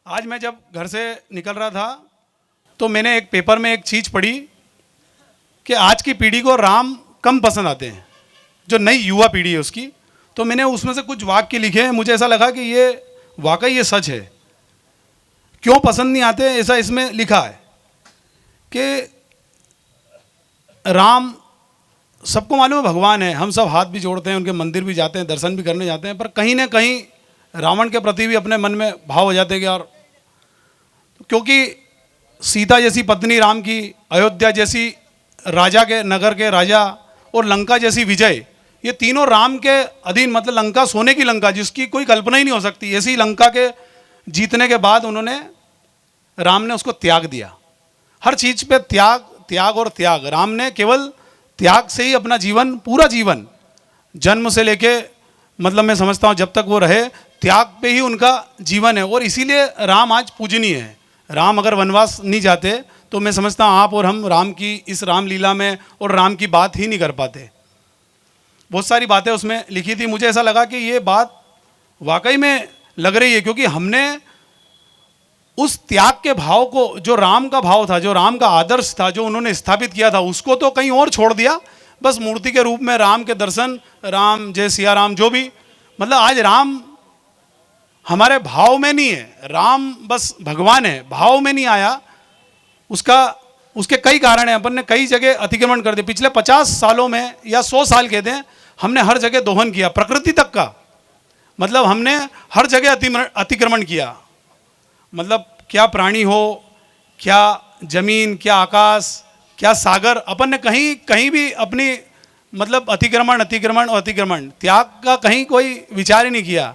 आज मैं जब घर से निकल रहा था तो मैंने एक पेपर में एक चीज़ पढ़ी कि आज की पीढ़ी को राम कम पसंद आते हैं, जो नई युवा पीढ़ी है उसकी। तो मैंने उसमें से कुछ वाक्य लिखे हैं, मुझे ऐसा लगा कि ये वाकई ये सच है। क्यों पसंद नहीं आते, ऐसा इसमें लिखा है कि राम, सबको मालूम है भगवान है, हम सब हाथ भी जोड़ते हैं, उनके मंदिर भी जाते हैं, दर्शन भी करने जाते हैं, पर कहीं ना कहीं रावण के प्रति भी अपने मन में भाव हो जाते हैं कि यार, क्योंकि सीता जैसी पत्नी राम की, अयोध्या जैसी राजा के नगर के राजा और लंका जैसी विजय, ये तीनों राम के अधीन, मतलब लंका सोने की लंका जिसकी कोई कल्पना ही नहीं हो सकती, ऐसी लंका के जीतने के बाद उन्होंने, राम ने उसको त्याग दिया। हर चीज़ पे त्याग त्याग और त्याग। राम ने केवल त्याग से ही अपना जीवन, पूरा जीवन, जन्म से लेके, मतलब मैं समझता हूँ जब तक वो रहे, त्याग पे ही उनका जीवन है। और इसीलिए राम आज पूजनीय है। राम अगर वनवास नहीं जाते तो मैं समझता हूँ आप और हम राम की इस रामलीला में और राम की बात ही नहीं कर पाते। बहुत सारी बातें उसमें लिखी थी, मुझे ऐसा लगा कि ये बात वाकई में लग रही है, क्योंकि हमने उस त्याग के भाव को, जो राम का भाव था, जो राम का आदर्श था, जो उन्होंने स्थापित किया था, उसको तो कहीं और छोड़ दिया। बस मूर्ति के रूप में राम के दर्शन, राम जय सिया राम, जो भी, मतलब आज राम हमारे भाव में नहीं है। राम बस भगवान है, भाव में नहीं आया। उसके कई कारण हैं। अपन ने कई जगह अतिक्रमण कर दिए पिछले 50 सालों में, या 100 साल कहते हैं, हमने हर जगह दोहन किया, प्रकृति तक का, मतलब हमने हर जगह अतिक्रमण किया। मतलब क्या प्राणी हो, क्या जमीन, क्या आकाश, क्या सागर, अपन ने कहीं कहीं भी अपनी, मतलब अतिक्रमण अतिक्रमण और अतिक्रमण, त्याग का कहीं कोई विचार ही नहीं किया।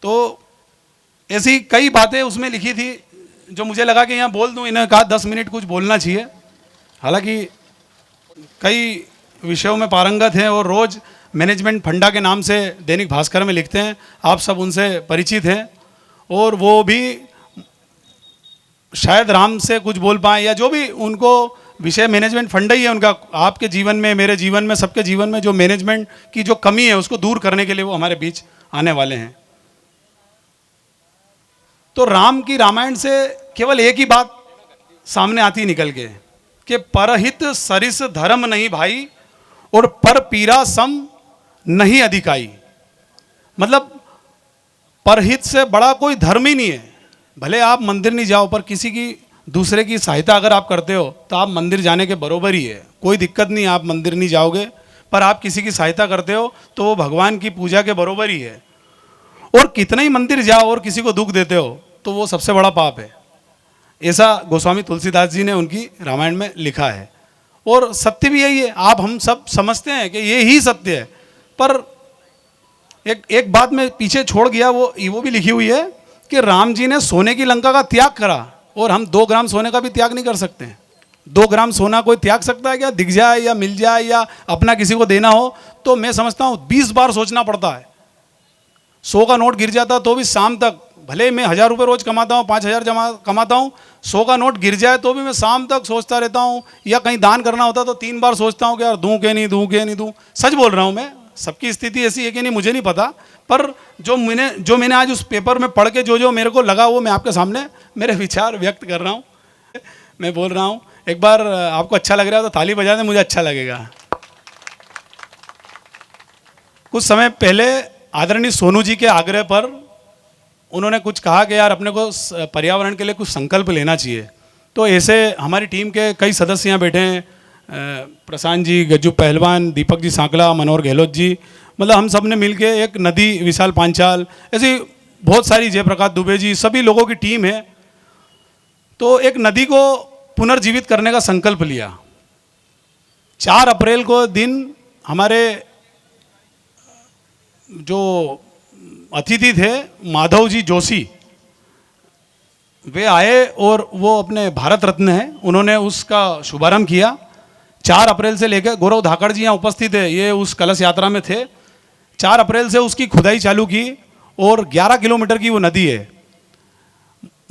तो ऐसी कई बातें उसमें लिखी थी जो मुझे लगा कि यहाँ बोल दूँ। इन्हें कहा 10 मिनट कुछ बोलना चाहिए। हालांकि कई विषयों में पारंगत हैं और रोज़ मैनेजमेंट फंडा के नाम से दैनिक भास्कर में लिखते हैं, आप सब उनसे परिचित हैं। और वो भी शायद राम से कुछ बोल पाएँ, या जो भी उनको विषय, मैनेजमेंट फंडा ही है उनका। आपके जीवन में, मेरे जीवन में, सबके जीवन में जो मैनेजमेंट की जो कमी है उसको दूर करने के लिए वो हमारे बीच आने वाले हैं। तो राम की रामायण से केवल एक ही बात सामने आती निकल के कि परहित सरिस धर्म नहीं भाई, और पर पीरा सम नहीं अधिकाई। मतलब परहित से बड़ा कोई धर्म ही नहीं है। भले आप मंदिर नहीं जाओ, पर किसी की, दूसरे की सहायता अगर आप करते हो तो आप मंदिर जाने के बरोबर ही है। कोई दिक्कत नहीं, आप मंदिर नहीं जाओगे, पर आप किसी की सहायता करते हो तो वो भगवान की पूजा के बरोबर ही है। और कितना ही मंदिर जाओ और किसी को दुख देते हो तो वो सबसे बड़ा पाप है। ऐसा गोस्वामी तुलसीदास जी ने उनकी रामायण में लिखा है। और सत्य भी यही है। आप हम सब समझते हैं कि ये ही सत्य है, पर एक बात मैं पीछे छोड़ गया, वो भी लिखी हुई है कि राम जी ने सोने की लंका का त्याग करा, और हम 2 ग्राम सोने का भी त्याग नहीं कर सकते हैं। 2 ग्राम सोना कोई त्याग सकता है क्या? दिख जाए या मिल जाए या अपना किसी को देना हो तो मैं समझता हूँ 20 बार सोचना पड़ता है। 100 का नोट गिर जाता तो भी शाम तक, भले मैं 1000 रुपये रोज कमाता हूँ, 5000 कमाता हूँ, 100 का नोट गिर जाए तो भी मैं शाम तक सोचता रहता हूँ। या कहीं दान करना होता तो 3 बार सोचता हूँ कि यार दूँ के नहीं दूँ के नहीं दूँ। सच बोल रहा हूँ मैं, सबकी स्थिति ऐसी है कि नहीं मुझे नहीं पता, पर जो मैंने आज उस पेपर में पढ़ के जो मेरे को लगा वो मैं आपके सामने मेरे विचार व्यक्त कर रहा हूँ। मैं बोल रहा हूँ, एक बार आपको अच्छा लग रहा है तो ताली बजा दें, मुझे अच्छा लगेगा। कुछ समय पहले आदरणीय सोनू जी के आग्रह पर उन्होंने कुछ कहा कि यार अपने को पर्यावरण के लिए कुछ संकल्प लेना चाहिए। तो ऐसे हमारी टीम के कई सदस्य यहाँ बैठे हैं, प्रशांत जी, गज्जू पहलवान, दीपक जी सांकला, मनोहर गहलोत जी, मतलब हम सब ने मिलके एक नदी, विशाल पांचाल, ऐसी बहुत सारी, जयप्रकाश दुबे जी, सभी लोगों की टीम है। तो एक नदी को पुनर्जीवित करने का संकल्प लिया। 4 अप्रैल को दिन हमारे जो अतिथि थे माधव जी जोशी, वे आए और वो अपने भारत रत्न हैं, उन्होंने उसका शुभारंभ किया। 4 अप्रैल से लेकर, गौरव धाकड़ जी यहाँ उपस्थित है, ये उस कलश यात्रा में थे। 4 अप्रैल से उसकी खुदाई चालू की और 11 किलोमीटर की वो नदी है।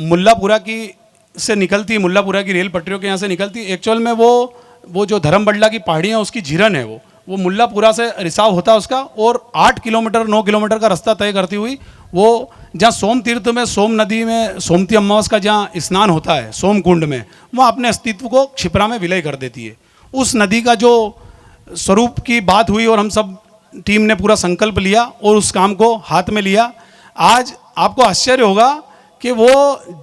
मुल्लापुरा की से निकलती, मुल्लापुरा की रेल पटरियों के यहाँ से निकलती। एक्चुअल में वो जो धर्मबल्ला की पहाड़ियाँ, उसकी झीरन है, वो मुल्लापुरा से रिसाव होता उसका, और 8 किलोमीटर 9 किलोमीटर का रास्ता तय करती हुई वो जहाँ सोम तीर्थ में, सोम नदी में सोमती अमावस का जहाँ स्नान होता है सोम कुंड में, वहाँ अपने अस्तित्व को क्षिप्रा में विलय कर देती है। उस नदी का जो स्वरूप की बात हुई और हम सब टीम ने पूरा संकल्प लिया और उस काम को हाथ में लिया। आज आपको आश्चर्य होगा कि वो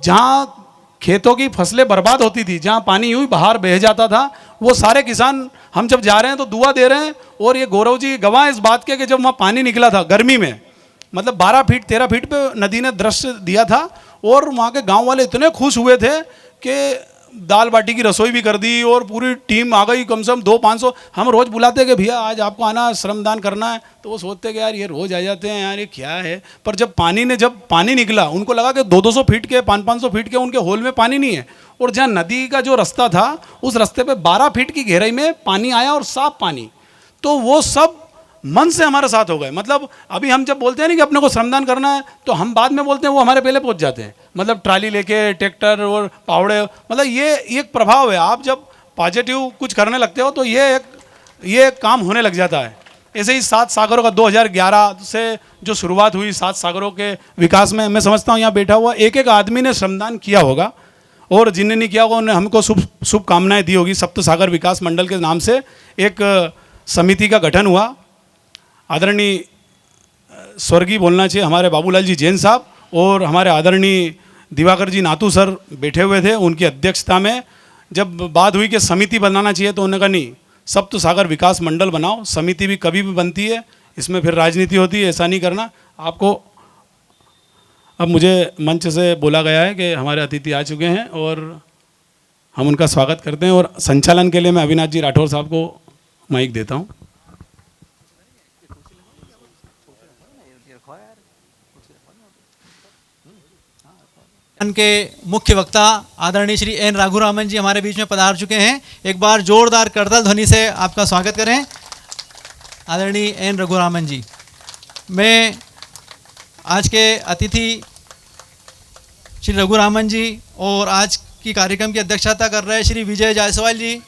जहाँ खेतों की फसलें बर्बाद होती थी, जहाँ पानी यूं ही बाहर बह जाता था, वो सारे किसान हम जब जा रहे हैं तो दुआ दे रहे हैं। और ये गौरव जी गवाह इस बात के कि जब वहाँ पानी निकला था गर्मी में, मतलब 12 फीट 13 फीट पे नदी ने दृश्य दिया था, और वहाँ के गांव वाले इतने खुश हुए थे कि दाल बाटी की रसोई भी कर दी और पूरी टीम आ गई, कम से कम 200-500। हम रोज़ बुलाते कि भैया आज आपको आना, श्रमदान करना है, तो वो सोचते कि यार ये रोज़ आ जाते हैं यार, ये क्या है। पर जब पानी निकला, उनको लगा कि 200-200 फीट के 500-500 फीट के उनके होल में पानी नहीं है, और जहाँ नदी का जो रास्ता था उस रास्ते पे 12 फीट की गहराई में पानी आया और साफ पानी। तो वो सब मन से हमारे साथ हो गए। मतलब अभी हम जब बोलते हैं ना कि अपने को श्रमदान करना है, तो हम बाद में बोलते हैं, वो हमारे पहले पहुंच जाते हैं। मतलब ट्राली लेके, ट्रैक्टर और पावड़े, मतलब ये एक प्रभाव है। आप जब पॉजिटिव कुछ करने लगते हो तो ये काम होने लग जाता है। ऐसे ही 7 सागरों का 2011 से जो शुरुआत हुई 7 सागरों के विकास में, मैं समझता हूँ यहाँ बैठा हुआ एक एक आदमी ने श्रमदान किया होगा, और जिन्हें नहीं किया होगा उन्हें हमको शुभकामनाएं दी होगी। सप्त सागर विकास मंडल के नाम से एक समिति का गठन हुआ। आदरणीय स्वर्गीय बोलना चाहिए हमारे बाबूलाल जी जैन साहब, और हमारे आदरणीय दिवाकर जी नातू सर बैठे हुए थे, उनकी अध्यक्षता में जब बात हुई कि समिति बनाना चाहिए, तो उन्होंने कहा नहीं, सप्त सागर विकास मंडल बनाओ। समिति भी कभी भी बनती है, इसमें फिर राजनीति होती है, ऐसा नहीं करना आपको। अब मुझे मंच से बोला गया है कि हमारे अतिथि आ चुके हैं और हम उनका स्वागत करते हैं, और संचालन के लिए मैं अविनाश जी राठौर साहब को माइक देता हूँ। के मुख्य वक्ता आदरणीय श्री एन रघुरामन जी हमारे बीच में पधार चुके हैं। एक बार जोरदार करताल ध्वनि से आपका स्वागत करें आदरणीय एन रघुरामन जी। मैं आज के अतिथि श्री रघुरामन जी और आज की कार्यक्रम की अध्यक्षता कर रहे श्री विजय जायसवाल जी,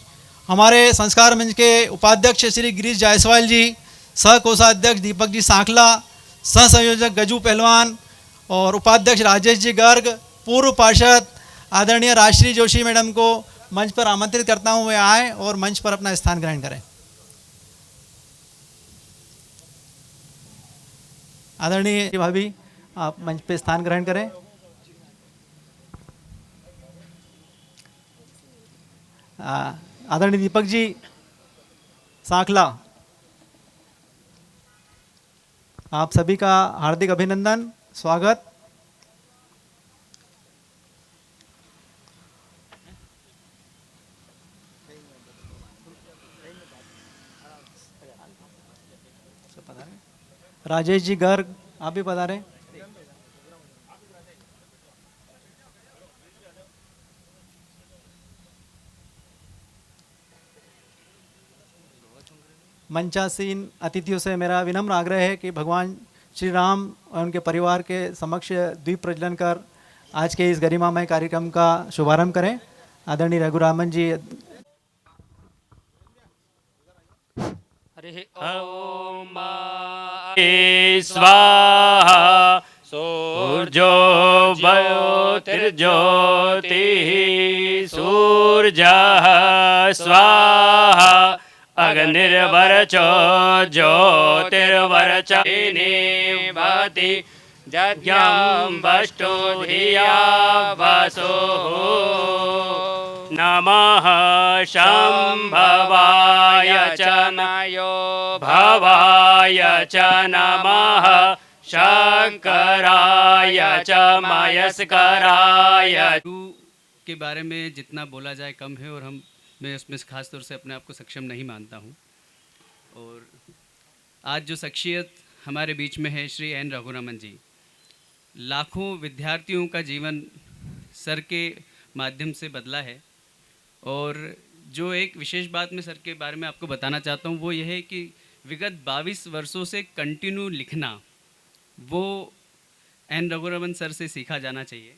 हमारे संस्कार मंच के उपाध्यक्ष श्री गिरीश जायसवाल जी, सह कोषाध्यक्ष दीपक जी सांखला, सह संयोजक गजू पहलवान और उपाध्यक्ष राजेश जी गर्ग, पूर्व पार्षद आदरणीय राजश्री जोशी मैडम को मंच पर आमंत्रित करता हूं, वे आए और मंच पर अपना स्थान ग्रहण करें। आदरणीय भाभी आप मंच पर स्थान ग्रहण करें। आदरणीय दीपक जी सांखला, आप सभी का हार्दिक अभिनंदन, स्वागत। राजेश जी गर्ग आप भी पधारे। मंचासीन अतिथियों से मेरा विनम्र आग्रह है कि भगवान श्री राम और उनके परिवार के समक्ष द्वीप प्रज्वलन कर आज के इस गरिमामय कार्यक्रम का शुभारंभ करें। आदरणीय रघुरामन जी। हरि ओम स्वाहा सूर्यो ज्योतिर्ज्योतिः सूर्यः स्वाहा अग्निर्वरचो ज्योतिर्वरच निभति यज्ञं वष्टो धिया वसो नमः शंभवाय च नयो भवाय च नमः शंकराय च मयस्कराय। के बारे में जितना बोला जाए कम है, और मैं उसमें खास तौर से अपने आप को सक्षम नहीं मानता हूँ। और आज जो शख्सियत हमारे बीच में है श्री एन रघुरामन जी, लाखों विद्यार्थियों का जीवन सर के माध्यम से बदला है। और जो एक विशेष बात मैं सर के बारे में आपको बताना चाहता हूँ वो यह है कि विगत 22 वर्षों से कंटिन्यू लिखना वो एन रघुरामन सर से सीखा जाना चाहिए।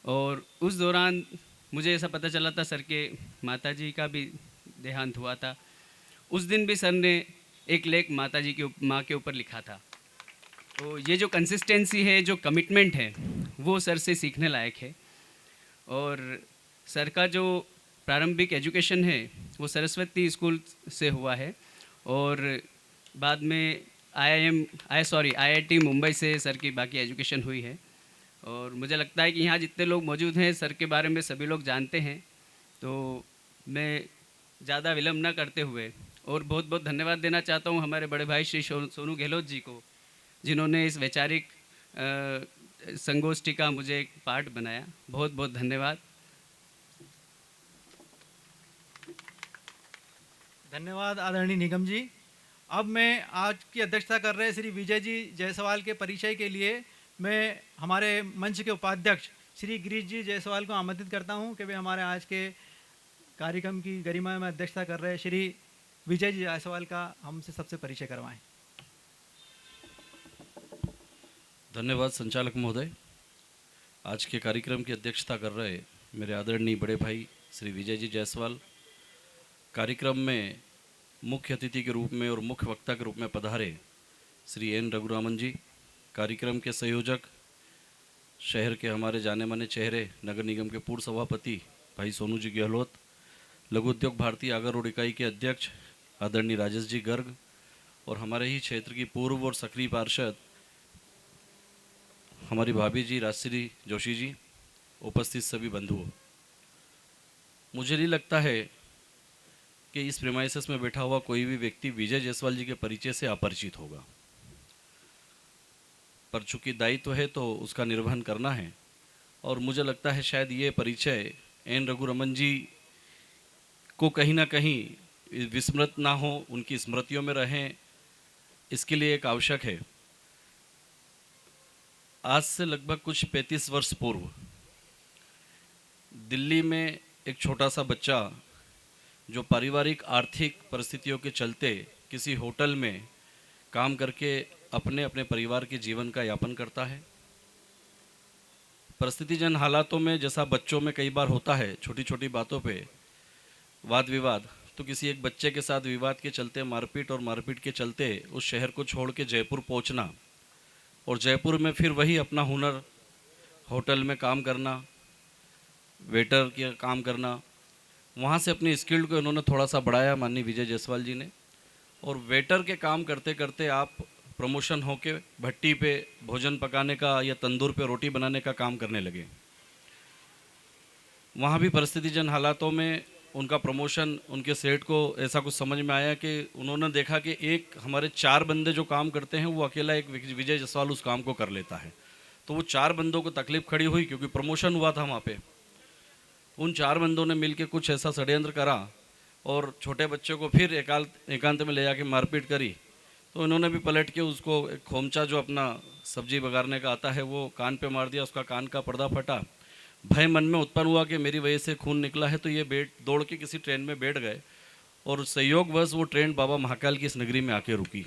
और उस दौरान मुझे ऐसा पता चला था सर के माताजी का भी देहांत हुआ था। उस दिन भी सर ने एक लेख माता जी की माँ के ऊपर लिखा था। तो ये जो कंसिस्टेंसी है, जो कमिटमेंट है, वो सर से सीखने लायक है। और सर का जो प्रारंभिक एजुकेशन है वो सरस्वती स्कूल से हुआ है और बाद में IIT मुंबई से सर की बाकी एजुकेशन हुई है। और मुझे लगता है कि यहाँ जितने लोग मौजूद हैं सर के बारे में सभी लोग जानते हैं। तो मैं ज़्यादा विलम्ब न करते हुए और बहुत बहुत धन्यवाद देना चाहता हूँ हमारे बड़े भाई श्री सोनू गहलोत जी को, जिन्होंने इस वैचारिक संगोष्ठी का मुझे एक पार्ट बनाया। बहुत बहुत धन्यवाद। धन्यवाद आदरणीय निगम जी। अब मैं आज की अध्यक्षता कर रहे श्री विजय जी जायसवाल के परिचय के लिए मैं हमारे मंच के उपाध्यक्ष श्री गिरीश जी जायसवाल को आमंत्रित करता हूं कि वे हमारे आज के कार्यक्रम की गरिमा में अध्यक्षता कर रहे श्री विजय जी जायसवाल का हमसे सबसे परिचय करवाएं। धन्यवाद संचालक महोदय। आज के कार्यक्रम की अध्यक्षता कर रहे मेरे आदरणीय बड़े भाई श्री विजय जी जायसवाल, कार्यक्रम में मुख्य अतिथि के रूप में और मुख्य वक्ता के रूप में पधारे श्री एन रघुरामन जी, कार्यक्रम के संयोजक, शहर के हमारे जाने माने चेहरे, नगर निगम के पूर्व सभापति भाई सोनू जी गहलोत, लघु उद्योग भारती आगर रोड इकाई के अध्यक्ष आदरणीय राजेश जी गर्ग और हमारे ही क्षेत्र की पूर्व और सक्रिय पार्षद हमारी भाभी जी राजश्री जोशी जी, उपस्थित सभी बंधुओं, मुझे नहीं लगता है कि इस प्रेमाइसिस में बैठा हुआ कोई भी व्यक्ति विजय जायसवाल जी के परिचय से अपरिचित होगा, पर चूंकि दायित्व है तो उसका निर्वहन करना है। और मुझे लगता है शायद ये परिचय एन रघुरमन जी को कहीं ना कहीं विस्मृत ना हो, उनकी स्मृतियों में रहें, इसके लिए एक आवश्यक है। आज से लगभग कुछ 35 वर्ष पूर्व दिल्ली में एक छोटा सा बच्चा जो पारिवारिक आर्थिक परिस्थितियों के चलते किसी होटल में काम करके अपने अपने परिवार के जीवन का यापन करता है। परिस्थितिजन हालातों में जैसा बच्चों में कई बार होता है, छोटी छोटी बातों पे वाद विवाद, तो किसी एक बच्चे के साथ विवाद के चलते मारपीट और मारपीट के चलते उस शहर को छोड़ के जयपुर पहुंचना और जयपुर में फिर वही अपना हुनर, होटल में काम करना, वेटर का काम करना, वहाँ से अपनी स्किल्ड को इन्होंने थोड़ा सा बढ़ाया माननीय विजय जायसवाल जी ने। और वेटर के काम करते करते आप प्रमोशन होके भट्टी पे भोजन पकाने का या तंदूर पे रोटी बनाने का काम करने लगे। वहाँ भी परिस्थितिजन हालातों में उनका प्रमोशन, उनके सेठ को ऐसा कुछ समझ में आया कि उन्होंने देखा कि एक हमारे 4 बंदे जो काम करते हैं वो अकेला एक विजय जायसवाल उस काम को कर लेता है। तो वो 4 बंदों को तकलीफ खड़ी हुई क्योंकि प्रमोशन हुआ था वहाँ पे। उन 4 बंदों ने मिलकर कुछ ऐसा षड्यंत्र करा और छोटे बच्चे को फिर एकांत में ले जाके मारपीट करी। तो इन्होंने भी पलट के उसको एक खोमचा जो अपना सब्जी बघारने का आता है वो कान पे मार दिया, उसका कान का पर्दा फटा। भय मन में उत्पन्न हुआ कि मेरी वजह से खून निकला है, तो ये दौड़ के किसी ट्रेन में बैठ गए और संयोगवश वो ट्रेन बाबा महाकाल की इस नगरी में आके रुकी।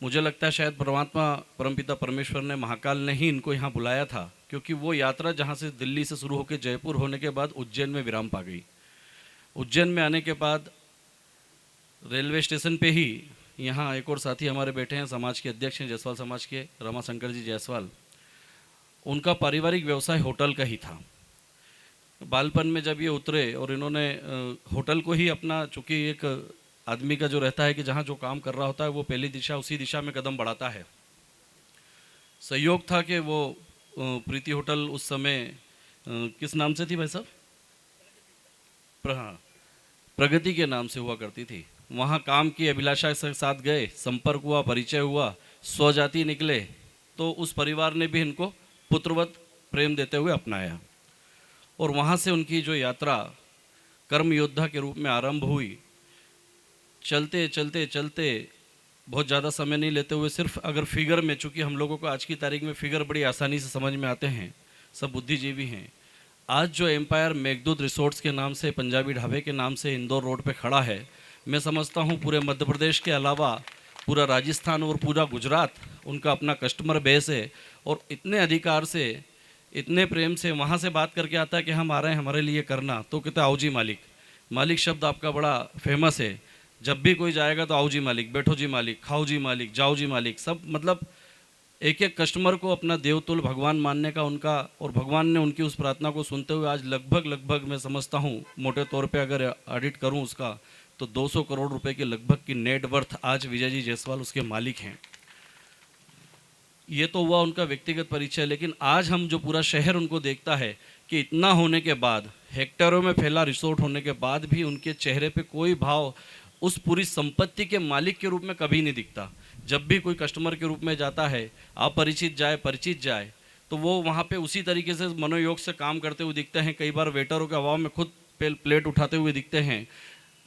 मुझे लगता है शायद परमात्मा परमपिता परमेश्वर ने, महाकाल ने ही इनको यहाँ बुलाया था, क्योंकि वो यात्रा जहाँ से दिल्ली से शुरू होकर जयपुर होने के बाद उज्जैन में विराम पा गई। उज्जैन में आने के बाद रेलवे स्टेशन पे ही यहाँ एक और साथी हमारे बैठे हैं, समाज के अध्यक्ष हैं जायसवाल समाज के, रमाशंकर जी जायसवाल। उनका पारिवारिक व्यवसाय होटल का ही था। बालपन में जब ये उतरे और इन्होंने होटल को ही अपना, चूँकि एक आदमी का जो रहता है कि जहाँ जो काम कर रहा होता है वो पहली दिशा उसी दिशा में कदम बढ़ाता है। संयोग था कि वो प्रीति होटल उस समय किस नाम से थी भाई साहब? प्रगति के नाम से हुआ करती थी। वहाँ काम की अभिलाषा के साथ गए, संपर्क हुआ, परिचय हुआ, स्वजाति निकले, तो उस परिवार ने भी इनको पुत्रवत प्रेम देते हुए अपनाया। और वहाँ से उनकी जो यात्रा कर्म योद्धा के रूप में आरंभ हुई। चलते चलते चलते बहुत ज़्यादा समय नहीं लेते हुए, सिर्फ अगर फिगर में, चूँकि हम लोगों को आज की तारीख में फिगर बड़ी आसानी से समझ में आते हैं, सब बुद्धिजीवी हैं। आज जो एम्पायर मेघदूत रिसोर्ट्स के नाम से, पंजाबी ढाबे के नाम से इंदौर रोड पे खड़ा है, मैं समझता हूँ पूरे मध्य प्रदेश के अलावा पूरा राजस्थान और पूरा गुजरात उनका अपना कस्टमर बेस है। और इतने अधिकार से, इतने प्रेम से वहाँ से बात करके आता है कि हम आ रहे हैं हमारे लिए करना, तो कहते आओ जी मालिक। मालिक शब्द आपका बड़ा फेमस है। जब भी कोई जाएगा तो आओ जी मालिक, बैठो जी मालिक, खाओ जी मालिक, जाओ जी मालिक, सब मतलब एक एक कस्टमर को अपना देवतुल्य भगवान मानने का उनका, और भगवान ने उनकी उस प्रार्थना को सुनते हुए आज लगभग मैं समझता हूँ, मोटे तौर पे अगर ऑडिट करूँ उसका, तो 200 करोड़ रुपए के लगभग की नेट वर्थ आज विजय जी जायसवाल उसके मालिक हैं। ये तो हुआ उनका व्यक्तिगत परिचय, लेकिन आज हम जो पूरा शहर उनको देखता है कि इतना होने के बाद, हेक्टेरों में फैला रिसोर्ट होने के बाद भी उनके चेहरे पे कोई भाव उस पूरी संपत्ति के मालिक के रूप में कभी नहीं दिखता। जब भी कोई कस्टमर के रूप में जाता है, अपरिचित जाए परिचित जाए, तो वो वहाँ पे उसी तरीके से मनोयोग से काम करते हुए दिखते हैं। कई बार वेटरों के अभाव में खुद प्लेट उठाते हुए दिखते हैं,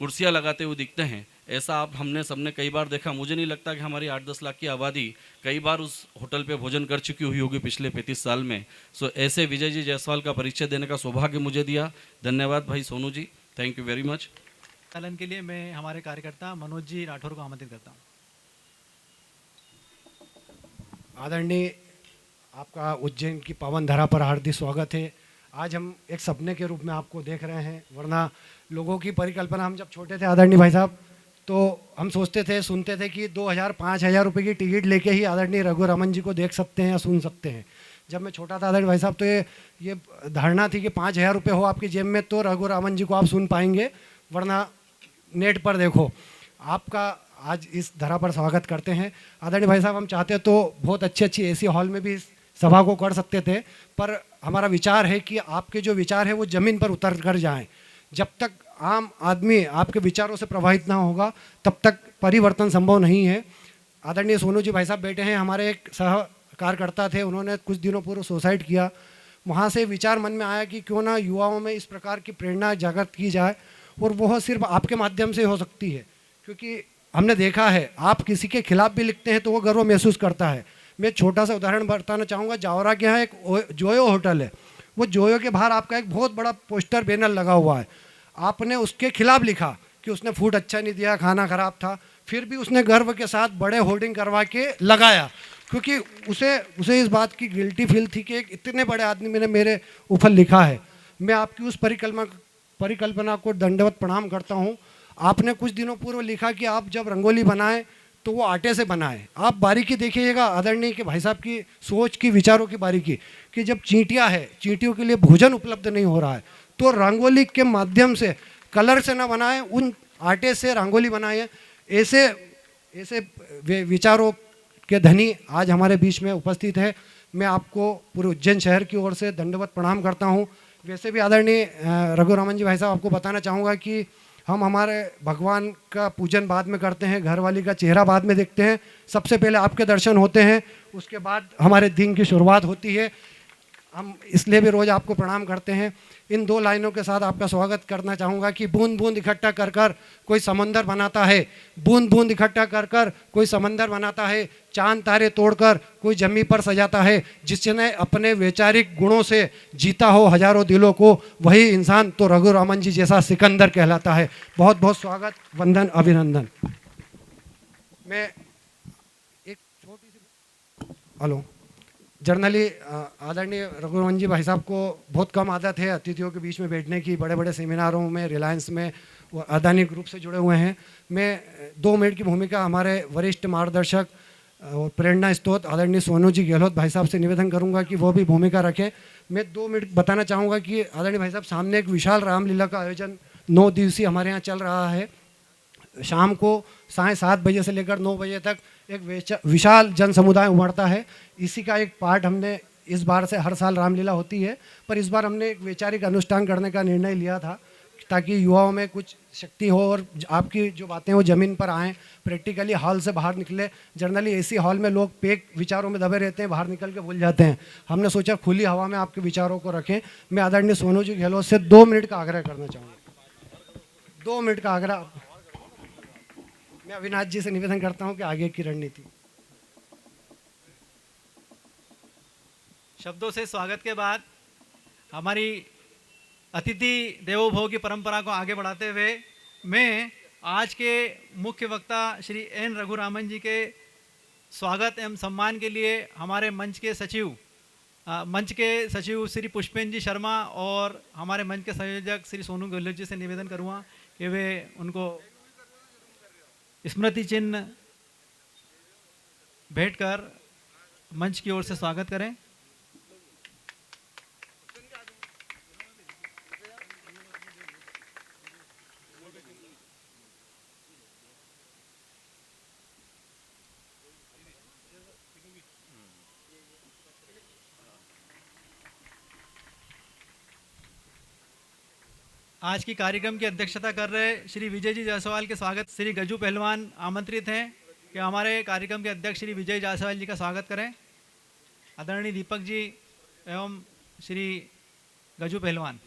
कुर्सियाँ लगाते हुए दिखते हैं। ऐसा आप हमने सबने कई बार देखा। मुझे नहीं लगता कि हमारी 8-10 लाख की आबादी कई बार उस होटल पे भोजन कर चुकी हुई होगी पिछले 35 साल में। सो ऐसे विजय जी जायसवाल का परिचय देने का सौभाग्य मुझे दिया। धन्यवाद भाई Sonu ji, thank you very much. संचालन के लिए मैं हमारे कार्यकर्ता मनोज जी राठौर को आमंत्रित करता हूँ। आदरणीय, आपका उज्जैन की पावन धरा पर हार्दिक स्वागत है। आज हम एक सपने के रूप में आपको देख रहे हैं, वरना लोगों की परिकल्पना, हम जब छोटे थे आदरणीय भाई साहब, तो हम सोचते थे, सुनते थे कि 2000-5000 रुपये की टिकट लेके ही आदरणीय रघुरामन जी को देख सकते हैं या सुन सकते हैं। जब मैं छोटा था आदरणीय भाई साहब, तो ये धारणा थी कि 5000 रुपये हो आपकी जेब में तो रघुरामन जी को आप सुन पाएंगे, वरना नेट पर देखो। आपका आज इस धरा पर स्वागत करते हैं। आदरणीय भाई साहब, हम चाहते तो बहुत अच्छी एसी हॉल में भी इस सभा को कर सकते थे, पर हमारा विचार है कि आपके जो विचार है वो ज़मीन पर उतर कर जाएं। जब तक आम आदमी आपके विचारों से प्रभावित ना होगा, तब तक परिवर्तन संभव नहीं है। आदरणीय सोनू जी भाई साहब बैठे हैं, हमारे एक सह कार्यकर्ता थे, उन्होंने कुछ दिनों पूर्व सुसाइड किया। वहाँ से विचार मन में आया कि क्यों ना युवाओं में इस प्रकार की प्रेरणा जागृत की जाए, और वह सिर्फ आपके माध्यम से हो सकती है, क्योंकि हमने देखा है आप किसी के खिलाफ भी लिखते हैं तो वो गर्व महसूस करता है। मैं छोटा सा उदाहरण बताना चाहूँगा। जावरा के यहाँ एक जोयो होटल है, वो जोयो के बाहर आपका एक बहुत बड़ा पोस्टर बैनर लगा हुआ है। आपने उसके खिलाफ लिखा कि उसने फूड अच्छा नहीं दिया, खाना खराब था, फिर भी उसने गर्व के साथ बड़े होर्डिंग करवा के लगाया, क्योंकि उसे इस बात की गिल्टी फील थी कि एक इतने बड़े आदमी ने मेरे ऊपर लिखा है। मैं आपकी उस परिकल्पना को दंडवत प्रणाम करता हूँ। आपने कुछ दिनों पूर्व लिखा कि आप जब रंगोली बनाएं तो वो आटे से बनाएं। आप बारीकी देखिएगा आदरणीय के भाई साहब की सोच की, विचारों की बारीकी, कि जब चींटियाँ है, चींटियों के लिए भोजन उपलब्ध नहीं हो रहा है, तो रंगोली के माध्यम से, कलर से ना बनाएं, उन आटे से रंगोली बनाएं। ऐसे विचारों के धनी आज हमारे बीच में उपस्थित है। मैं आपको पूरे उज्जैन शहर की ओर से दंडवत प्रणाम करता हूँ। वैसे भी आदरणीय रघुरामन जी भाई साहब, आपको बताना चाहूँगा कि हम हमारे भगवान का पूजन बाद में करते हैं, घरवाली का चेहरा बाद में देखते हैं। सबसे पहले आपके दर्शन होते हैं, उसके बाद हमारे दिन की शुरुआत होती है। हम इसलिए भी रोज़ आपको प्रणाम करते हैं। इन 2 लाइनों के साथ आपका स्वागत करना चाहूँगा कि बूंद बूंद इकट्ठा कर कर कोई समंदर बनाता है, बूंद बूंद इकट्ठा कर कर कोई समंदर बनाता है, चांद तारे तोड़कर कोई जमी पर सजाता है। जिसने अपने वैचारिक गुणों से जीता हो हजारों दिलों को, वही इंसान तो रघुरामन जी जैसा सिकंदर कहलाता है। बहुत बहुत स्वागत, वंदन, अभिनंदन। मैं एक छोटी सी हेलो जनरली आदरणीय रघुरामन जी भाई साहब को बहुत कम आदत है अतिथियों के बीच में बैठने की। बड़े बड़े सेमिनारों में, रिलायंस में, वो अदानी ग्रुप से जुड़े हुए हैं। मैं 2 मिनट की भूमिका हमारे वरिष्ठ मार्गदर्शक और प्रेरणा स्रोत आदरणीय सोनू जी गहलोत भाई साहब से निवेदन करूंगा कि वो भी भूमिका रखें। मैं 2 मिनट बताना चाहूँगा कि आदरणीय भाई साहब, सामने एक विशाल रामलीला का आयोजन 9 दिवसीय हमारे यहाँ चल रहा है। शाम को 7:30 बजे से लेकर 9 बजे तक एक विशाल जन समुदाय उमड़ता है। इसी का एक पार्ट हमने इस बार से, हर साल रामलीला होती है, पर इस बार हमने एक वैचारिक अनुष्ठान करने का निर्णय लिया था, ताकि युवाओं में कुछ शक्ति हो और आपकी जो बातें वो ज़मीन पर आएँ, प्रैक्टिकली हॉल से बाहर निकले। जनरली एसी हॉल में लोग पेक विचारों में दबे रहते हैं, बाहर निकल के भूल जाते हैं। हमने सोचा खुली हवा में आपके विचारों को रखें। मैं आदरणीय सोनू जी गहलोत से 2 मिनट का आग्रह करना चाहूँगा। 2 मिनट का आग्रह। मैं अविनाश जी से निवेदन करता हूं कि आगे की रणनीति। शब्दों से स्वागत के बाद हमारी अतिथि देवो भव की परंपरा को आगे बढ़ाते हुए मैं आज के मुख्य वक्ता श्री एन रघुरामन जी के स्वागत एवं सम्मान के लिए हमारे मंच के सचिव श्री पुष्पेंद्र जी शर्मा और हमारे मंच के संयोजक श्री सोनू गहलोत जी से निवेदन करूँगा कि वे उनको स्मृति चिन्ह भेंट कर मंच की ओर से स्वागत करें। आज की कार्यक्रम की अध्यक्षता कर रहे श्री विजय जी जायसवाल के स्वागत श्री गजू पहलवान आमंत्रित हैं कि हमारे कार्यक्रम के अध्यक्ष श्री विजय जायसवाल जी का स्वागत करें। आदरणीय दीपक जी एवं श्री गजू पहलवान।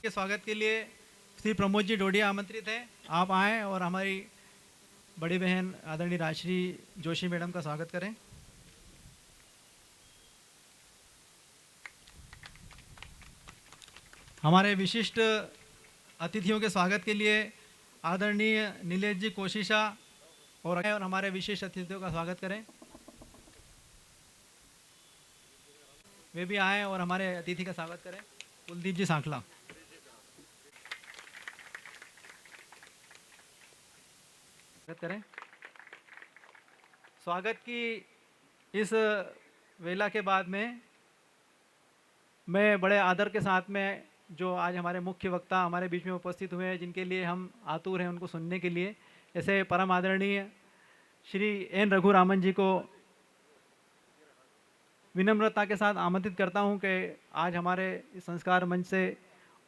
के स्वागत के लिए श्री प्रमोद जी डोडिया आमंत्रित हैं। आप आएँ और हमारी बड़ी बहन आदरणीय राजश्री जोशी मैडम का स्वागत करें। हमारे विशिष्ट अतिथियों के स्वागत के लिए आदरणीय नीलेश जी कोशिशा और हमारे विशिष्ट अतिथियों का स्वागत करें। वे भी आएँ और हमारे अतिथि का स्वागत करें। कुलदीप जी सांखला। स्वागत करें। स्वागत की इस वेला के बाद में मैं बड़े आदर के साथ में जो आज हमारे मुख्य वक्ता हमारे बीच में उपस्थित हुए हैं, जिनके लिए हम आतुर हैं उनको सुनने के लिए, ऐसे परम आदरणीय श्री एन रघुरामन जी को विनम्रता के साथ आमंत्रित करता हूं कि आज हमारे इस संस्कार मंच से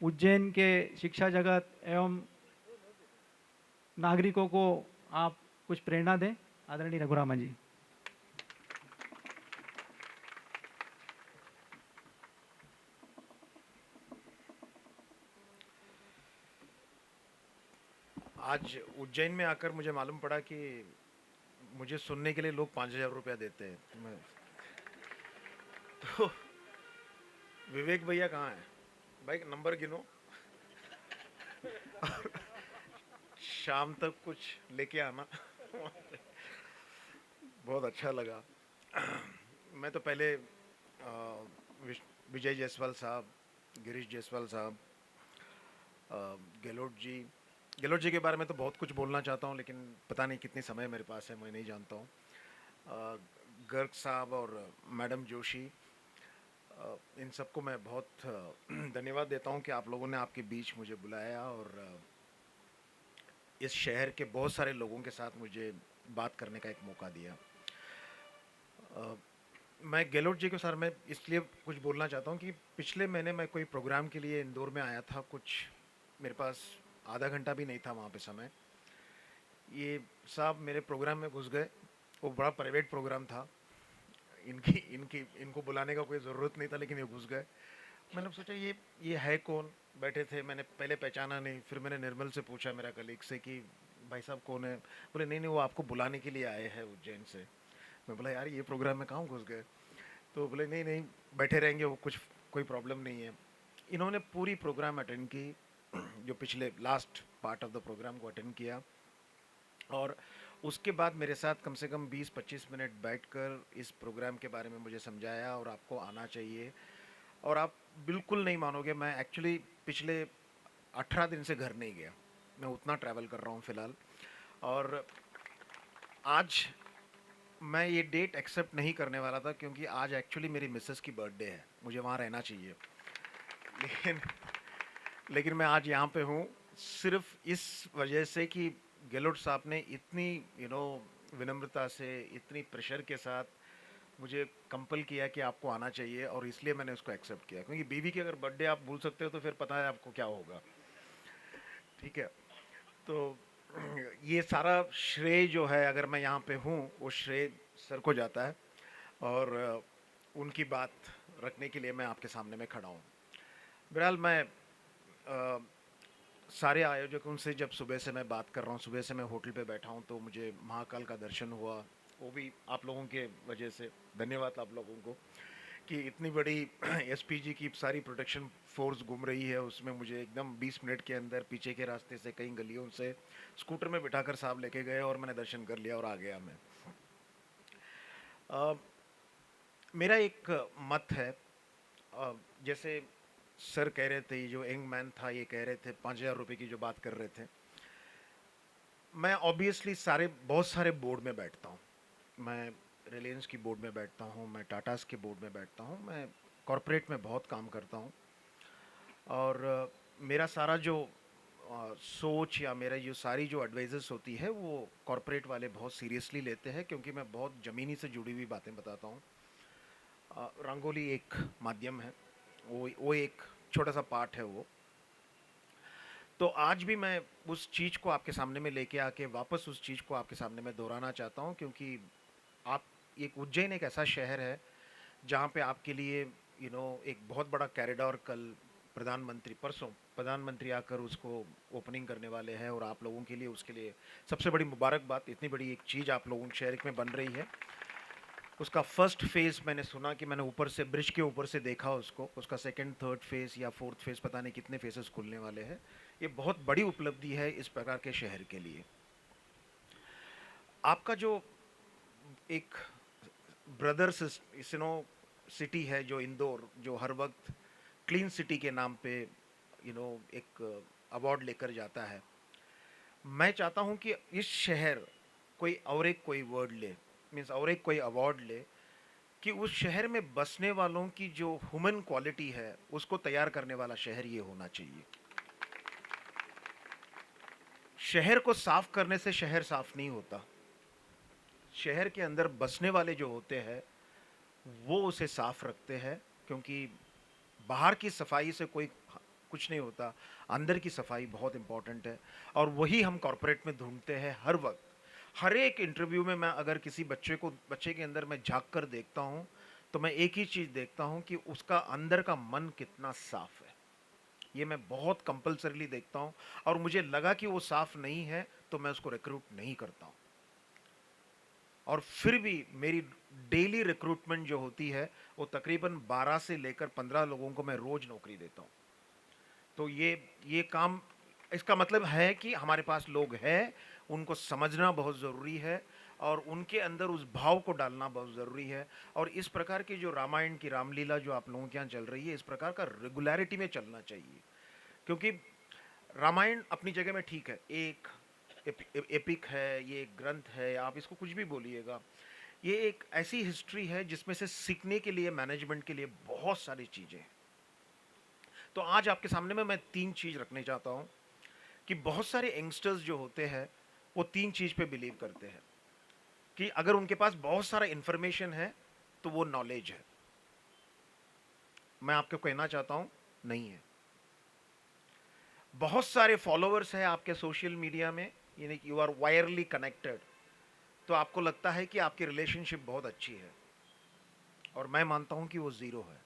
उज्जैन के शिक्षा जगत एवं नागरिकों को आप कुछ प्रेरणा दें। आदरणीय रघुरामन जी। आज उज्जैन में आकर मुझे मालूम पड़ा कि मुझे सुनने के लिए लोग 5,000 रुपया देते हैं। तो विवेक भैया कहाँ हैं? भाई नंबर गिनो और शाम तक कुछ लेके आना। बहुत अच्छा लगा। मैं तो पहले विजय जायसवाल साहब, गिरीश जायसवाल साहब, गहलोत जी के बारे में तो बहुत कुछ बोलना चाहता हूँ, लेकिन पता नहीं कितनी समय मेरे पास है, मैं नहीं जानता हूँ। गर्ग साहब और मैडम जोशी, इन सबको मैं बहुत धन्यवाद देता हूँ कि आप लोगों ने आपके बीच मुझे बुलाया और इस शहर के बहुत सारे लोगों के साथ मुझे बात करने का एक मौका दिया। मैं गहलोत जी के सर में इसलिए कुछ बोलना चाहता हूँ कि पिछले महीने मैं कोई प्रोग्राम के लिए इंदौर में आया था। कुछ मेरे पास आधा घंटा भी नहीं था वहाँ पे समय। ये साहब मेरे प्रोग्राम में घुस गए। वो बड़ा प्राइवेट प्रोग्राम था, इनको बुलाने का कोई ज़रूरत नहीं था, लेकिन ये घुस गए। मैंने सोचा ये है कौन? बैठे थे, मैंने पहले पहचाना नहीं। फिर मैंने निर्मल से पूछा, मेरा कलीग से, कि भाई साहब कौन है? बोले नहीं वो आपको बुलाने के लिए आए हैं उज्जैन से। मैं बोला यार ये प्रोग्राम में कहाँ घुस गए? तो बोले नहीं बैठे रहेंगे, वो कोई प्रॉब्लम नहीं है। इन्होंने पूरी प्रोग्राम अटेंड की, जो पिछले last part of the program को अटेंड किया, और उसके बाद मेरे साथ कम से कम 20-25 मिनट बैठकर इस प्रोग्राम के बारे में मुझे समझाया और आपको आना चाहिए। और आप बिल्कुल नहीं मानोगे, मैं एक्चुअली पिछले 18 दिन से घर नहीं गया। मैं उतना ट्रैवल कर रहा हूँ फ़िलहाल। और आज मैं ये डेट एक्सेप्ट नहीं करने वाला था, क्योंकि आज एक्चुअली मेरी मिसेस की बर्थडे है, मुझे वहाँ रहना चाहिए। लेकिन मैं आज यहाँ पे हूँ सिर्फ इस वजह से कि गहलोत साहब ने इतनी विनम्रता से, इतनी प्रेशर के साथ मुझे कंपल किया कि आपको आना चाहिए, और इसलिए मैंने उसको एक्सेप्ट किया। क्योंकि बीवी की अगर बर्थडे आप भूल सकते हो तो फिर पता है आपको क्या होगा। ठीक है, तो ये सारा श्रेय जो है, अगर मैं यहाँ पे हूँ, वो श्रेय सर को जाता है, और उनकी बात रखने के लिए मैं आपके सामने में खड़ा हूँ। बहरहाल मैं सारे आयोजकों से जब सुबह से मैं बात कर रहा हूँ, सुबह से मैं होटल पे बैठा हूँ, तो मुझे महाकाल का दर्शन हुआ, वो भी आप लोगों के वजह से। धन्यवाद आप लोगों को कि इतनी बड़ी एसपीजी की सारी प्रोटेक्शन फोर्स घूम रही है, उसमें मुझे एकदम 20 मिनट के अंदर पीछे के रास्ते से कई गलियों से स्कूटर में बिठाकर साहब लेके गए और मैंने दर्शन कर लिया और आ गया मैं। मेरा एक मत है, जैसे सर कह रहे थे, ये जो यंग मैन था ये कह रहे थे 5,000 रुपये की जो बात कर रहे थे, मैं ऑब्वियसली बहुत सारे बोर्ड में बैठता हूँ। मैं रिलायंस की बोर्ड में बैठता हूँ, मैं टाटास के बोर्ड में बैठता हूँ, मैं कॉरपोरेट में बहुत काम करता हूँ और मेरा सारा जो सोच या मेरा जो सारी जो एडवाइजेस होती है वो कॉरपोरेट वाले बहुत सीरियसली लेते हैं, क्योंकि मैं बहुत ज़मीनी से जुड़ी हुई बातें बताता हूँ। रंगोली एक माध्यम है, वो एक छोटा सा पार्ट है वो। तो आज भी मैं उस चीज़ को आपके सामने में लेके आके वापस उस चीज़ को आपके सामने में दोहराना चाहता हूँ, क्योंकि आप एक उज्जैन एक ऐसा शहर है जहाँ पे आपके लिए एक बहुत बड़ा कॉरिडोर कल परसों प्रधानमंत्री आकर उसको ओपनिंग करने वाले हैं और आप लोगों के लिए उसके लिए सबसे बड़ी मुबारकबाद। इतनी बड़ी एक चीज़ आप लोगों के शहर में बन रही है। उसका फर्स्ट फेज़ मैंने सुना कि मैंने ऊपर से ब्रिज के ऊपर से देखा उसको, उसका सेकंड थर्ड फेज़ या फोर्थ फेज़ पता नहीं कितने फेसेस खुलने वाले हैं। ये बहुत बड़ी उपलब्धि है इस प्रकार के शहर के लिए। आपका जो एक ब्रदर्स सिटी है जो इंदौर, जो हर वक्त क्लीन सिटी के नाम पे एक अवार्ड लेकर जाता है, मैं चाहता हूं कि इस शहर कोई वर्ड ले, मीन्स और एक कोई अवार्ड ले, कि उस शहर में बसने वालों की जो ह्यूमन क्वालिटी है उसको तैयार करने वाला शहर ये होना चाहिए। शहर को साफ करने से शहर साफ नहीं होता, शहर के अंदर बसने वाले जो होते हैं वो उसे साफ रखते हैं, क्योंकि बाहर की सफाई से कोई कुछ नहीं होता, अंदर की सफाई बहुत इंपॉर्टेंट है। और वही हम कॉरपोरेट में ढूंढते हैं हर वक्त। हर एक इंटरव्यू में मैं अगर किसी बच्चे के अंदर मैं झांक कर देखता हूँ तो मैं एक ही चीज़ देखता हूँ कि उसका अंदर का मन कितना साफ है। ये मैं बहुत कंपल्सरीली देखता हूँ और मुझे लगा कि वो साफ नहीं है तो मैं उसको रिक्रूट नहीं करता हूँ। और फिर भी मेरी डेली रिक्रूटमेंट जो होती है वो तकरीबन 12 से लेकर 15 लोगों को मैं रोज नौकरी देता हूँ। तो ये काम, इसका मतलब है कि हमारे पास लोग हैं, उनको समझना बहुत ज़रूरी है और उनके अंदर उस भाव को डालना बहुत ज़रूरी है। और इस प्रकार की जो रामायण की रामलीला जो आप लोगों के यहाँ चल रही है, इस प्रकार का रेगुलरिटी में चलना चाहिए, क्योंकि रामायण अपनी जगह में ठीक है, एक एपिक है, ये एक ग्रंथ है, आप इसको कुछ भी बोलिएगा, ये एक ऐसी हिस्ट्री है जिसमें से सीखने के लिए, मैनेजमेंट के लिए बहुत सारी चीज़ें हैं। तो आज आपके सामने में मैं 3 चीज़ रखने चाहता हूँ कि बहुत सारे यंगस्टर्स जो होते हैं वो 3 चीज़ पे बिलीव करते हैं कि अगर उनके पास बहुत सारा इन्फॉर्मेशन है तो वो नॉलेज है। मैं आपको कहना चाहता हूँ नहीं है। बहुत सारे फॉलोअर्स हैं आपके सोशल मीडिया में, यानी यू आर वायरली कनेक्टेड, तो आपको लगता है कि आपकी रिलेशनशिप बहुत अच्छी है, और मैं मानता हूं कि वो ज़ीरो है,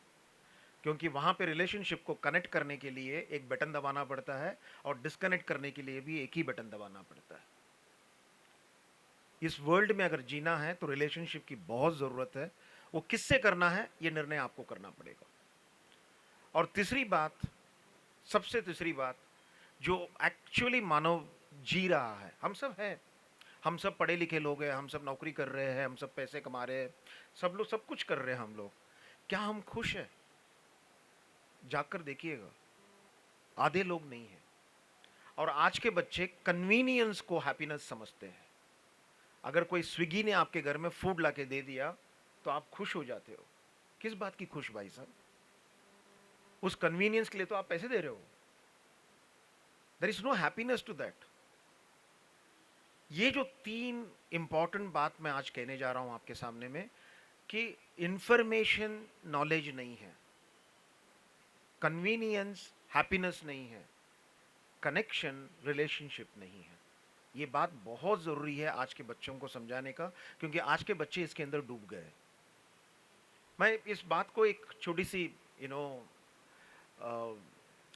क्योंकि वहां पे रिलेशनशिप को कनेक्ट करने के लिए एक बटन दबाना पड़ता है और डिस्कनेक्ट करने के लिए भी एक ही बटन दबाना पड़ता है। इस वर्ल्ड में अगर जीना है तो रिलेशनशिप की बहुत ज़रूरत है। वो किससे करना है ये निर्णय आपको करना पड़ेगा। और तीसरी बात, सबसे तीसरी बात, जो एक्चुअली मानव जी रहा है, हम सब हैं, हम सब पढ़े लिखे लोग हैं, हम सब नौकरी कर रहे हैं, हम सब पैसे कमा रहे हैं, सब लोग सब कुछ कर रहे हैं हम लोग, क्या हम खुश हैं? जाकर देखिएगा, आधे लोग नहीं हैं। और आज के बच्चे कन्वीनियंस को हैप्पीनेस समझते हैं। अगर कोई स्विगी ने आपके घर में फूड ला के दे दिया तो आप खुश हो जाते हो। किस बात की खुश भाई साहब? उस कन्वीनियंस के लिए तो आप पैसे दे रहे हो। There is no happiness to that. ये जो 3 इंपॉर्टेंट बात मैं आज कहने जा रहा हूं आपके सामने में, कि इंफॉर्मेशन नॉलेज नहीं है, कन्वीनियंस हैप्पीनेस नहीं है, कनेक्शन रिलेशनशिप नहीं है। ये बात बहुत ज़रूरी है आज के बच्चों को समझाने का, क्योंकि आज के बच्चे इसके अंदर डूब गए। मैं इस बात को एक छोटी सी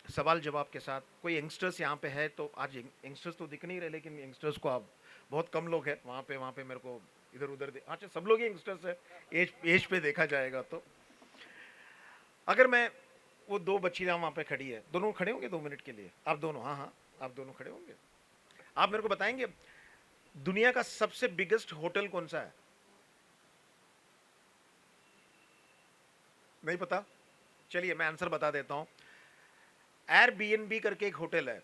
सवाल जवाब के साथ, कोई यंगस्टर्स यहाँ पे है तो आज यंगस्टर्स तो दिख नहीं रहे, लेकिन यंगस्टर्स को आप बहुत कम लोग हैं वहाँ पे मेरे को इधर उधर अच्छा सब लोग यंगस्टर्स है, एज पे देखा जाएगा तो। अगर मैं वो दो बच्चियां वहां पे खड़ी है, दोनों खड़े होंगे 2 मिनट के लिए, आप दोनों, हाँ हाँ आप दोनों खड़े होंगे, आप मेरे को बताएंगे दुनिया का सबसे बिगेस्ट होटल कौन सा है? नहीं पता? चलिए मैं आंसर बता देता हूं। एयरबीएनबी करके एक होटल है,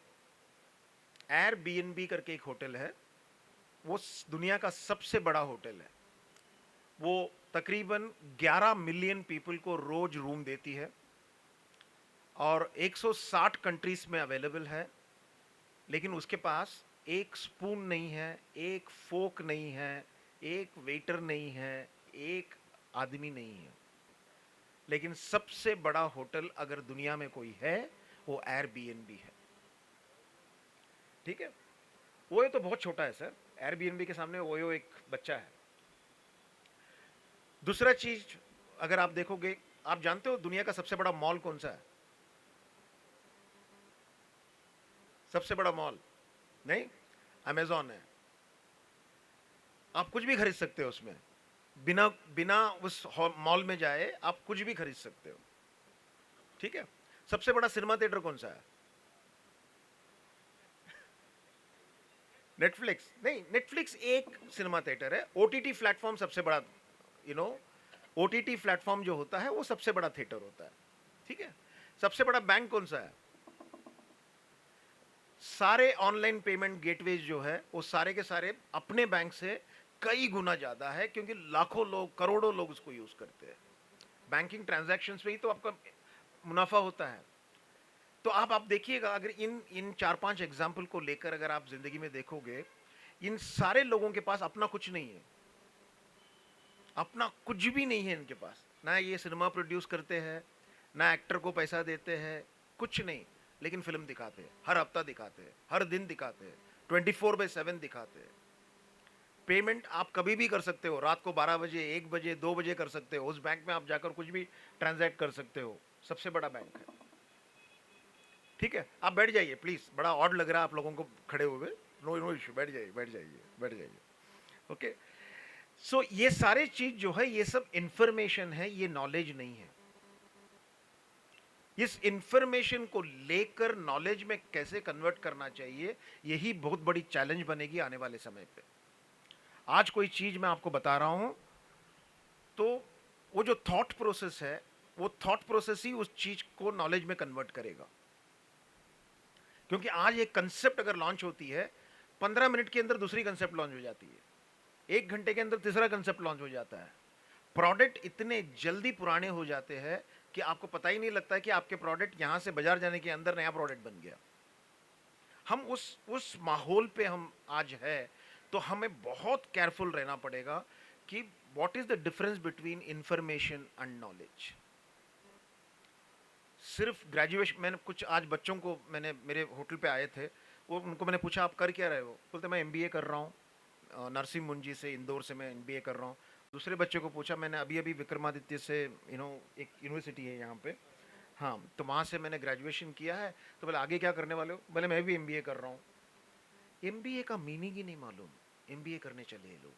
एयरबीएनबी करके एक होटल है, वो दुनिया का सबसे बड़ा होटल है। वो तकरीबन 11 मिलियन पीपल को रोज रूम देती है और 160 कंट्रीज में अवेलेबल है, लेकिन उसके पास एक स्पून नहीं है, एक फोक नहीं है, एक वेटर नहीं है, एक आदमी नहीं है। लेकिन सबसे बड़ा होटल अगर दुनिया में कोई है वो एयरबीएनबी है। ठीक है, वो तो बहुत छोटा है सर, एयरबीएनबी के सामने वो एक बच्चा है। दूसरा चीज अगर आप देखोगे, आप जानते हो दुनिया का सबसे बड़ा मॉल कौन सा है? सबसे बड़ा मॉल नहीं, अमेज़न है। आप कुछ भी खरीद सकते हो उसमें, बिना बिना उस मॉल में जाए आप कुछ भी खरीद सकते हो। ठीक है, सबसे बड़ा सिनेमा थिएटर कौन सा है? नेटफ्लिक्स नहीं, नेटफ्लिक्स एक सिनेमा थिएटर है। ओटीटी प्लेटफॉर्म सबसे बड़ा, ओटीटी प्लेटफॉर्म जो होता है वो सबसे बड़ा थिएटर होता है। ठीक है, सबसे बड़ा बैंक कौन सा है? सारे ऑनलाइन पेमेंट गेटवेज जो है वो सारे के सारे अपने बैंक से कई गुना ज्यादा है, क्योंकि लाखों लोग, करोड़ों लोग उसको यूज करते हैं। बैंकिंग ट्रांजैक्शंस में ही तो आपका मुनाफा होता है। तो आप देखिएगा, अगर इन 4-5 एग्जाम्पल को लेकर अगर आप जिंदगी में देखोगे, इन सारे लोगों के पास अपना कुछ नहीं है, अपना कुछ भी नहीं है इनके पास। ना ये सिनेमा प्रोड्यूस करते हैं, ना एक्टर को पैसा देते हैं, कुछ नहीं, लेकिन फिल्म दिखाते हैं, हर हफ्ता दिखाते हैं, हर दिन दिखाते हैं, 24/7 दिखाते हैं। पेमेंट आप कभी भी कर सकते हो, रात को 12 बजे, 1 बजे, 2 बजे कर सकते हो। उस बैंक में आप जाकर कुछ भी ट्रांजैक्ट कर सकते हो। सबसे बड़ा बैंक है। ठीक है, आप बैठ जाइए प्लीज, बड़ा ऑड लग रहा है आप लोगों को खड़े हुए। नो इशू, बैठ जाइए, बैठ जाइए, बैठ जाइए। ओके, सो ये सारे चीज जो है ये सब इंफॉर्मेशन है, ये नॉलेज नहीं है। इस इंफॉर्मेशन को लेकर नॉलेज में कैसे कन्वर्ट करना चाहिए, यही बहुत बड़ी चैलेंज बनेगी आने वाले समय पे। आज कोई चीज मैं आपको बता रहा हूं तो वो जो थॉट प्रोसेस है, वो थॉट प्रोसेस ही उस चीज को नॉलेज में कन्वर्ट करेगा। क्योंकि आज एक कंसेप्ट अगर लॉन्च होती है, 15 मिनट के अंदर दूसरी कंसेप्ट लॉन्च हो जाती है, 1 घंटे के अंदर तीसरा कंसेप्ट लॉन्च हो जाता है। प्रोडक्ट इतने जल्दी पुराने हो जाते हैं कि आपको पता ही नहीं लगता है कि आपके प्रोडक्ट यहां से बाजार जाने के अंदर नया प्रोडक्ट बन गया। हम उस माहौल पे हम आज है, तो हमें बहुत केयरफुल रहना पड़ेगा कि what is the difference between information and knowledge. सिर्फ ग्रेजुएशन, मैंने कुछ आज बच्चों को, मैंने मेरे होटल पे आए थे, वो उनको मैंने पूछा आप कर क्या रहे हो? बोलते मैं एमबीए कर रहा हूँ, नरसिंह मुंजी से, इंदौर से मैं एमबीए कर रहा हूँ। दूसरे बच्चे को पूछा, मैंने अभी अभी विक्रमादित्य से, एक यूनिवर्सिटी है यहाँ पे, हाँ, तो वहाँ से मैंने ग्रेजुएशन किया है। तो बोले आगे क्या करने वाले हो? बोले मैं भी एमबीए कर रहा हूँ। एमबीए का मीनिंग ही नहीं मालूम, एमबीए करने चले ये लोग।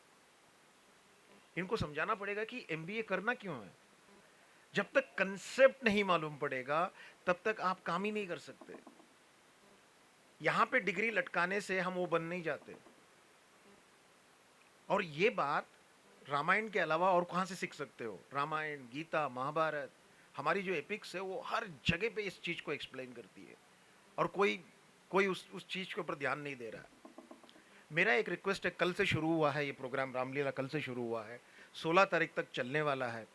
इनको समझाना पड़ेगा कि एमबीए करना क्यों है। जब तक कंसेप्ट नहीं मालूम पड़ेगा तब तक आप काम ही नहीं कर सकते। यहां पे डिग्री लटकाने से हम वो बन नहीं जाते। और ये बात रामायण के अलावा और कहां से सीख सकते हो? रामायण, गीता, महाभारत, हमारी जो एपिक्स है वो हर जगह पे इस चीज को एक्सप्लेन करती है, और कोई उस चीज के ऊपर ध्यान नहीं दे रहा है। मेरा एक रिक्वेस्ट है, कल से शुरू हुआ है ये प्रोग्राम, रामलीला कल से शुरू हुआ है, 16 तारीख तक चलने वाला है।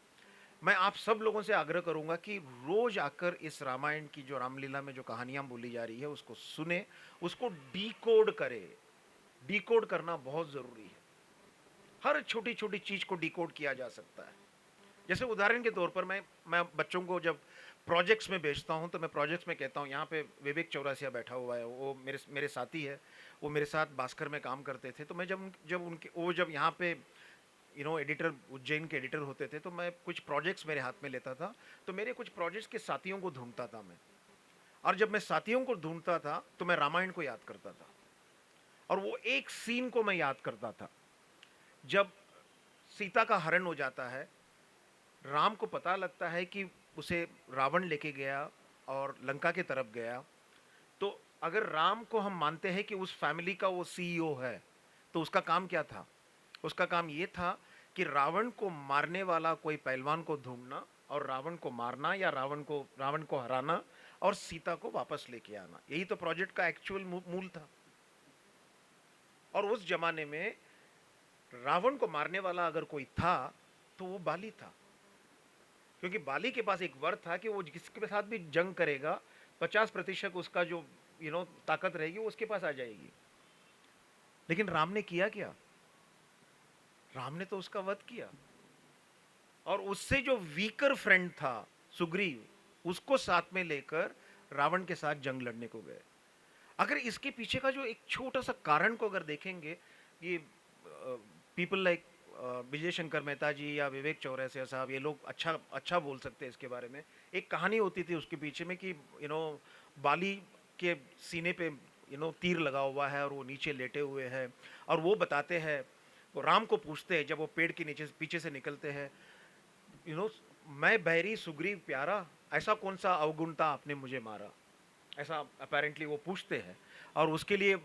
मैं आप सब लोगों से आग्रह करूंगा कि रोज आकर इस रामायण की जो रामलीला में जो कहानियां बोली जा रही है उसको सुने, उसको डिकोड करे। डिकोड करना बहुत जरूरी है। हर छोटी छोटी चीज को डिकोड किया जा सकता है। जैसे उदाहरण के तौर पर मैं बच्चों को जब प्रोजेक्ट्स में भेजता हूं तो मैं प्रोजेक्ट्स में कहता हूं, यहाँ पे विवेक चौरासिया बैठा हुआ है, वो मेरे साथी है, वो मेरे साथ भास्कर में काम करते थे। तो मैं जब यहाँ पे एडिटर, उज्जैन के एडिटर होते थे, तो मैं कुछ प्रोजेक्ट्स मेरे हाथ में लेता था, तो मेरे कुछ प्रोजेक्ट्स के साथियों को ढूंढता था मैं। और जब मैं साथियों को ढूंढता था तो मैं रामायण को याद करता था, और वो एक सीन को मैं याद करता था। जब सीता का हरण हो जाता है, राम को पता लगता है कि उसे रावण लेके गया और लंका की तरफ गया, तो अगर राम को हम मानते हैं कि उस फैमिली का वो सीईओ है, तो उसका काम क्या था? उसका काम ये था कि रावण को मारने वाला कोई पहलवान को ढूंढना और रावण को मारना या रावण को हराना और सीता को वापस लेके आना। यही तो प्रोजेक्ट का एक्चुअल मूल था। और उस जमाने में रावण को मारने वाला अगर कोई था तो वो बाली था, क्योंकि बाली के पास एक वर था कि वो जिसके साथ भी जंग करेगा 50% उसका जो ताकत रहेगी वो उसके पास आ जाएगी। लेकिन राम ने किया क्या? राम ने तो उसका वध किया, और उससे जो वीकर फ्रेंड था सुग्रीव, उसको साथ में लेकर रावण के साथ जंग लड़ने को गए। अगर इसके पीछे का जो एक छोटा सा कारण को अगर देखेंगे, ये पीपल लाइक विजय शंकर मेहता जी या विवेक चौरसिया साहब, ये लोग अच्छा बोल सकते हैं इसके बारे में। एक कहानी होती थी उसके पीछे में कि बाली के सीने पे तीर लगा हुआ है और वो नीचे लेटे हुए हैं, और वो बताते हैं, वो राम को पूछते हैं जब वो पेड़ के नीचे पीछे से निकलते हैं, मैं बैरी सुग्रीव प्यारा, ऐसा कौन सा अवगुण था आपने मुझे मारा, ऐसा अपेरेंटली वो पूछते हैं। और उसके लिए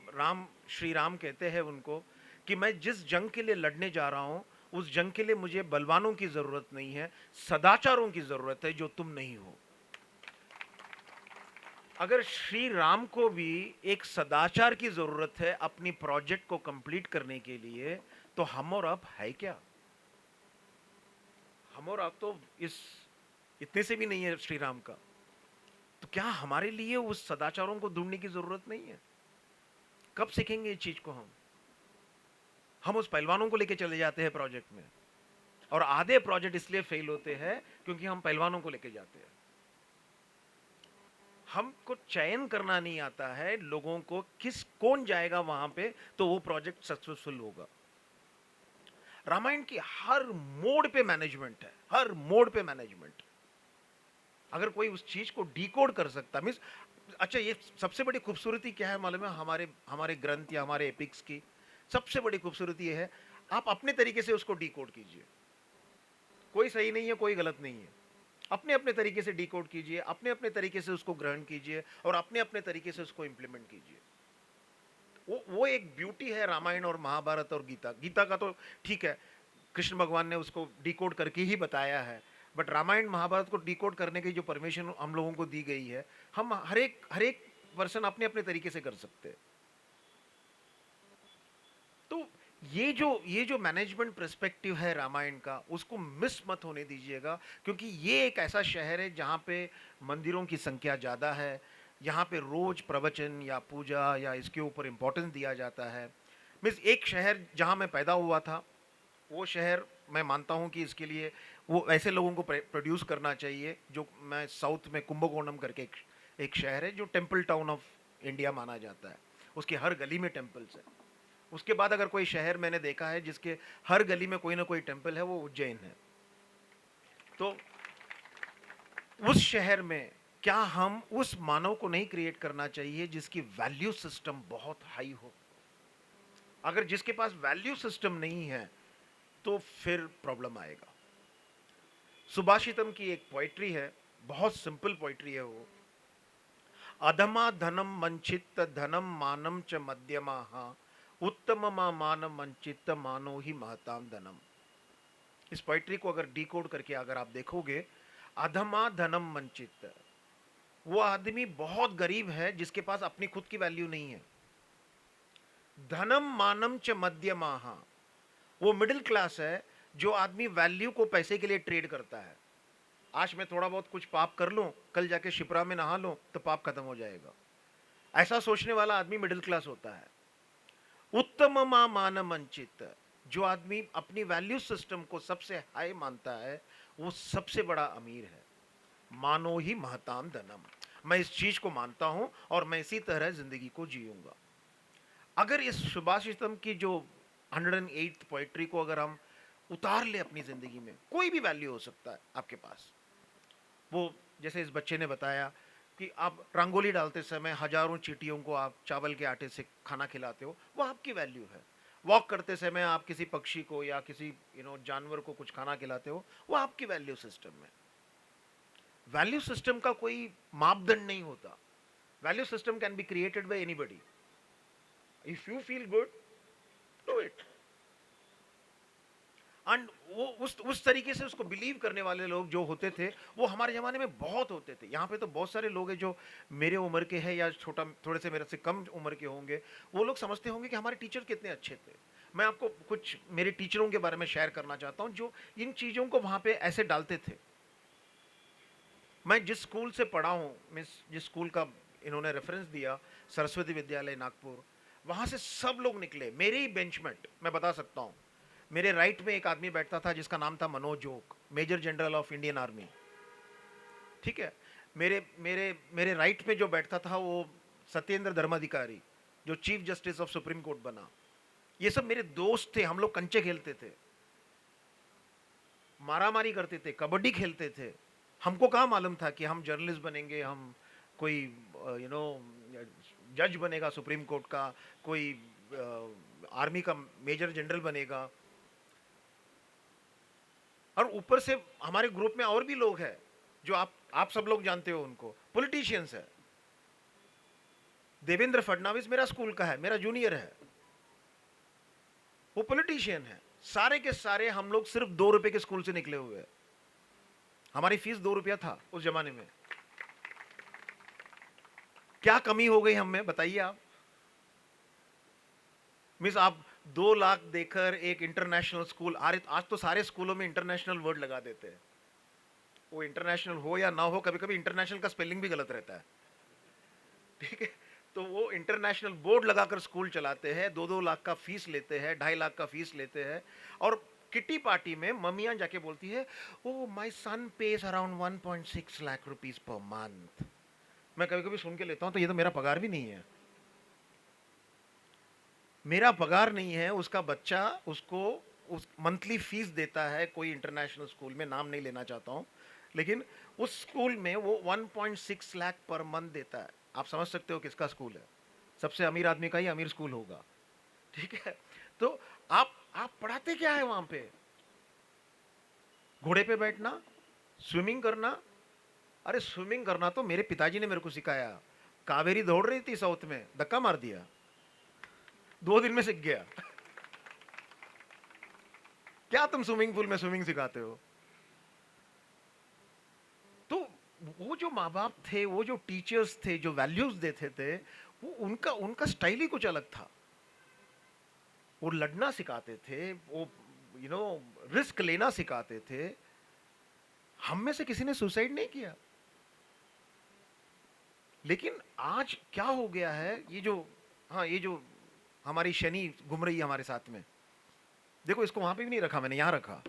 श्री राम कहते हैं उनको कि मैं जिस जंग के लिए लड़ने जा रहा हूं उस जंग के लिए मुझे बलवानों की जरूरत नहीं है, सदाचारों की जरूरत है जो तुम नहीं हो। अगर श्री राम को भी एक सदाचार की जरूरत है अपनी प्रोजेक्ट को कंप्लीट करने के लिए, तो हम और आप है क्या? हम और आप तो इतने से भी नहीं है श्री राम का। तो क्या हमारे लिए उस सदाचारों को ढूंढने की जरूरत नहीं है? कब सीखेंगे इस चीज को? हम उस पहलवानों को लेके चले जाते हैं प्रोजेक्ट में, और आधे प्रोजेक्ट इसलिए फेल होते हैं क्योंकि हम पहलवानों को लेके जाते हैं। हमको चयन करना नहीं आता है लोगों को, कौन जाएगा वहां पे तो वो प्रोजेक्ट सक्सेसफुल होगा। रामायण की हर मोड पे मैनेजमेंट है, हर मोड पे मैनेजमेंट। अगर कोई उस चीज को डिकोड कर सकता, मींस अच्छा, ये सबसे बड़ी खूबसूरती क्या है मालूम है? हमारे ग्रंथ या हमारे एपिक्स की सबसे बड़ी खूबसूरती है, आप अपने तरीके से उसको डिकोड कीजिए। कोई सही नहीं है, कोई गलत नहीं है, अपने अपने तरीके से डिकोड कीजिए, अपने अपने तरीके से उसको ग्रहण कीजिए और अपने अपने तरीके से उसको इंप्लीमेंट कीजिए। वो एक ब्यूटी है रामायण और महाभारत और गीता। गीता का तो ठीक है, कृष्ण भगवान ने उसको डिकोड करके ही बताया है, बट रामायण महाभारत को डिकोड करने की जो परमिशन हम लोगों को दी गई है, हम हर एक वर्षन अपने अपने तरीके से कर सकते हैं। तो ये जो मैनेजमेंट पर्सपेक्टिव है रामायण का, उसको मिस मत होने दीजिएगा, क्योंकि ये एक ऐसा शहर है जहाँ पे मंदिरों की संख्या ज़्यादा है, यहाँ पे रोज प्रवचन या पूजा या इसके ऊपर इम्पोर्टेंस दिया जाता है। मीन्स एक शहर जहाँ मैं पैदा हुआ था, वो शहर मैं मानता हूँ कि इसके लिए वो ऐसे लोगों को प्रोड्यूस करना चाहिए। जो मैं साउथ में कुंभकोणम करके एक शहर है जो टेम्पल टाउन ऑफ इंडिया माना जाता है, उसके हर गली में टेम्पल्स है। उसके बाद अगर कोई शहर मैंने देखा है जिसके हर गली में कोई ना कोई टेम्पल है, वो उज्जैन है। तो उस शहर में क्या हम उस मानव को नहीं क्रिएट करना चाहिए जिसकी वैल्यू सिस्टम बहुत हाई हो? अगर जिसके पास वैल्यू सिस्टम नहीं है तो फिर प्रॉब्लम आएगा। सुभाषितम की एक पोइट्री है, बहुत सिंपल पोइट्री है वो, अधमा धनम वंचित धनम मानम च मध्यमा उत्तम मानम वंचित मानो ही महताम धनम। इस पोइट्री को अगर डिकोड करके अगर आप देखोगे, अधमा धनम वंचित, वो आदमी बहुत गरीब है जिसके पास अपनी खुद की वैल्यू नहीं है। धनम मानम च मध्यमाहा, वो मिडिल क्लास है जो आदमी वैल्यू को पैसे के लिए ट्रेड करता है। आज मैं थोड़ा बहुत कुछ पाप कर लूं, कल जाके शिप्रा में नहा लूं तो पाप खत्म हो जाएगा, ऐसा सोचने वाला आदमी मिडिल क्लास होता है। उत्तम मान वंचित, जो आदमी अपनी वैल्यू सिस्टम को सबसे हाई मानता है, वो सबसे बड़ा अमीर है। मानो ही महताम धनम, मैं इस चीज को मानता हूं और मैं इसी तरह जिंदगी को जीऊंगा। अगर इस सुभाषितम की जो 108th पोइट्री को अगर हम उतार ले अपनी जिंदगी में, कोई भी वैल्यू हो सकता है आपके पास। वो जैसे इस बच्चे ने बताया कि आप रंगोली डालते समय हजारों चींटियों को आप चावल के आटे से खाना खिलाते हो, वो आपकी वैल्यू है। वॉक करते समय आप किसी पक्षी को या किसी जानवर को कुछ खाना खिलाते हो, वो आपकी वैल्यू सिस्टम है। वैल्यू सिस्टम का कोई मापदंड नहीं होता। Value system can be created by anybody. If you feel good, do it. And वो उस तरीके से उसको बिलीव करने वाले लोग जो होते थे वो हमारे ज़माने में बहुत होते थे। यहाँ पे तो बहुत सारे लोग हैं जो मेरे उम्र के हैं या थोड़े से मेरे से कम उम्र के होंगे, वो लोग समझते होंगे कि हमारे टीचर कितने अच्छे थे। मैं आपको कुछ मेरे टीचरों के बारे में शेयर करना चाहता हूँ जो इन चीज़ों को वहाँ पे ऐसे डालते थे। मैं जिस स्कूल से पढ़ा हूँ, जिस स्कूल का इन्होंने रेफरेंस दिया, सरस्वती विद्यालय नागपुर, वहाँ से सब लोग निकले। मेरे ही बेंचमेट मैं बता सकता हूँ, मेरे राइट में एक आदमी बैठता था जिसका नाम था Manoj Oak, major general of Indian army. ठीक है, मेरे मेरे मेरे राइट में जो बैठता था वो सत्येंद्र धर्माधिकारी, जो chief justice of supreme court बना। ये सब मेरे दोस्त थे। हम लोग कंचे खेलते थे, मारामारी करते थे, कबड्डी खेलते थे। हमको कहाँ मालूम था कि हम जर्नलिस्ट बनेंगे, हम कोई जज बनेगा सुप्रीम कोर्ट का, कोई आर्मी का मेजर जनरल बनेगा। और ऊपर से हमारे ग्रुप में और भी लोग हैं जो आप सब लोग जानते हो उनको, पॉलिटिशियंस है। देवेंद्र फडणवीस मेरा स्कूल का है, मेरा जूनियर है, वो पॉलिटिशियन है। सारे के सारे हम लोग सिर्फ 2 रुपए के स्कूल से निकले हुए हैं। हमारी फीस 2 रुपया था उस जमाने में। क्या कमी हो गई हम में, बताइए आप। मिस आप 2 लाख देकर एक इंटरनेशनल स्कूल, आज तो सारे स्कूलों में इंटरनेशनल वर्ड लगा देते हैं। वो इंटरनेशनल हो या ना हो, कभी कभी इंटरनेशनल का स्पेलिंग भी गलत रहता है। ठीक है, तो वो इंटरनेशनल बोर्ड लगाकर स्कूल चलाते हैं, 2-2 लाख का फीस लेते हैं, 2.5 लाख का फीस लेते हैं। और किटी पार्टी में मम्मियां जाके बोलती है, oh my son page around 1.6 lakh rupees per month. मैं कभी कभी सुन के लेता हूं तो ये तो मेरा पगार भी नहीं है। मेरा पगार नहीं है, उसका बच्चा उसको उस मंथली फीस देता है कोई इंटरनेशनल स्कूल में, नाम नहीं लेना चाहता हूं, लेकिन उस स्कूल में वो 1.6 लाख पर मंथ देता है। आप समझ सकते हो किसका स्कूल है। सबसे अमीर आदमी का ही अमीर स्कूल होगा। ठीक है, तो आप पढ़ाते क्या है वहां पे? घोड़े पे बैठना, स्विमिंग करना। अरे स्विमिंग करना तो मेरे पिताजी ने मेरे को सिखाया। कावेरी दौड़ रही थी साउथ में, धक्का मार दिया, 2 दिन में सीख गया। क्या तुम स्विमिंग पूल में स्विमिंग सिखाते हो? तो वो जो माँ बाप थे, वो जो टीचर्स थे, जो वैल्यूज देते थे, वो उनका स्टाइल ही कुछ अलग था। वो लड़ना सिखाते थे, वो रिस्क लेना सिखाते थे। हम में से किसी ने सुसाइड नहीं किया। लेकिन आज क्या हो गया है, ये जो हमारी शनि घूम रही है हमारे साथ में, देखो इसको वहां पे भी नहीं रखा मैंने, यहां रखा।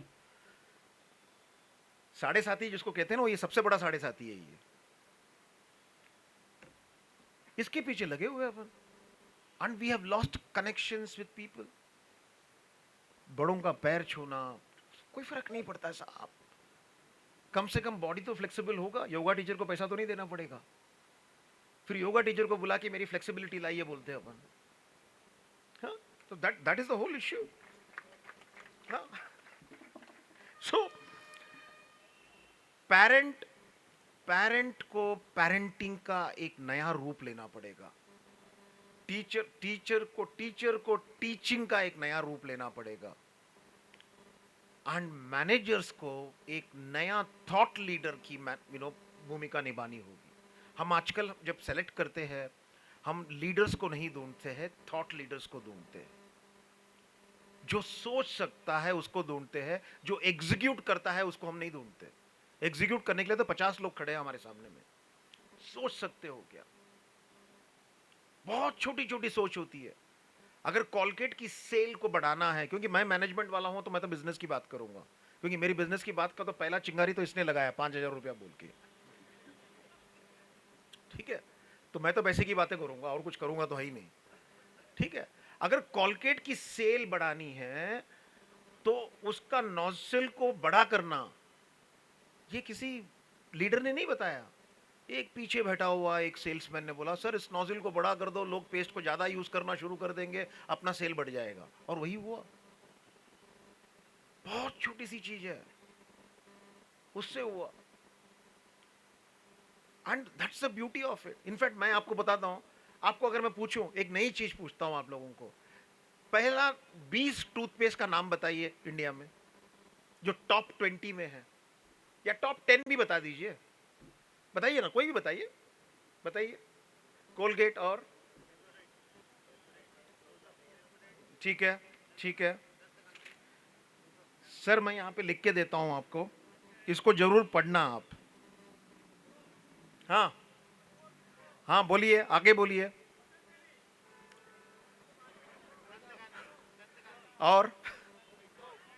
साढ़े साथी जिसको कहते हैं ना, ये सबसे बड़ा साढ़े साथी है। ये इसके पीछे लगे हुए अपन, and we have lost connections with people. बड़ों का पैर छूना कोई फर्क नहीं पड़ता साहब, कम से कम बॉडी तो फ्लेक्सिबल होगा। योगा टीचर को पैसा तो नहीं देना पड़ेगा। फिर योगा टीचर को बुला के मेरी फ्लेक्सिबिलिटी लाइए बोलते हैं अपन। हाँ, तो that is the whole issue. So parent को पेरेंटिंग का एक नया रूप लेना पड़ेगा। टीचर को टीचिंग का एक नया रूप लेना पड़ेगा। एंड मैनेजर्स को एक नया थॉट लीडर की भूमिका निभानी होगी। हम आजकल जब सेलेक्ट करते हैं, हम लीडर्स को नहीं ढूंढते हैं, थॉट लीडर्स को ढूंढते हैं। जो सोच सकता है उसको ढूंढते हैं, जो एग्जीक्यूट करता है उसको हम नहीं ढूंढते। एग्जीक्यूट करने के लिए तो 50 लोग खड़े हैं हमारे सामने में। सोच सकते हो क्या? बहुत छोटी छोटी सोच होती है। अगर कॉलगेट की सेल को बढ़ाना है, क्योंकि मैं मैनेजमेंट वाला हूं तो मैं तो बिजनेस की बात करूंगा, क्योंकि मेरी बिजनेस की बात का तो पहला चिंगारी तो इसने लगाया 5,000 रुपया बोल के। ठीक है, तो मैं तो पैसे की बातें करूंगा, और कुछ करूंगा तो है ही नहीं। ठीक है, अगर कॉलगेट की सेल बढ़ानी है तो उसका नोजल को बड़ा करना, ये किसी लीडर ने नहीं बताया, एक पीछे बैठा हुआ एक सेल्समैन ने बोला, सर इस नोजल को बड़ा कर दो, लोग पेस्ट को ज़्यादा यूज़ करना शुरू कर देंगे, अपना सेल बढ़ जाएगा। और वही हुआ। बहुत छोटी सी चीज़ है, उससे हुआ। And that's the beauty of it. In fact मैं आपको बताता हूं, आपको अगर मैं पूछूं, एक नई चीज पूछता हूं आप लोगों को, पहला 20 टूथपेस्ट का नाम बताइए इंडिया में जो टॉप 20 में है, या टॉप 10 भी बता दीजिए, बताइए ना, कोई भी बताइए, बताइए। कोलगेट और, ठीक है, ठीक है सर, मैं यहां पे लिख के देता हूं आपको, इसको जरूर पढ़ना आप। हाँ हाँ बोलिए, आगे बोलिए। और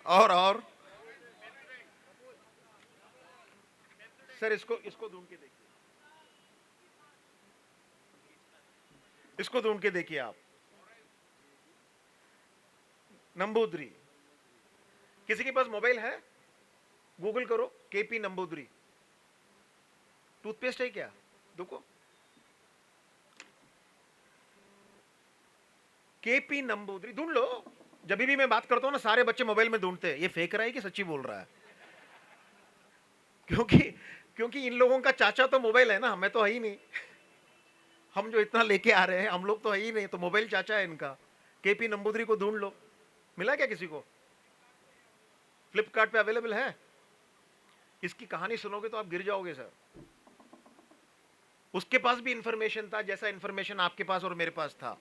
और सर इसको ढूंढ के देखिए, इसको ढूंढ के देखिए आप। नंबूदरी। किसी के पास मोबाइल है? गूगल करो केपी नंबूदरी। टूथपेस्ट है क्या? देखो, केपी नंबूदरी ढूंढ लो। जब भी मैं बात करता हूं ना, सारे बच्चे मोबाइल में ढूंढते हैं, ये फेक रहा है कि सच्ची बोल रहा है। क्योंकि इन लोगों का चाचा तो मोबाइल है ना, हमें तो है ही नहीं। हम जो इतना लेके आ रहे हैं, हम लोग तो है ही नहीं, तो मोबाइल चाचा है इनका। केपी नंबूदरी को ढूंढ लो। मिला क्या किसी को? फ्लिपकार्ट पे अवेलेबल है। इसकी कहानी सुनोगे तो आप गिर जाओगे सर। उसके पास भी इंफॉर्मेशन था जैसा इंफॉर्मेशन आपके पास और मेरे पास था।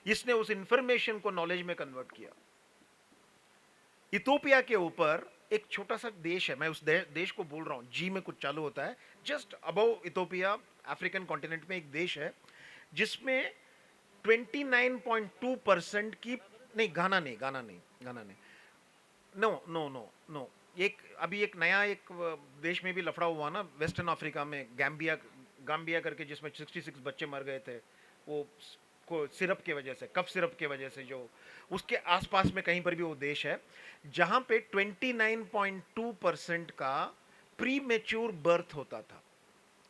इसने उस इंफॉर्मेशन को नॉलेज में कन्वर्ट किया। इथोपिया के ऊपर एक छोटा सा देश है, मैं उस देश को बोल रहा हूं, जी में कुछ चालू होता है, just above Ethiopia, African continent में एक देश है जिसमें 29.2% की, नहीं गाना नहीं, नो, अभी एक नया एक देश में भी लफड़ा हुआ ना, वेस्टर्न अफ्रीका में, गाम्बिया करके, जिसमें 66 बच्चे मर गए थे वो को सिरप के वजह से, कफ सिरप के वजह से। जो उसके आसपास में कहीं पर भी वो देश है जहां पे 29.2% का प्री मेच्योर बर्थ होता था,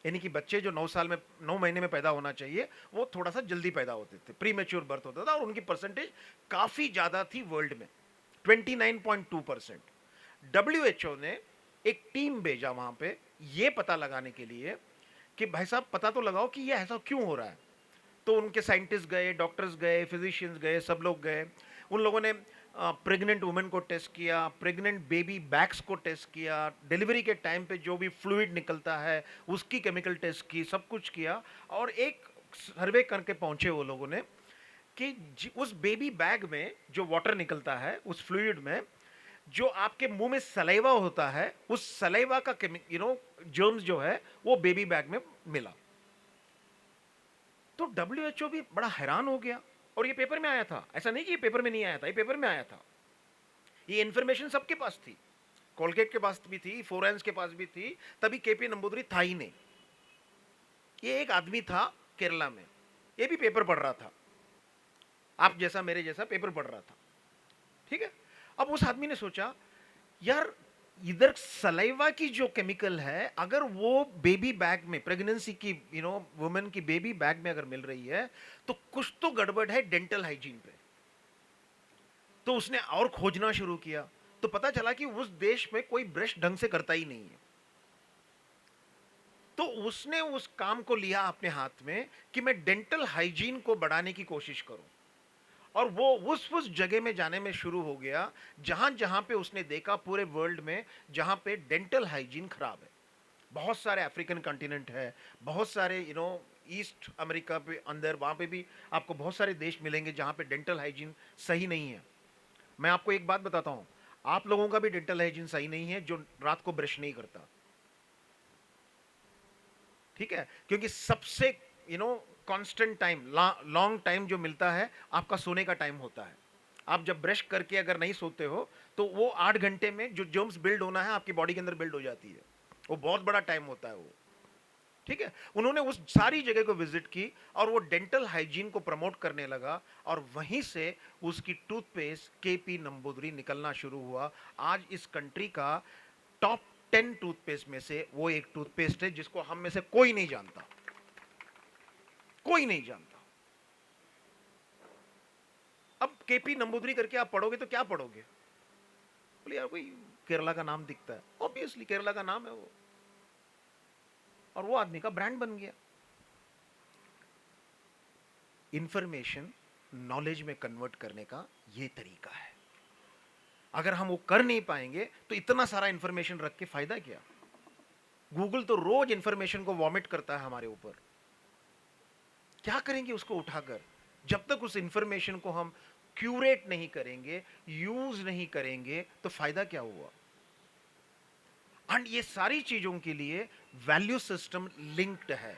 यानी कि बच्चे जो 9 महीने में पैदा होना चाहिए वो थोड़ा सा जल्दी पैदा होते थे, प्री मेच्योर बर्थ होता था, और उनकी परसेंटेज काफी ज्यादा थी वर्ल्ड में, 29.2%। WHO ने एक टीम भेजा वहां पे ये पता लगाने के लिए कि भाई साहब पता तो लगाओ कि ये ऐसा क्यों हो रहा है। तो उनके साइंटिस्ट गए, डॉक्टर्स गए, फिजिशियंस गए, सब लोग गए। उन लोगों ने प्रेग्नेंट वुमेन को टेस्ट किया, प्रेग्नेंट बेबी बैग्स को टेस्ट किया, डिलीवरी के टाइम पे जो भी फ्लूइड निकलता है उसकी केमिकल टेस्ट की, सब कुछ किया, और एक सर्वे करके पहुंचे वो लोगों ने कि उस बेबी बैग में जो वाटर निकलता है, उस फ्लूइड में जो आपके मुंह में सलाइवा होता है, उस सलाइवा का जर्म्स जो है वो बेबी बैग में मिला। तो WHO भी बड़ा हैरान हो गया, और ये पेपर में आया था, ऐसा नहीं कि ये पेपर में नहीं आया था, ये पेपर में आया था। ये इंफॉर्मेशन सबके पास थी, कोलगेट के पास भी थी, फोरेंस के पास भी थी, तभी केपी नंबूदरी था ही नहीं। ये एक आदमी था केरला में, ये भी पेपर पढ़ रहा था, आप जैसा मेरे जैसा पेपर पढ़ रहा था, ठीक है। अब उस आदमी ने सोचा, यार इधर सलाइवा की जो केमिकल है, अगर वो बेबी बैग में, प्रेगनेंसी की वुमेन की बेबी बैग में अगर मिल रही है तो कुछ तो गड़बड़ है डेंटल हाइजीन पे। तो उसने और खोजना शुरू किया, तो पता चला कि उस देश में कोई ब्रश ढंग से करता ही नहीं है। तो उसने उस काम को लिया अपने हाथ में कि मैं डेंटल हाइजीन को बढ़ाने की कोशिश करूं, और वो उस जगह में जाने में शुरू हो गया जहां जहां पे उसने देखा पूरे वर्ल्ड में जहां पे डेंटल हाइजीन खराब है। बहुत सारे अफ्रीकन कॉन्टिनेंट है, बहुत सारे ईस्ट अमेरिका पे अंदर, वहां पे भी आपको बहुत सारे देश मिलेंगे जहां पे डेंटल हाइजीन सही नहीं है। मैं आपको एक बात बताता हूं, आप लोगों का भी डेंटल हाइजीन सही नहीं है जो रात को ब्रश नहीं करता, ठीक है, क्योंकि सबसे कांस्टेंट टाइम, लॉन्ग टाइम जो मिलता है आपका सोने का टाइम होता है। आप जब ब्रश करके अगर नहीं सोते हो तो वो 8 घंटे में जो जर्म्स बिल्ड होना है आपकी बॉडी के अंदर बिल्ड हो जाती है, वो बहुत बड़ा टाइम होता है वो, ठीक है। उन्होंने उस सारी जगह को विजिट की और वो डेंटल हाइजीन को प्रमोट करने लगा, और वहीं से उसकी टूथपेस्ट केपी नंबूदरी निकलना शुरू हुआ। आज इस कंट्री का टॉप 10 टूथपेस्ट में से वो एक टूथपेस्ट है जिसको हम में से कोई नहीं जानता, कोई नहीं जानता। अब केपी नंबूदरी करके आप पढ़ोगे तो क्या पढ़ोगे? बोले यार कोई केरला का नाम दिखता है, ऑब्वियसली केरला का नाम है वो, और वो आदमी का ब्रांड बन गया। इंफॉर्मेशन नॉलेज में कन्वर्ट करने का ये तरीका है। अगर हम वो कर नहीं पाएंगे तो इतना सारा इंफॉर्मेशन रख के फायदा क्या? गूगल तो रोज इंफॉर्मेशन को वॉमिट करता है हमारे ऊपर, क्या करेंगे उसको उठाकर? जब तक उस इंफॉर्मेशन को हम क्यूरेट नहीं करेंगे, यूज नहीं करेंगे, तो फायदा क्या हुआ? एंड ये सारी चीजों के लिए वैल्यू सिस्टम लिंक्ड है।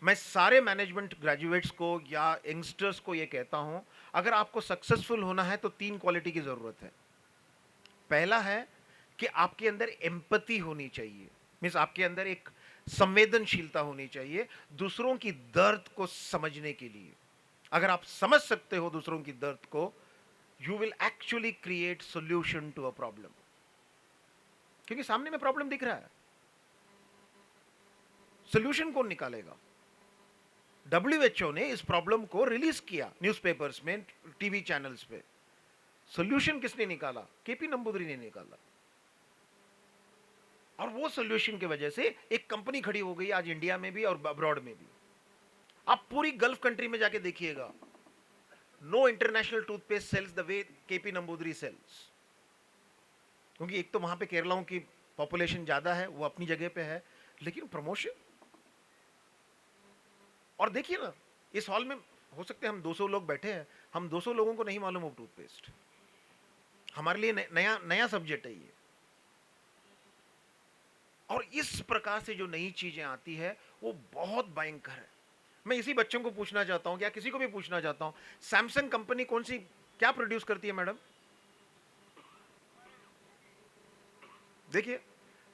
मैं सारे मैनेजमेंट ग्रेजुएट्स को या यंगस्टर्स को ये कहता हूं, अगर आपको सक्सेसफुल होना है तो 3 क्वालिटी की जरूरत है। पहला है कि आपके अंदर एम्पैथी होनी चाहिए, मींस आपके अंदर एक संवेदनशीलता होनी चाहिए दूसरों की दर्द को समझने के लिए। अगर आप समझ सकते हो दूसरों की दर्द को, you will actually create solution to a problem, क्योंकि सामने में प्रॉब्लम दिख रहा है, सॉल्यूशन कौन निकालेगा? WHO ने इस प्रॉब्लम को रिलीज किया न्यूज़पेपर्स में, टीवी चैनल्स पे। सॉल्यूशन किसने निकाला? केपी नंबूदरी ने निकाला। और वो सॉल्यूशन की वजह से एक कंपनी खड़ी हो गई आज इंडिया में भी और अब्रॉड में भी। आप पूरी गल्फ कंट्री में जाके देखिएगा, no international toothpaste sells the way KP Namboodiri sells. क्योंकि एक तो वहां पे केरलाओं की पॉपुलेशन ज्यादा है, वो अपनी जगह पे है, लेकिन प्रमोशन। और देखिए ना, इस हॉल में हो सकते हैं हम 200 लोग बैठे हैं, हम 200 लोगों को नहीं मालूम हो टूथपेस्ट। हमारे लिए नया नया सब्जेक्ट है ये। और इस प्रकार से जो नई चीजें आती है वो बहुत भयंकर है। मैं इसी बच्चों को पूछना चाहता हूं, या किसी को भी पूछना चाहता हूं, सैमसंग कंपनी कौन सी क्या प्रोड्यूस करती है मैडम? देखिए,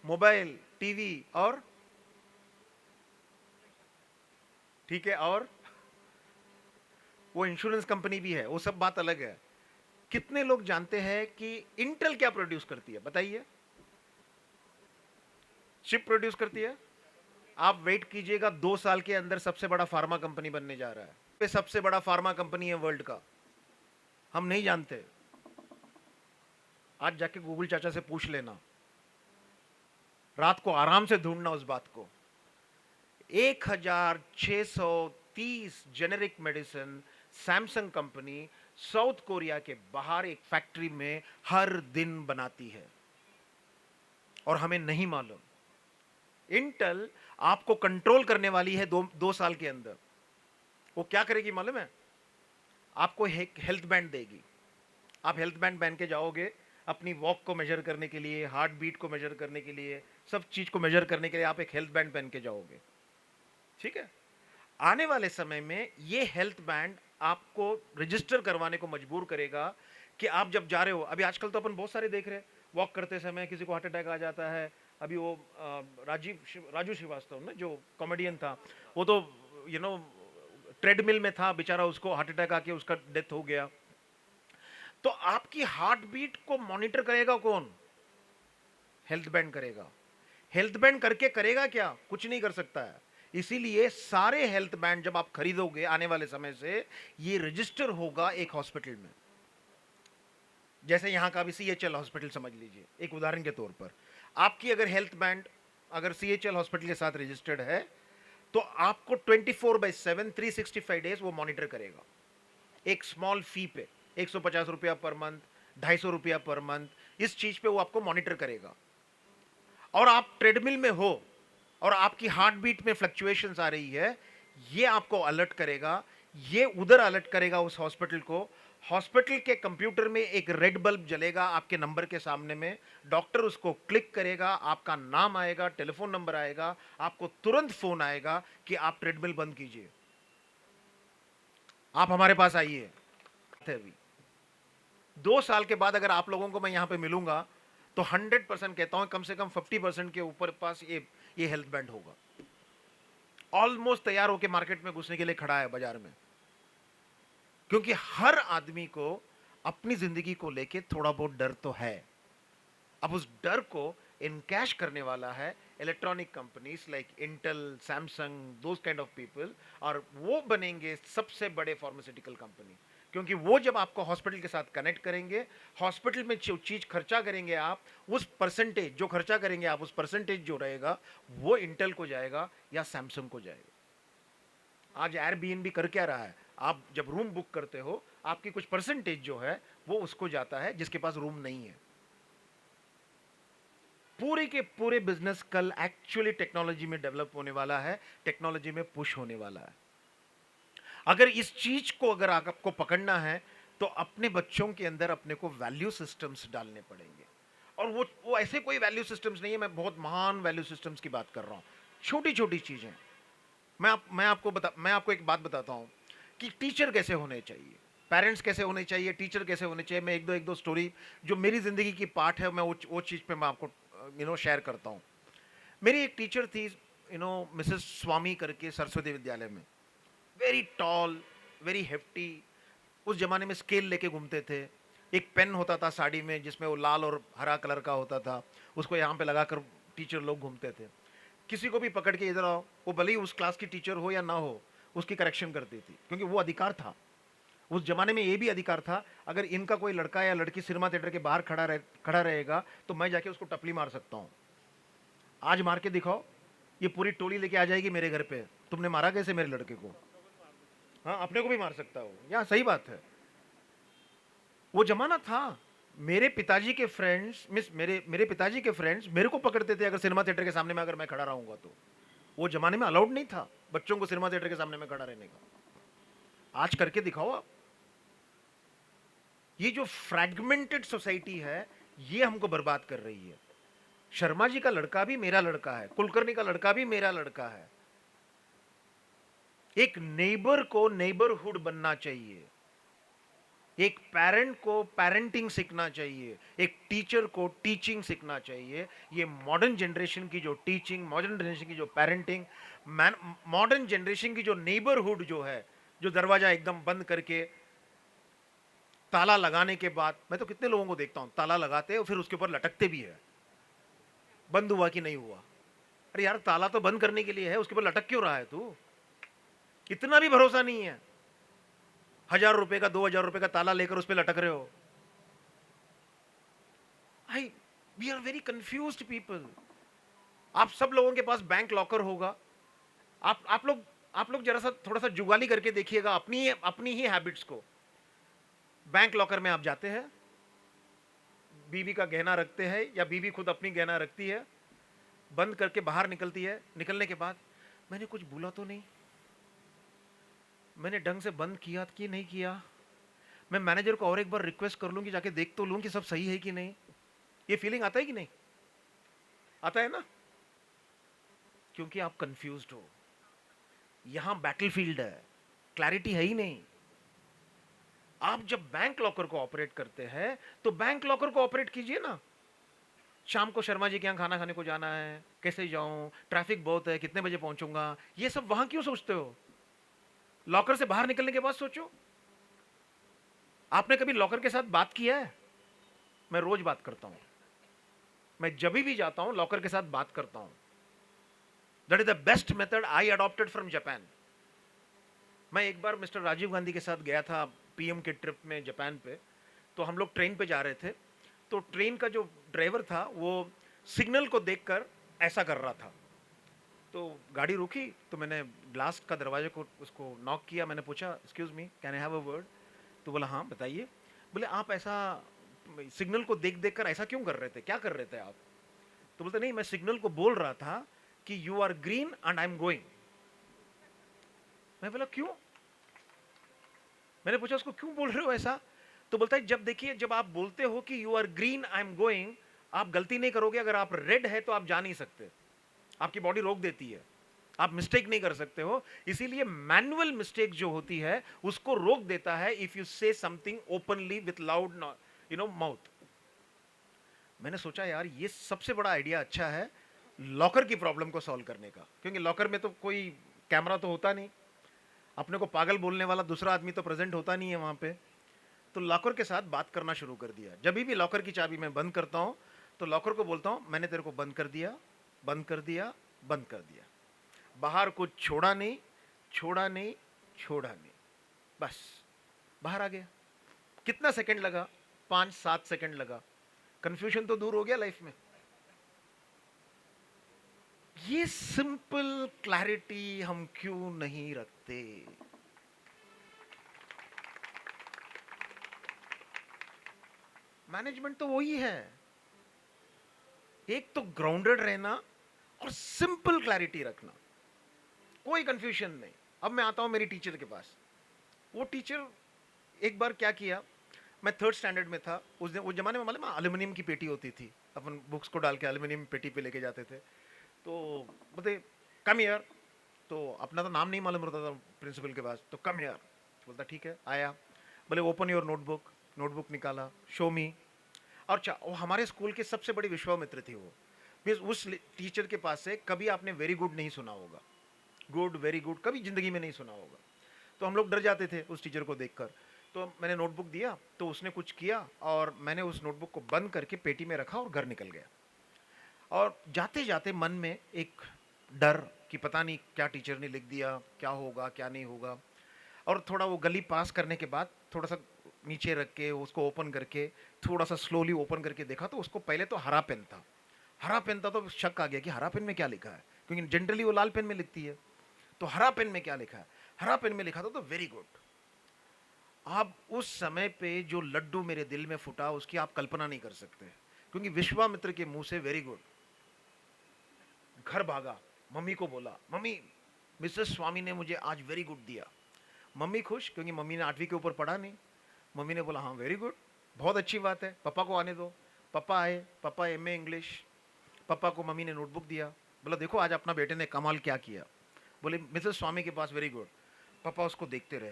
मोबाइल, टीवी और ठीक है, और वो इंश्योरेंस कंपनी भी है, वो सब बात अलग है। कितने लोग जानते हैं कि इंटेल क्या प्रोड्यूस करती है? बताइए। चिप प्रोड्यूस करती है। आप वेट कीजिएगा, 2 साल के अंदर सबसे बड़ा फार्मा कंपनी बनने जा रहा है। ये सबसे बड़ा फार्मा कंपनी है वर्ल्ड का, हम नहीं जानते। आज जाके गूगल चाचा से पूछ लेना, रात को आराम से ढूंढना उस बात को। 1630 generic medicine Samsung company south Korea के बाहर एक फैक्ट्री में हर दिन बनाती है और हमें नहीं मालूम। इंटेल आपको कंट्रोल करने वाली है 2 साल के अंदर। वो क्या करेगी मालूम है? आपको हेल्थ बैंड देगी। आप हेल्थ बैंड पहन के जाओगे, अपनी वॉक को मेजर करने के लिए, हार्ट बीट को मेजर करने के लिए, सब चीज को मेजर करने के लिए आप एक हेल्थ बैंड पहन के जाओगे, ठीक है? आने वाले समय में ये हेल्थ बैंड आपको रजिस्टर करवाने को मजबूर करेगा कि आप जब जा रहे हो, अभी आजकल तो अपन बहुत सारे देख रहे हैं, वॉक करते समय किसी को हार्ट अटैक आ जाता है। अभी वो राजू श्रीवास्तव ना, जो कॉमेडियन था, वो तो ट्रेडमिल में था बेचारा, उसको हार्ट अटैक आके उसका डेथ हो गया। तो आपकी हार्ट बीट को मॉनिटर करेगा कौन? हेल्थ बैंड करेगा। हेल्थ बैंड करके करेगा क्या? कुछ नहीं कर सकता है। इसीलिए सारे हेल्थ बैंड जब आप खरीदोगे आने वाले समय से, ये रजिस्टर होगा एक हॉस्पिटल में। जैसे यहां का भी CHL हॉस्पिटल समझ लीजिए, एक उदाहरण के तौर पर। आपकी अगर हेल्थ बैंड अगर CHL हॉस्पिटल के साथ रजिस्टर्ड है, तो आपको 24/7 365 डेज वो मॉनिटर करेगा, एक स्मॉल फी पे, 150 रुपया पर मंथ, 250 रुपया पर मंथ, इस चीज पे वो आपको मॉनिटर करेगा। और आप ट्रेडमिल में हो और आपकी हार्ट बीट में फ्लक्चुएशंस आ रही है, ये आपको अलर्ट करेगा, ये उधर अलर्ट करेगा उस हॉस्पिटल को। हॉस्पिटल के कंप्यूटर में एक रेड बल्ब जलेगा आपके नंबर के सामने में, डॉक्टर उसको क्लिक करेगा, आपका नाम आएगा, टेलीफोन नंबर आएगा, आपको तुरंत फोन आएगा कि आप ट्रेडमिल बंद कीजिए, आप हमारे पास आइए। 2 साल के बाद अगर आप लोगों को मैं यहां पे मिलूंगा तो 100% कहता हूं, कम से कम 50% के ऊपर पास ये हेल्थ बैंड होगा। ऑलमोस्ट तैयार होकर मार्केट में घुसने के लिए खड़ा है बाजार में, क्योंकि हर आदमी को अपनी जिंदगी को लेके थोड़ा बहुत डर तो है। अब उस डर को इनकैश करने वाला है electronic companies like Intel, Samsung, those kind of people, और वो बनेंगे सबसे बड़े फार्मास्यूटिकल कंपनी। क्योंकि वो जब आपको हॉस्पिटल के साथ कनेक्ट करेंगे, हॉस्पिटल में जो चीज खर्चा करेंगे आप, उस परसेंटेज जो खर्चा करेंगे आप, उस परसेंटेज जो रहेगा वो इंटेल को जाएगा या सैमसंग को जाएगा। आज एयरबीएनबी कर क्या रहा है, आप जब रूम बुक करते हो आपकी कुछ परसेंटेज जो है वो उसको जाता है जिसके पास रूम नहीं है। पूरे के पूरे बिजनेस कल एक्चुअली टेक्नोलॉजी में डेवलप होने वाला है, टेक्नोलॉजी में पुश होने वाला है। अगर इस चीज को अगर आपको पकड़ना है तो अपने बच्चों के अंदर अपने को वैल्यू सिस्टम्स डालने पड़ेंगे। और वो ऐसे कोई वैल्यू सिस्टम्स नहीं है, मैं बहुत महान वैल्यू सिस्टम्स की बात कर रहा हूं, छोटी छोटी चीजें। मैं आपको एक बात बताता हूं कि टीचर कैसे होने चाहिए, पेरेंट्स कैसे होने चाहिए, टीचर कैसे होने चाहिए। मैं एक दो स्टोरी जो मेरी जिंदगी की पार्ट है, मैं वो चीज पे मैं आपको शेयर करता हूं। मेरी एक टीचर थी मिसेस स्वामी करके सरस्वती विद्यालय में, वेरी टॉल, वेरी हेफ्टी। उस जमाने में स्केल लेके घूमते थे, एक पेन होता था साड़ी में जिसमें वो लाल और हरा कलर का होता था, उसको यहाँ पे लगाकर टीचर लोग घूमते थे। किसी को भी पकड़ के इधर आओ, वो भले ही उस क्लास की टीचर हो या ना हो, उसकी करेक्शन करती थी, क्योंकि वो अधिकार था। उस जमाने में ये भी अधिकार था, अगर इनका कोई लड़का या लड़की सिनेमा थिएटर के बाहर खड़ा रहेगा तो मैं जाके उसको टपली मार सकता हूँ। आज मार के दिखाओ, ये पूरी टोली लेके आ जाएगी मेरे घर पे, तुमने मारा कैसे मेरे लड़के को? हाँ, अपने को भी मार सकता हो, या सही बात है। वो जमाना था। मेरे पिताजी के फ्रेंड्स मेरे पिताजी के फ्रेंड्स मेरे को पकड़ते थे अगर सिनेमा थिएटर के सामने में अगर मैं खड़ा रहूंगा तो। वो जमाने में अलाउड नहीं था बच्चों को सिनेमा थिएटर के सामने में खड़ा रहने का। आज करके दिखाओ आप। ये जो फ्रैगमेंटेड सोसाइटी है ये हमको बर्बाद कर रही है। शर्मा जी का लड़का भी मेरा लड़का है, कुलकर्णी का लड़का भी मेरा लड़का है। एक नेबर को नेबरहुड बनना चाहिए, एक पेरेंट को पेरेंटिंग सीखना चाहिए, एक टीचर को टीचिंग सीखना चाहिए। ये मॉडर्न जनरेशन की जो टीचिंग, मॉडर्न जनरेशन की जो पेरेंटिंग, मॉडर्न जनरेशन की जो नेबरहुड जो है, जो दरवाजा एकदम बंद करके ताला लगाने के बाद, मैं तो कितने लोगों को देखता हूं ताला लगाते हैं और फिर उसके ऊपर लटकते भी है, बंद हुआ कि नहीं हुआ। अरे यार, ताला तो बंद करने के लिए है, उसके ऊपर लटक क्यों रहा है तू? इतना भी भरोसा नहीं है। 1000 रुपए का 2000 रुपए का ताला लेकर उस पर लटक रहे हो। We are very confused people. आप सब लोगों के पास बैंक लॉकर होगा। आप लोग जरा सा थोड़ा सा जुगाली करके देखिएगा अपनी ही हैबिट्स को। बैंक लॉकर में आप जाते हैं, बीवी का गहना रखते हैं या बीवी खुद अपनी गहना रखती है, बंद करके बाहर निकलती है। निकलने के बाद मैंने कुछ बोला तो नहीं, मैंने ढंग से बंद किया कि नहीं किया, मैं मैनेजर को और एक बार रिक्वेस्ट कर लूंगी, जाके देख तो लूं कि सब सही है कि नहीं। ये फीलिंग आता है कि नहीं? आता है ना? क्योंकि आप कंफ्यूज्ड हो। यहां बैटलफील्ड है, क्लैरिटी है ही नहीं। आप जब बैंक लॉकर को ऑपरेट करते हैं तो बैंक लॉकर को ऑपरेट कीजिए ना। शाम को शर्मा जी के यहां खाना खाने को जाना है, कैसे जाऊं, ट्रैफिक बहुत है, कितने बजे पहुंचूंगा, ये सब वहां क्यों सोचते हो? लॉकर से बाहर निकलने के बाद सोचो। आपने कभी लॉकर के साथ बात किया है? मैं रोज बात करता हूं। मैं जब भी जाता हूं लॉकर के साथ बात करता हूं। That is the best method I adopted from Japan. मैं एक बार मिस्टर राजीव गांधी के साथ गया था पीएम के ट्रिप में जापान पे। तो हम लोग ट्रेन पे जा रहे थे, तो ट्रेन का जो ड्राइवर था वो सिग्नल को देखकर ऐसा कर रहा था। तो गाड़ी रुकी तो मैंने ग्लास का दरवाजे को उसको नॉक किया। मैंने पूछा, excuse me, can I have a word? तो बोला हाँ बताइए। बोले आप ऐसा सिग्नल को देख देख कर ऐसा क्यों कर रहे थे, क्या कर रहे थे आप? तो बोलते नहीं, मैं सिग्नल को बोल रहा था कि you are green and I am going. मैं बोला क्यों? मैंने पूछा उसको क्यों बोल रहे हो ऐसा? तो बोलता है जब देखिए, जब आप बोलते हो कि you are green I am going, आप गलती नहीं करोगे। अगर आप रेड है तो आप जा नहीं सकते, आपकी बॉडी रोक देती है, आप मिस्टेक नहीं कर सकते हो। इसीलिए मैनुअल मिस्टेक जो होती है उसको रोक देता है इफ यू से something openly with loud mouth. मैंने सोचा यार ये सबसे बड़ा आइडिया अच्छा है लॉकर की प्रॉब्लम को सॉल्व करने का, क्योंकि लॉकर में तो कोई कैमरा तो होता नहीं, अपने को पागल बोलने वाला दूसरा आदमी तो प्रेजेंट होता नहीं है वहां पे। तो लॉकर के साथ बात करना शुरू कर दिया। जब भी लॉकर की चाबी मैं बंद करता हूं तो लॉकर को बोलता हूँ मैंने तेरे को बंद कर दिया, बंद कर दिया, बंद कर दिया, बाहर कुछ छोड़ा नहीं, छोड़ा नहीं, छोड़ा नहीं, बस बाहर आ गया। कितना सेकंड लगा? 5-7 सेकंड लगा। कंफ्यूजन तो दूर हो गया लाइफ में। ये सिंपल क्लैरिटी हम क्यों नहीं रखते? मैनेजमेंट तो वही है, एक तो ग्राउंडेड रहना और सिंपल क्लैरिटी रखना, कोई कंफ्यूजन नहीं। अब मैं आता हूं मेरी टीचर के पास। वो टीचर एक बार क्या किया, मैं 3rd स्टैंडर्ड में था उस दिन। उस जमाने में मालूम है एल्यूमिनियम की पेटी होती थी, अपन बुक्स को डाल के एल्यूमिनियम पेटी पे लेके जाते थे। तो बोलते कम हियर, तो अपना तो नाम नहीं मालूम होता था प्रिंसिपल के पास, तो कम हियर। बोलता ठीक है, आया। बोले ओपन योर नोटबुक, नोटबुक निकाला, शो मी। और वो हमारे स्कूल के सबसे बड़ी विश्वामित्र थी वो। मीन्स उस टीचर के पास से कभी आपने वेरी गुड नहीं सुना होगा, गुड वेरी गुड कभी जिंदगी में नहीं सुना होगा। तो हम लोग डर जाते थे उस टीचर को देखकर। तो मैंने नोटबुक दिया, तो उसने कुछ किया और मैंने उस नोटबुक को बंद करके पेटी में रखा और घर निकल गया। और जाते जाते मन में एक डर कि पता नहीं क्या टीचर ने लिख दिया, क्या होगा क्या नहीं होगा। और थोड़ा वो गली पास करने के बाद थोड़ा सा नीचे रख के उसको ओपन करके थोड़ा सा स्लोली ओपन करके देखा, तो उसको पहले तो हरा पेन था। हरा पेन था तो शक आ गया कि हरा पेन में क्या लिखा है, क्योंकि जनरली वो लाल पेन में लिखती है। तो हरा पेन में क्या लिखा है? हरा पेन में लिखा था तो वेरी गुड। अब उस समय पे जो लड्डू मेरे दिल में फूटा उसकी आप कल्पना नहीं कर सकते, क्योंकि विश्वामित्र के मुंह से वेरी गुड। घर भागा, मम्मी को बोला मम्मी मिसेस स्वामी ने मुझे आज वेरी गुड दिया। मम्मी खुश, क्योंकि मम्मी ने 8वीं के ऊपर पढ़ा नहीं। मम्मी ने बोला हाँ वेरी गुड, बहुत अच्छी बात है, पापा को आने दो। पापा आए, पापा MA इंग्लिश। पापा को मम्मी ने नोटबुक दिया, बोला देखो आज अपना बेटे ने कमाल क्या किया। बोले मिसेस स्वामी के पास वेरी गुड। पापा उसको देखते रहे,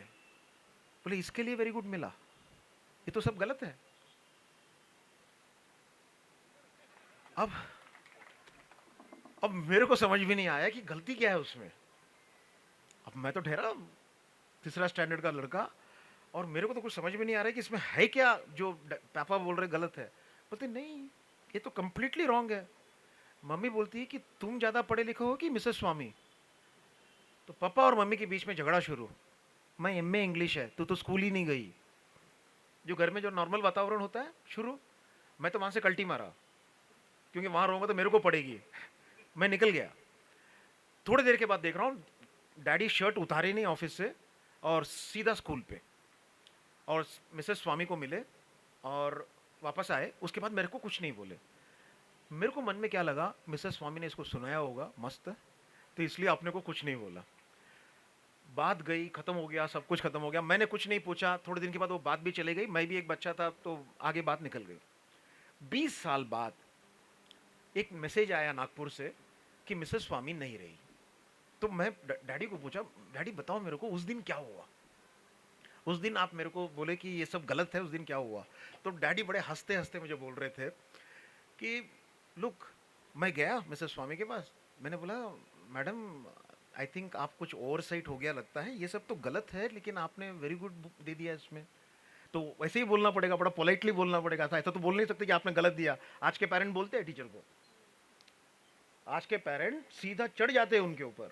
बोले इसके लिए वेरी गुड मिला, ये तो सब गलत है। अब मेरे को समझ भी नहीं आया कि गलती क्या है उसमें। अब मैं तो ठहरा 3रा स्टैंडर्ड का लड़का, और मेरे को तो कुछ समझ में नहीं आ रहा है कि इसमें है क्या जो पापा बोल रहे गलत है। बोलते नहीं ये तो कंप्लीटली रॉन्ग है। मम्मी बोलती है कि तुम ज्यादा पढ़े लिखे हो कि मिसेस स्वामी। तो पापा और मम्मी के बीच में झगड़ा शुरू। मैं MA इंग्लिश है, तू तो स्कूल ही नहीं गई। जो घर में जो नॉर्मल वातावरण होता है शुरू। मैं तो वहां से कल्टी मारा, क्योंकि वहां रहूंगा तो मेरे को पड़ेगी। मैं निकल गया। थोड़ी देर के बाद देख रहा हूँ डैडी शर्ट उतारे नहीं ऑफिस से और सीधा स्कूल पे, और मिसेस स्वामी को मिले और वापस आए। उसके बाद मेरे को कुछ नहीं बोले। मेरे को मन में क्या लगा, मिसेस स्वामी ने इसको सुनाया होगा मस्त, तो इसलिए अपने को कुछ नहीं बोला। बात गई, खत्म हो गया, सब कुछ खत्म हो गया। मैंने कुछ नहीं पूछा। थोड़े दिन के बाद वो बात भी चली गई। मैं भी एक बच्चा था तो आगे बात निकल गई। 20 साल बाद एक मैसेज आया नागपुर से कि मिसेस स्वामी नहीं रही। तो मैं डैडी को पूछा, डैडी बताओ मेरे को उस दिन क्या हुआ। उस दिन आप मेरे को बोले कि ये सब गलत है, उस दिन क्या हुआ। तो डैडी बड़े हंसते हंसते मुझे बोल रहे थे कि लुक, मैं गया मिसेस स्वामी के पास। मैंने बोला मैडम आई थिंक आप कुछ ओवरसाइट हो गया लगता है, ये सब तो गलत है लेकिन आपने वेरी गुड दे दिया इसमें। तो वैसे ही बोलना पड़ेगा, बड़ा पोलाइटली बोलना पड़ेगा था। ऐसा तो बोल नहीं सकते कि आपने गलत दिया। आज के पेरेंट बोलते हैं टीचर को, आज के पेरेंट सीधा चढ़ जाते हैं उनके ऊपर,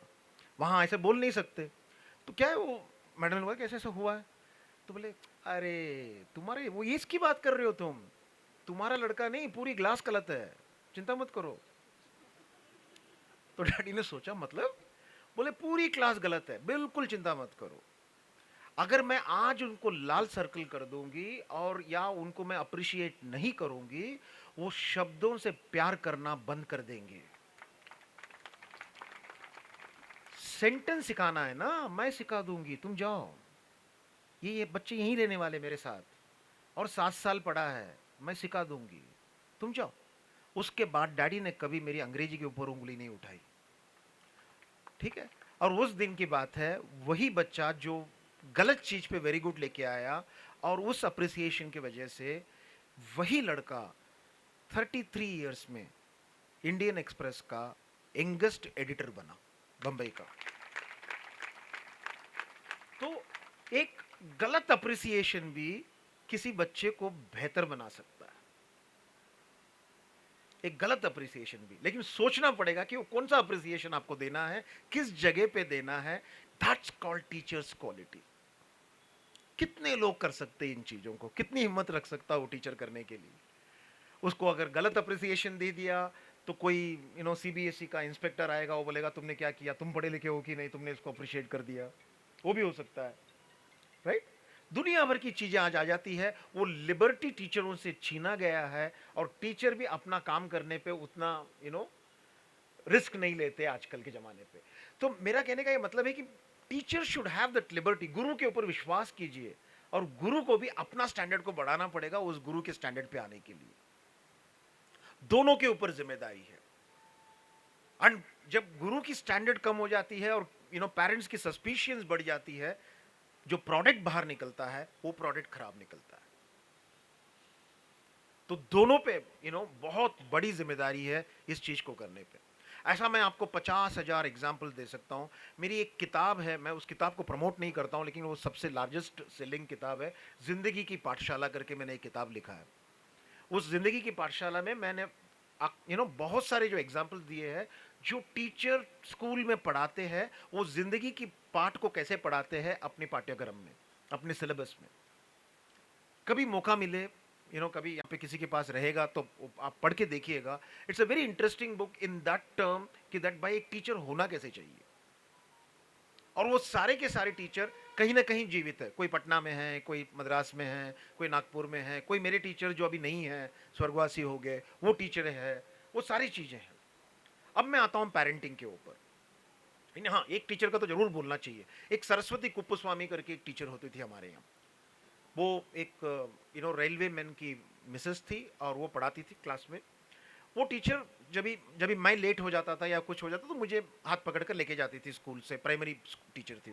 वहाँ ऐसे बोल नहीं सकते। तो क्या है वो, मैडम ने बोला कैसे ऐसा हुआ है। तो बोले अरे तुम्हारे वो ये इसकी बात कर रहे हो तुम, तुम्हारा लड़का नहीं पूरी क्लास गलत है, चिंता मत करो। तो डैडी ने सोचा मतलब, बोले पूरी क्लास गलत है, बिल्कुल चिंता मत करो। अगर मैं आज उनको लाल सर्कल कर दूंगी और या उनको मैं अप्रिशिएट नहीं करूंगी, वो शब्दों से प्यार करना बंद कर देंगे। सेंटेंस सिखाना है ना, मैं सिखा दूंगी, तुम जाओ। ये बच्चे यहीं रहने वाले मेरे साथ, और 7 साल पढ़ा है, मैं सिखा दूंगी, तुम जाओ। उसके बाद डैडी ने कभी मेरी अंग्रेजी के ऊपर उंगली नहीं उठाई, ठीक है। और उस दिन की बात है, वही बच्चा जो गलत चीज पे वेरी गुड लेके आया, और उस अप्रिसिएशन की वजह से वही लड़का 33 इयर्स में इंडियन एक्सप्रेस का यंगेस्ट एडिटर बना, बंबई का। तो एक गलत अप्रिसिएशन भी किसी बच्चे को बेहतर बना सकता है। एक गलत अप्रिसिएशन भी, लेकिन सोचना पड़ेगा कि वो कौन सा अप्रिसिएशन आपको देना है, किस जगह पे देना है। That's called teachers quality. कितने लोग कर सकते हैं इन चीजों को, कितनी हिम्मत रख सकता है वो टीचर करने के लिए। उसको अगर गलत अप्रिसिएशन दे दिया तो कोई सीबीएसई का इंस्पेक्टर आएगा, वो बोलेगा तुमने क्या किया, तुम पढ़े लिखे हो कि नहीं, तुमने इसको अप्रिशिएट कर दिया, वो भी हो सकता है, राइट। दुनिया भर की चीजें आज आ जाती है, वो लिबर्टी टीचरों से छीना गया है, और टीचर भी अपना काम करने पे उतना रिस्क नहीं लेते आजकल के जमाने पे। तो मेरा कहने का ये मतलब है कि teacher should have that liberty. गुरु के ऊपर विश्वास कीजिए, और गुरु को भी अपना स्टैंडर्ड को बढ़ाना पड़ेगा उस गुरु के स्टैंडर्ड पे आने के लिए। दोनों के ऊपर जिम्मेदारी है। एंड जब गुरु की स्टैंडर्ड कम हो जाती है और पेरेंट्स की सस्पिशियंस बढ़ जाती है, जो प्रोडक्ट बाहर निकलता है वो प्रोडक्ट खराब निकलता है। तो दोनों पे बहुत बड़ी जिम्मेदारी है इस चीज को करने पे। ऐसा मैं आपको 50,000 एग्जाम्पल दे सकता हूं। मेरी एक किताब है, मैं उस किताब को प्रमोट नहीं करता हूं, लेकिन वो सबसे लार्जेस्ट सेलिंग किताब है, जिंदगी की पाठशाला करके मैंने एक किताब लिखा है। उस जिंदगी की पाठशाला में मैंने बहुत सारे जो एग्जाम्पल दिए हैं, जो टीचर स्कूल में पढ़ाते हैं वो जिंदगी की पाठ को कैसे पढ़ाते हैं अपने पाठ्यक्रम में, अपने सिलेबस में। कभी मौका मिले, कभी यहाँ पे किसी के पास रहेगा तो आप पढ़ के देखिएगा। It's a very interesting book in that term कि दैट भाई एक टीचर होना कैसे चाहिए। और वो सारे के सारे टीचर कहीं ना कहीं जीवित है, कोई पटना में है, कोई मद्रास में है, कोई नागपुर में है, कोई मेरे टीचर जो अभी नहीं है, स्वर्गवासी हो गए, वो टीचर है, वो सारी चीजें हैं। अब मैं आता हूं पेरेंटिंग के ऊपर। हाँ, एक टीचर का तो जरूर बोलना चाहिए। एक सरस्वती कुप्पुस्वामी करके एक टीचर होती थी हमारे यहाँ। वो एक रेलवे मैन की मिसेस थी और वो पढ़ाती थी क्लास में। वो टीचर जब भी मैं लेट हो जाता था या कुछ हो जाता तो मुझे हाथ पकड़ कर लेके जाती थी स्कूल से। प्राइमरी टीचर थी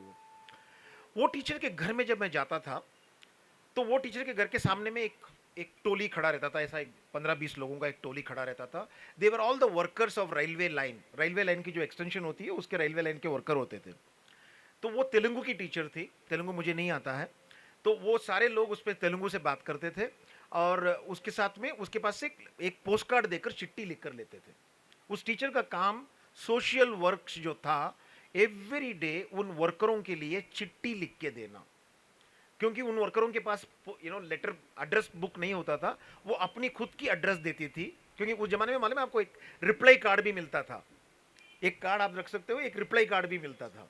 वो टीचर के घर में जब मैं जाता था तो वो टीचर के घर के सामने में एक टोली खड़ा रहता था, ऐसा 15-20 लोगों का एक टोली खड़ा रहता था। They were all the workers of railway line. Railway line की जो एक्सटेंशन होती है उसके रेलवे लाइन के वर्कर होते थे। तो वो तेलुगु की टीचर थी, तेलुगु मुझे नहीं आता है, तो वो सारे लोग उस पर तेलुगु से बात करते थे, और उसके साथ में उसके पास से एक पोस्ट कार्ड देकर चिट्ठी लिख कर लेते थे। उस टीचर का काम सोशल वर्क जो था, एवरी डे उन वर्करों के लिए चिट्ठी लिख के देना, क्योंकि उन वर्करों के पास लेटर एड्रेस बुक नहीं होता था, वो अपनी खुद की एड्रेस देती थी। क्योंकि उस जमाने में मालूम है आपको, एक रिप्लाई कार्ड भी मिलता था, एक कार्ड आप रख सकते हो, एक रिप्लाई कार्ड भी मिलता था,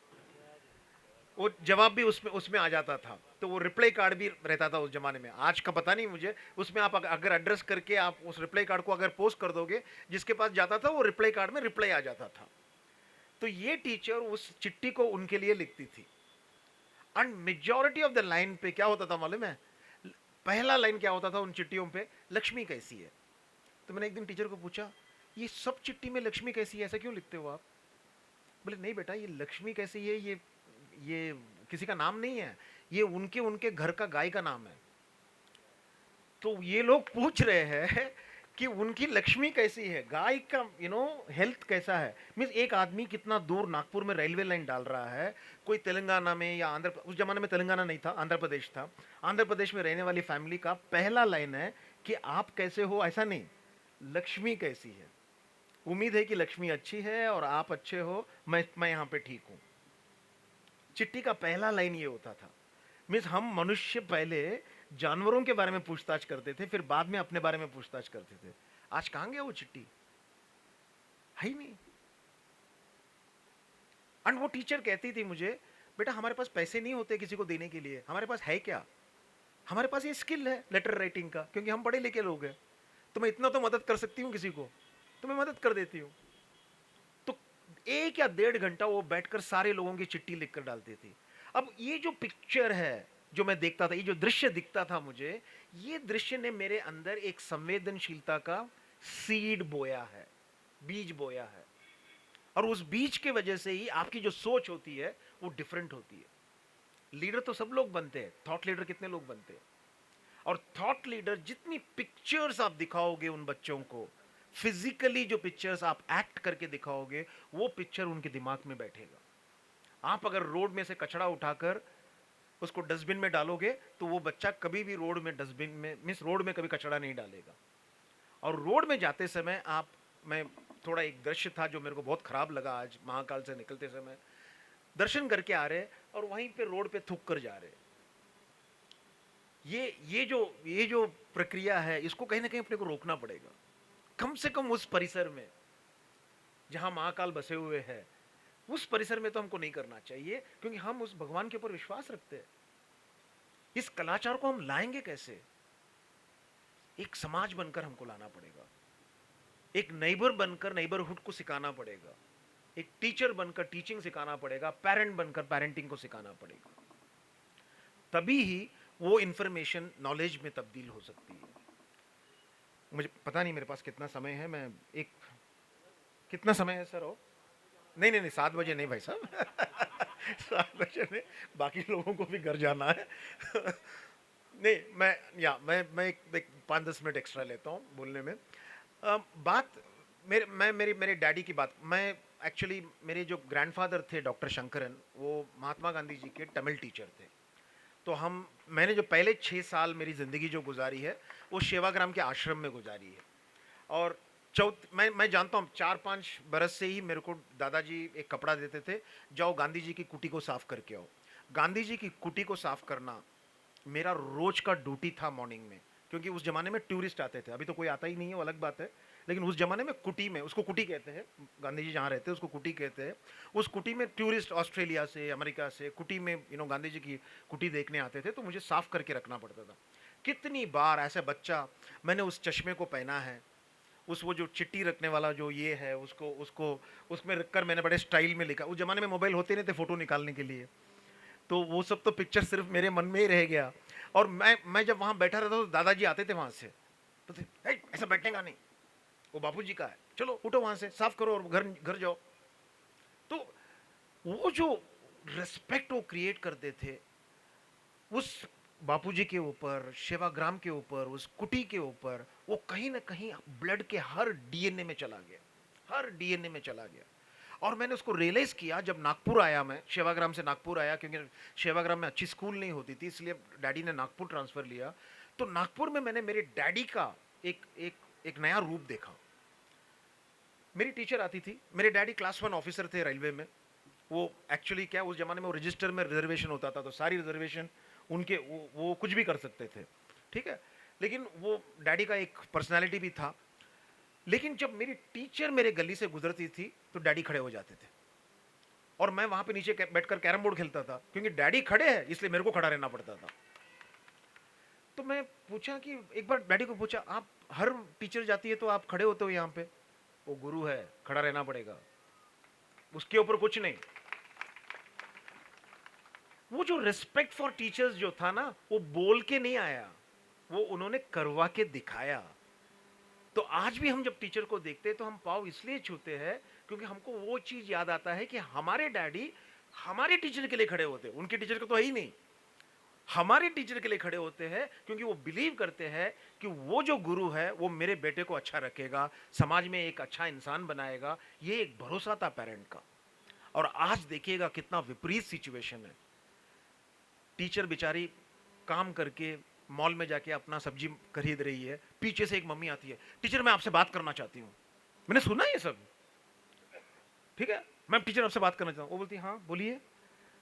वो जवाब भी उसमें आ जाता था। तो वो रिप्लाई कार्ड भी रहता था उस जमाने में, आज का पता नहीं मुझे। उसमें आप अगर एड्रेस करके आप उस रिप्लाई कार्ड को अगर पोस्ट कर दोगे, जिसके पास जाता था वो रिप्लाई कार्ड में रिप्लाई आ जाता था। तो ये टीचर उस चिट्ठी को उनके लिए लिखती थी। And majority of the line पे क्या होता था मालूम है? पहला लाइन क्या होता था उन चिट्ठियों पे? लक्ष्मी कैसी है। तो मैंने एक दिन टीचर को पूछा, ये सब चिट्ठी में लक्ष्मी कैसी है, ऐसा क्यों लिखते हो आप? बोले नहीं बेटा, ये लक्ष्मी कैसी है ये किसी का नाम नहीं है, ये उनके घर का गाय का नाम है। तो ये लोग पूछ रहे हैं कि उनकी लक्ष्मी कैसी है, गाय का हेल्थ कैसा है। मीन्स एक आदमी कितना दूर नागपुर में रेलवे लाइन डाल रहा है, कोई तेलंगाना में या उस जमाने में तेलंगाना नहीं था, आंध्र प्रदेश था, आंध्र प्रदेश में रहने वाली फैमिली का पहला लाइन है कि आप कैसे हो, ऐसा नहीं, लक्ष्मी कैसी है। उम्मीद है कि लक्ष्मी अच्छी है और आप अच्छे हो, मैं यहाँ पे ठीक हूँ। चिट्ठी का पहला लाइन ये होता था। मीन्स हम मनुष्य पहले जानवरों के बारे में पूछताछ करते थे, फिर बाद में अपने बारे में पूछताछ करते थे। आज कहां गया वो चिट्ठी, है ही नहीं। एंड वो टीचर कहती थी मुझे, बेटा हमारे पास पैसे नहीं होते किसी को देने के लिए, हमारे पास है क्या, हमारे पास ये स्किल है लेटर राइटिंग का, क्योंकि हम पढ़े लिखे लोग हैं, तो मैं इतना तो मदद कर सकती हूँ किसी को, तो मैं मदद कर देती हूँ। तो 1 या 1.5 घंटा वो बैठकर सारे लोगों की चिट्ठी लिखकर डालती थी। अब ये जो पिक्चर है जो मैं देखता था, ये जो दृश्य दिखता था मुझे, ये दृश्य ने मेरे अंदर एक संवेदनशीलता का सीड बोया है, बीज बोया है। और उस बीज के वजह से ही आपकी जो सोच होती है वो डिफरेंट होती है। लीडर तो सब लोग बनते हैं, थॉट लीडर कितने लोग बनते हैं? और थॉट लीडर जितनी पिक्चर्स आप दिखाओगे उन बच्चों को, फिजिकली जो पिक्चर्स आप एक्ट करके दिखाओगे, वो पिक्चर उनके दिमाग में बैठेगा। आप अगर रोड में से कचरा उठाकर उसको डस्टबिन में डालोगे तो वो बच्चा कभी भी रोड में डस्टबिन में रोड में कभी कचरा नहीं डालेगा। और रोड में जाते समय मैं थोड़ा एक दृश्य था जो मेरे को बहुत खराब लगा आज महाकाल से निकलते समय, दर्शन करके आ रहे और वहीं पे रोड पे थूक कर जा रहे। ये जो प्रक्रिया है इसको कहीं ना कहीं अपने को रोकना पड़ेगा। कम से कम उस परिसर में जहां महाकाल बसे हुए हैं, उस परिसर में तो हमको नहीं करना चाहिए, क्योंकि हम उस भगवान के ऊपर विश्वास रखते हैं। इस कलाचार को हम लाएंगे कैसे? एक समाज बनकर हमको लाना पड़ेगा, एक नेबर बनकर नेबरहुड को सिखाना पड़ेगा, एक टीचर बनकर टीचिंग सिखाना पड़ेगा, पेरेंट बनकर पेरेंटिंग को सिखाना पड़ेगा। तभी ही वो इंफॉर्मेशन नॉलेज में तब्दील हो सकती है। मुझे पता नहीं मेरे पास कितना समय है, मैं एक कितना समय है सर? नहीं 7 बजे नहीं भाई साहब 7 बजे नहीं, बाकी लोगों को भी घर जाना है नहीं, मैं एक 5-10 मिनट एक्स्ट्रा लेता हूँ बोलने में। बात मेरे डैडी की बात, मैं एक्चुअली मेरे जो ग्रैंडफादर थे डॉक्टर शंकरन, वो महात्मा गांधी जी के तमिल टीचर थे। तो मैंने जो पहले 6 साल मेरी ज़िंदगी जो गुजारी है वो सेवाग्राम के आश्रम में गुजारी है। और मैं जानता हूँ 4-5 बरस से ही मेरे को दादाजी एक कपड़ा देते थे, जाओ गांधी जी की कुटी को साफ करके आओ। गांधी जी की कुटी को साफ करना मेरा रोज का ड्यूटी था मॉर्निंग में, क्योंकि उस जमाने में टूरिस्ट आते थे, अभी तो कोई आता ही नहीं है वो अलग बात है, लेकिन उस जमाने में कुटी में, उसको कुटी कहते हैं, गांधी जी जहाँ रहते हैं उसको कुटी कहते हैं, उस कुटी में टूरिस्ट ऑस्ट्रेलिया से अमेरिका से कुटी में गांधी जी की कुटी देखने आते थे, तो मुझे साफ करके रखना पड़ता था। कितनी बार ऐसे बच्चा मैंने उस चश्मे को पहना है, वो जो चिट्ठी रखने वाला जो ये है उसको उसमें रखकर मैंने बड़े स्टाइल में लिखा। उस जमाने में मोबाइल होते नहीं थे फ़ोटो निकालने के लिए, तो वो सब तो पिक्चर सिर्फ मेरे मन में ही रह गया। और मैं जब वहाँ बैठा रहता तो दादाजी आते थे वहाँ से, तो ऐसा बैठने का नहीं, वो बापूजी का है, चलो उठो वहाँ से साफ करो और घर जाओ। तो वो जो रिस्पेक्ट वो क्रिएट करते थे उस बापूजी के ऊपर, सेवाग्राम के ऊपर, उस कुटी के ऊपर, वो कहीं ना कहीं ब्लड के हर डीएनए में चला गया, हर डीएनए में चला गया। और मैंने उसको रियलाइज़ किया जब नागपुर आया, मैं सेवाग्राम से नागपुर आया, क्योंकि सेवाग्राम में अच्छी स्कूल नहीं होती थी, इसलिए डैडी ने नागपुर ट्रांसफ़र लिया। तो नागपुर में मैंने मेरे डैडी का एक नया रूप देखा। मेरी टीचर आती थी, मेरे डैडी क्लास 1 ऑफिसर थे रेलवे में। वो एक्चुअली क्या, उस ज़माने में वो रजिस्टर में रिजर्वेशन होता था, तो सारी रिजर्वेशन उनके, वो कुछ भी कर सकते थे, ठीक है। लेकिन वो डैडी का एक पर्सनालिटी भी था। लेकिन जब मेरी टीचर मेरे गली से गुजरती थी तो डैडी खड़े हो जाते थे, और मैं वहां पे नीचे बैठकर कैरम बोर्ड खेलता था, क्योंकि डैडी खड़े हैं इसलिए मेरे को खड़ा रहना पड़ता था। तो मैं पूछा कि एक बार डैडी को पूछा, आप हर टीचर जाती है तो आप खड़े होते हो यहाँ पे? वो गुरु है, खड़ा रहना पड़ेगा, उसके ऊपर कुछ नहीं। वो जो रिस्पेक्ट फॉर टीचर्स जो था ना, वो बोल के नहीं आया, वो उन्होंने करवा के दिखाया। तो आज भी हम जब टीचर को देखते हैं तो हम पाँव इसलिए छूते हैं क्योंकि हमको वो चीज याद आता है कि हमारे डैडी हमारे टीचर के लिए खड़े होते हैं, उनके टीचर को तो है ही नहीं, हमारे टीचर के लिए खड़े होते हैं, क्योंकि वो बिलीव करते हैं कि वो जो गुरु है वो मेरे बेटे को अच्छा रखेगा, समाज में एक अच्छा इंसान बनाएगा। ये एक भरोसा था पेरेंट का। और आज देखिएगा कितना विपरीत सिचुएशन है। टीचर बेचारी काम करके मॉल में जाके अपना सब्जी खरीद रही है, पीछे से एक मम्मी आती है, टीचर मैं आपसे बात करना चाहती हूँ। मैंने सुना ये सब, ठीक है, मैं टीचर आपसे बात करना चाहता हूँ। वो बोलती है हाँ बोलिए,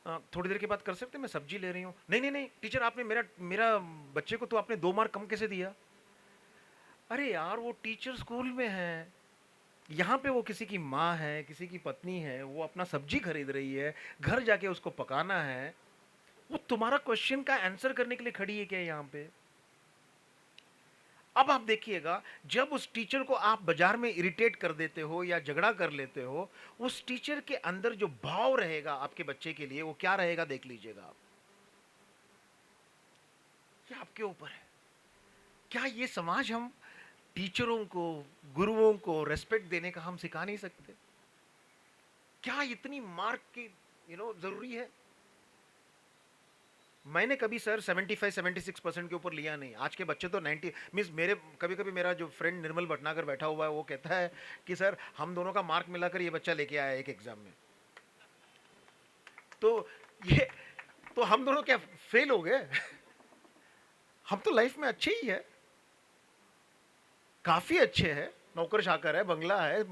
थोड़ी देर के बाद कर सकते हैं, मैं सब्जी ले रही हूँ। नहीं टीचर, आपने मेरा बच्चे को तो आपने 2 मार्क कम कैसे दिया? अरे यार, वो टीचर स्कूल में है, यहाँ पे वो किसी की माँ है, किसी की पत्नी है, वो अपना सब्जी खरीद रही है, घर जाके उसको पकाना है। वो तुम्हारा क्वेश्चन का आंसर करने के लिए खड़ी है क्या यहाँ पे? अब आप देखिएगा, जब उस टीचर को आप बाजार में इरिटेट कर देते हो या झगड़ा कर लेते हो, उस टीचर के अंदर जो भाव रहेगा आपके बच्चे के लिए वो क्या रहेगा देख लीजिएगा आप। ये आपके ऊपर है। क्या ये समाज हम टीचरों को, गुरुओं को रेस्पेक्ट देने का हम सिखा नहीं सकते? क्या इतनी मार्क की जरूरी है? मैंने कभी सर 75-76% के ऊपर लिया नहीं। आज के बच्चे तो 90 मीन्स मेरे, कभी मेरा जो फ्रेंड निर्मल भटनागर बैठा हुआ है वो कहता है कि सर हम दोनों का मार्क मिलाकर ये बच्चा लेके आया एक एग्जाम में। तो हम दोनों क्या फेल हो गए? हम तो लाइफ में अच्छे ही है। काफी अच्छे हैं, नौकर चाकर है, बंगला है,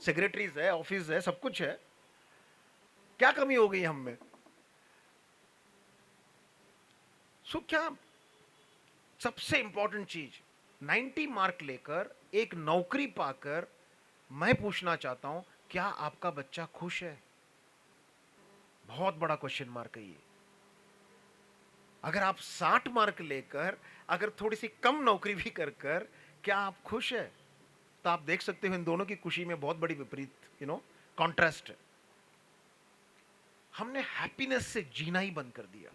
सेक्रेटरीज है, ऑफिस है, सब कुछ है। क्या कमी हो गई हम में? सो क्या सबसे इंपॉर्टेंट चीज, 90 मार्क लेकर एक नौकरी पाकर मैं पूछना चाहता हूं, क्या आपका बच्चा खुश है? बहुत बड़ा क्वेश्चन मार्क है ये। अगर आप 60 मार्क लेकर अगर थोड़ी सी कम नौकरी भी कर कर क्या आप खुश है? तो आप देख सकते हो इन दोनों की खुशी में बहुत बड़ी विपरीत कॉन्ट्रास्ट है। हमने हैप्पीनेस से जीना ही बंद कर दिया,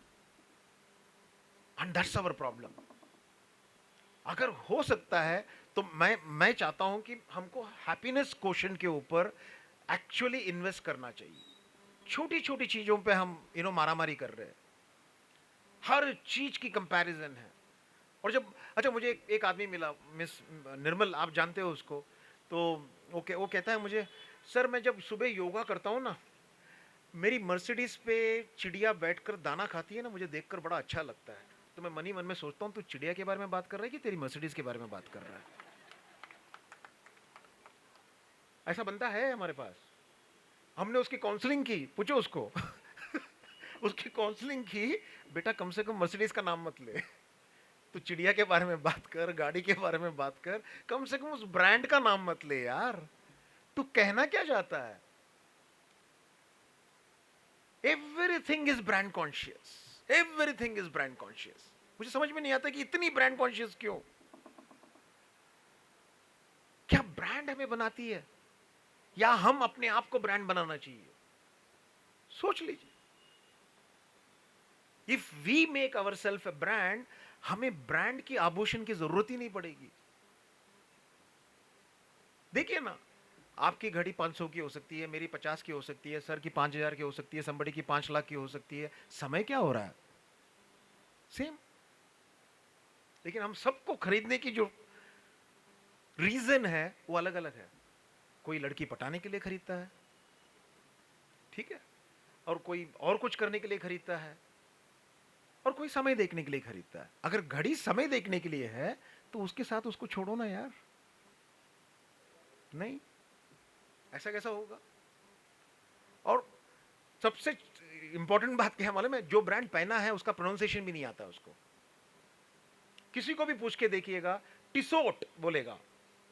एंड दैट्स आवर प्रॉब्लम। अगर हो सकता है तो मैं चाहता हूं कि हमको हैप्पीनेस क्वेश्चन के ऊपर एक्चुअली इन्वेस्ट करना चाहिए। छोटी छोटी चीजों पे हम मारामारी कर रहे हैं, हर चीज की कंपैरिजन है। और जब अच्छा मुझे एक आदमी मिला, मिस निर्मल, आप जानते हो उसको, तो वो कहता है मुझे, सर मैं जब सुबह योगा करता हूँ ना, मेरी मर्सिडीज पे चिड़िया बैठकर दाना खाती है ना, मुझे देखकर बड़ा अच्छा लगता है। तो मैं मन ही मन में सोचता हूँ, तू चिड़िया के बारे में बात कर रहा है कि तेरी मर्सिडीज के बारे में बात कर रहा है? ऐसा बंदा है हमारे पास। हमने उसकी काउंसलिंग की, पूछो उसको उसकी काउंसलिंग की, बेटा कम से कम मर्सिडीज का नाम मत ले, तू चिड़िया के बारे में बात कर, गाड़ी के बारे में बात कर, कम से कम उस ब्रांड का नाम मत ले यार। तू कहना क्या चाहता है? Everything is brand conscious, everything is brand conscious. मुझे समझ में नहीं आता कि इतनी ब्रांड कॉन्शियस क्यों? क्या ब्रांड हमें बनाती है या हम अपने आप को ब्रांड बनाना चाहिए? सोच लीजिए। If we make our self a brand, हमें ब्रांड की आभूषण की जरूरत ही नहीं पड़ेगी। देखिए ना, आपकी घड़ी 500 की हो सकती है, मेरी 50 की हो सकती है, सर की 5000 की हो सकती है, somebody की 5 लाख की हो सकती है। समय क्या हो रहा है? सेम। लेकिन हम सबको खरीदने की जो रीजन है वो अलग अलग है। कोई लड़की पटाने के लिए खरीदता है, ठीक है, और कोई और कुछ करने के लिए खरीदता है, और कोई समय देखने के लिए खरीदता है। अगर घड़ी समय देखने के लिए है तो उसके साथ उसको छोड़ो ना यार। नहीं, ऐसा कैसा होगा? और सबसे इंपॉर्टेंट बात क्या है मालूम है? जो ब्रांड पहना है उसका प्रोनाउंसिएशन भी नहीं आता उसको। किसी को भी पूछ के देखिएगा, टिसोट बोलेगा,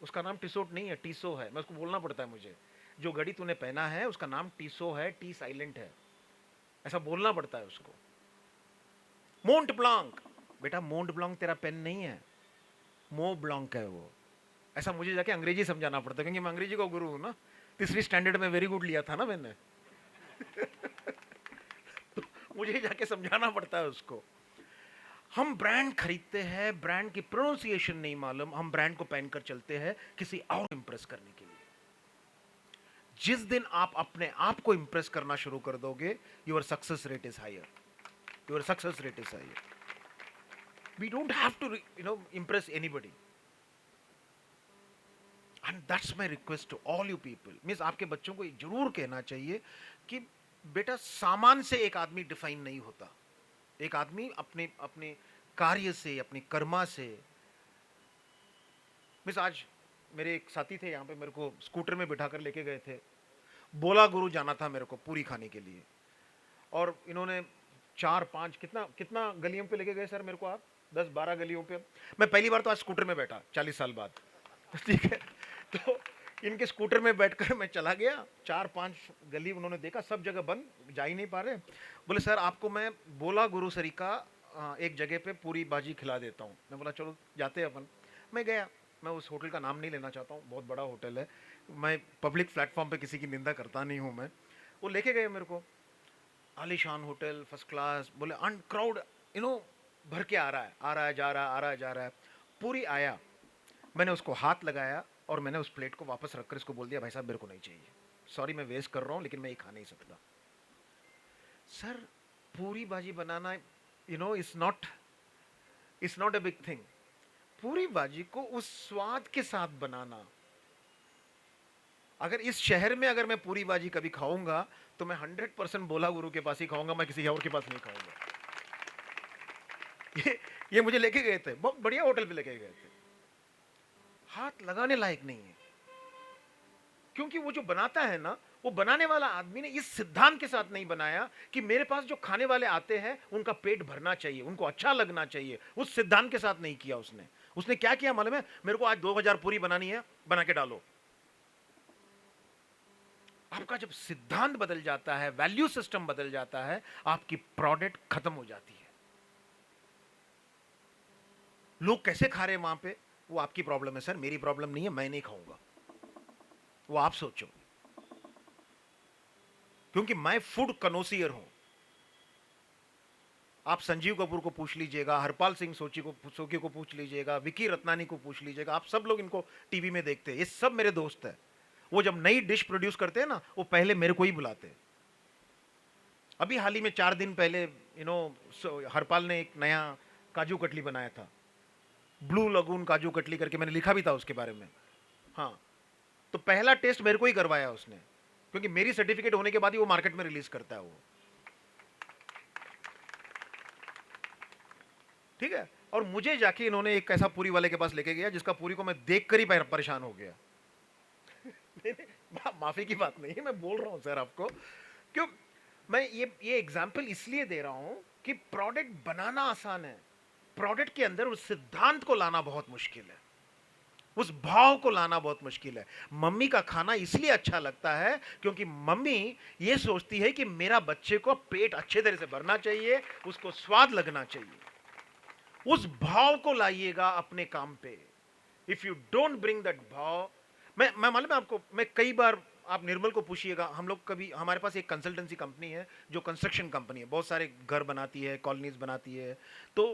उसका नाम टिसोट नहीं है, टीसो है। मैं उसको बोलना पड़ता है मुझे, जो घड़ी तूने पहना है उसका नाम टीसो है, टी साइलेंट है, ऐसा बोलना पड़ता है उसको। मोंट ब्लांक, बेटा मोंट ब्लांक तेरा पेन नहीं है, मो ब्लांक है वो। ऐसा मुझे जाके अंग्रेजी समझाना पड़ता है, क्योंकि मैं अंग्रेजी का गुरु हूं ना। 3री स्टैंडर्ड में वेरी गुड लिया था ना मैंने तो मुझे जाके समझाना पड़ता है उसको। हम ब्रांड खरीदते हैं, ब्रांड की प्रोनाउंसिएशन नहीं मालूम, हम ब्रांड को पहनकर चलते हैं किसी और इंप्रेस करने के लिए। जिस दिन आप अपने आप को इंप्रेस करना शुरू कर दोगे, your success rate is higher, your success rate is higher. We don't have to impress anybody, and that's my request to all you people। Means आपके बच्चों को जरूर कहना चाहिए कि बेटा सामान से एक आदमी डिफाइन नहीं होता। एक आदमी अपने अपने कार्य से, अपनी कर्मा से। मीन्स आज मेरे एक साथी थे यहाँ पे, मेरे को स्कूटर में बिठाकर लेके गए थे। बोला गुरु जाना था मेरे को पूरी खाने के लिए, और इन्होंने 4-5 कितना गलियों पे लेके गए सर मेरे को आप? 10-12 गलियों पे। मैं पहली बार तो आज स्कूटर में बैठा 40 साल बाद, ठीक है। तो इनके स्कूटर में बैठकर मैं चला गया, 4-5 गली उन्होंने देखा, सब जगह बंद, जा ही नहीं पा रहे। बोले सर आपको मैं बोला गुरु सरी का एक जगह पे पूरी बाजी खिला देता हूँ। मैं बोला चलो जाते हैं अपन। मैं गया, मैं उस होटल का नाम नहीं लेना चाहता हूँ, बहुत बड़ा होटल है, मैं पब्लिक प्लेटफॉर्म पे किसी की निंदा करता नहीं हूँ मैं। वो लेके गए मेरे को, आलीशान होटल, फर्स्ट क्लास। बोले अनक्राउड भर के आ रहा है, जा रहा है। पूरी आया, मैंने उसको हाथ लगाया और मैंने उस प्लेट को वापस रखकर इसको बोल दिया, भाई साहब मेरे को नहीं चाहिए, सॉरी मैं वेस्ट कर रहा हूँ, लेकिन मैं ये खा नहीं सकता। सर पूरी बाजी बनाना it's not a big thing. पूरी बाजी को उस स्वाद के साथ बनाना, अगर इस शहर में अगर मैं पूरी बाजी कभी खाऊंगा तो मैं 100% बोला गुरु के पास ही खाऊंगा, मैं किसी और के पास नहीं खाऊंगा। ये मुझे लेके गए थे, बहुत बढ़िया होटल पे लेके गए थे। हाथ लगाने लायक नहीं है। क्योंकि वो जो बनाता है ना, वो बनाने वाला आदमी ने इस सिद्धांत के साथ नहीं बनाया कि मेरे पास जो खाने वाले आते हैं उनका पेट भरना चाहिए, उनको अच्छा लगना चाहिए। उस सिद्धांत के साथ नहीं किया उसने। उसने क्या किया मालूम है? मेरे को आज 2000 पूरी बनानी है, बना के डालो। आपका जब सिद्धांत बदल जाता है, वैल्यू सिस्टम बदल जाता है, आपकी प्रोडक्ट खत्म हो जाती है। लोग कैसे खा रहे हैं वहां पे, वो आपकी प्रॉब्लम है सर, मेरी प्रॉब्लम नहीं है, मैं नहीं खाऊंगा। वो आप सोचो, क्योंकि मैं फूड कनोसियर हूं। आप संजीव कपूर को पूछ लीजिएगा, हरपाल सिंह सोची को पूछ लीजिएगा, विकी रत्नानी को पूछ लीजिएगा, आप सब लोग इनको टीवी में देखते हैं, ये सब मेरे दोस्त हैं। वो जब नई डिश प्रोड्यूस करते हैं ना, वो पहले मेरे को ही बुलाते हैं। अभी हाल ही में 4 दिन पहले हरपाल ने एक नया काजू कतली बनाया था, ब्लू लगून काजू कतली करके, मैंने लिखा भी था उसके बारे में। हाँ, तो पहला टेस्ट मेरे को ही करवाया उसने, क्योंकि मेरी सर्टिफिकेट होने के बाद ही वो मार्केट में रिलीज करता है वो। ठीक है। और मुझे जाके इन्होंने एक ऐसा पूरी वाले के पास लेके गया जिसका पूरी को मैं देखकर ही परेशान हो गया। माफी की बात नहीं है, मैं बोल रहा हूं सर आपको, क्यों मैं ये एग्जांपल इसलिए दे रहा हूं कि प्रोडक्ट बनाना आसान है, प्रोडक्ट के अंदर उस सिद्धांत को लाना बहुत मुश्किल है, उस भाव को लाना बहुत मुश्किल है। मम्मी का खाना इसलिए अच्छा लगता है क्योंकि मम्मी ये सोचती है कि मेरा बच्चे को पेट अच्छे तरह से भरना चाहिए, उसको स्वाद लगना चाहिए। उस भाव को लाइएगा अपने काम पे। If you don't bring that भाव, मैं मालूम है आपको, मैं कई बार, आप निर्मल को पूछिएगा, हम लोग कभी, हमारे पास एक कंसल्टेंसी कंपनी है जो कंस्ट्रक्शन कंपनी है, बहुत सारे घर बनाती है, कॉलोनीज बनाती है। तो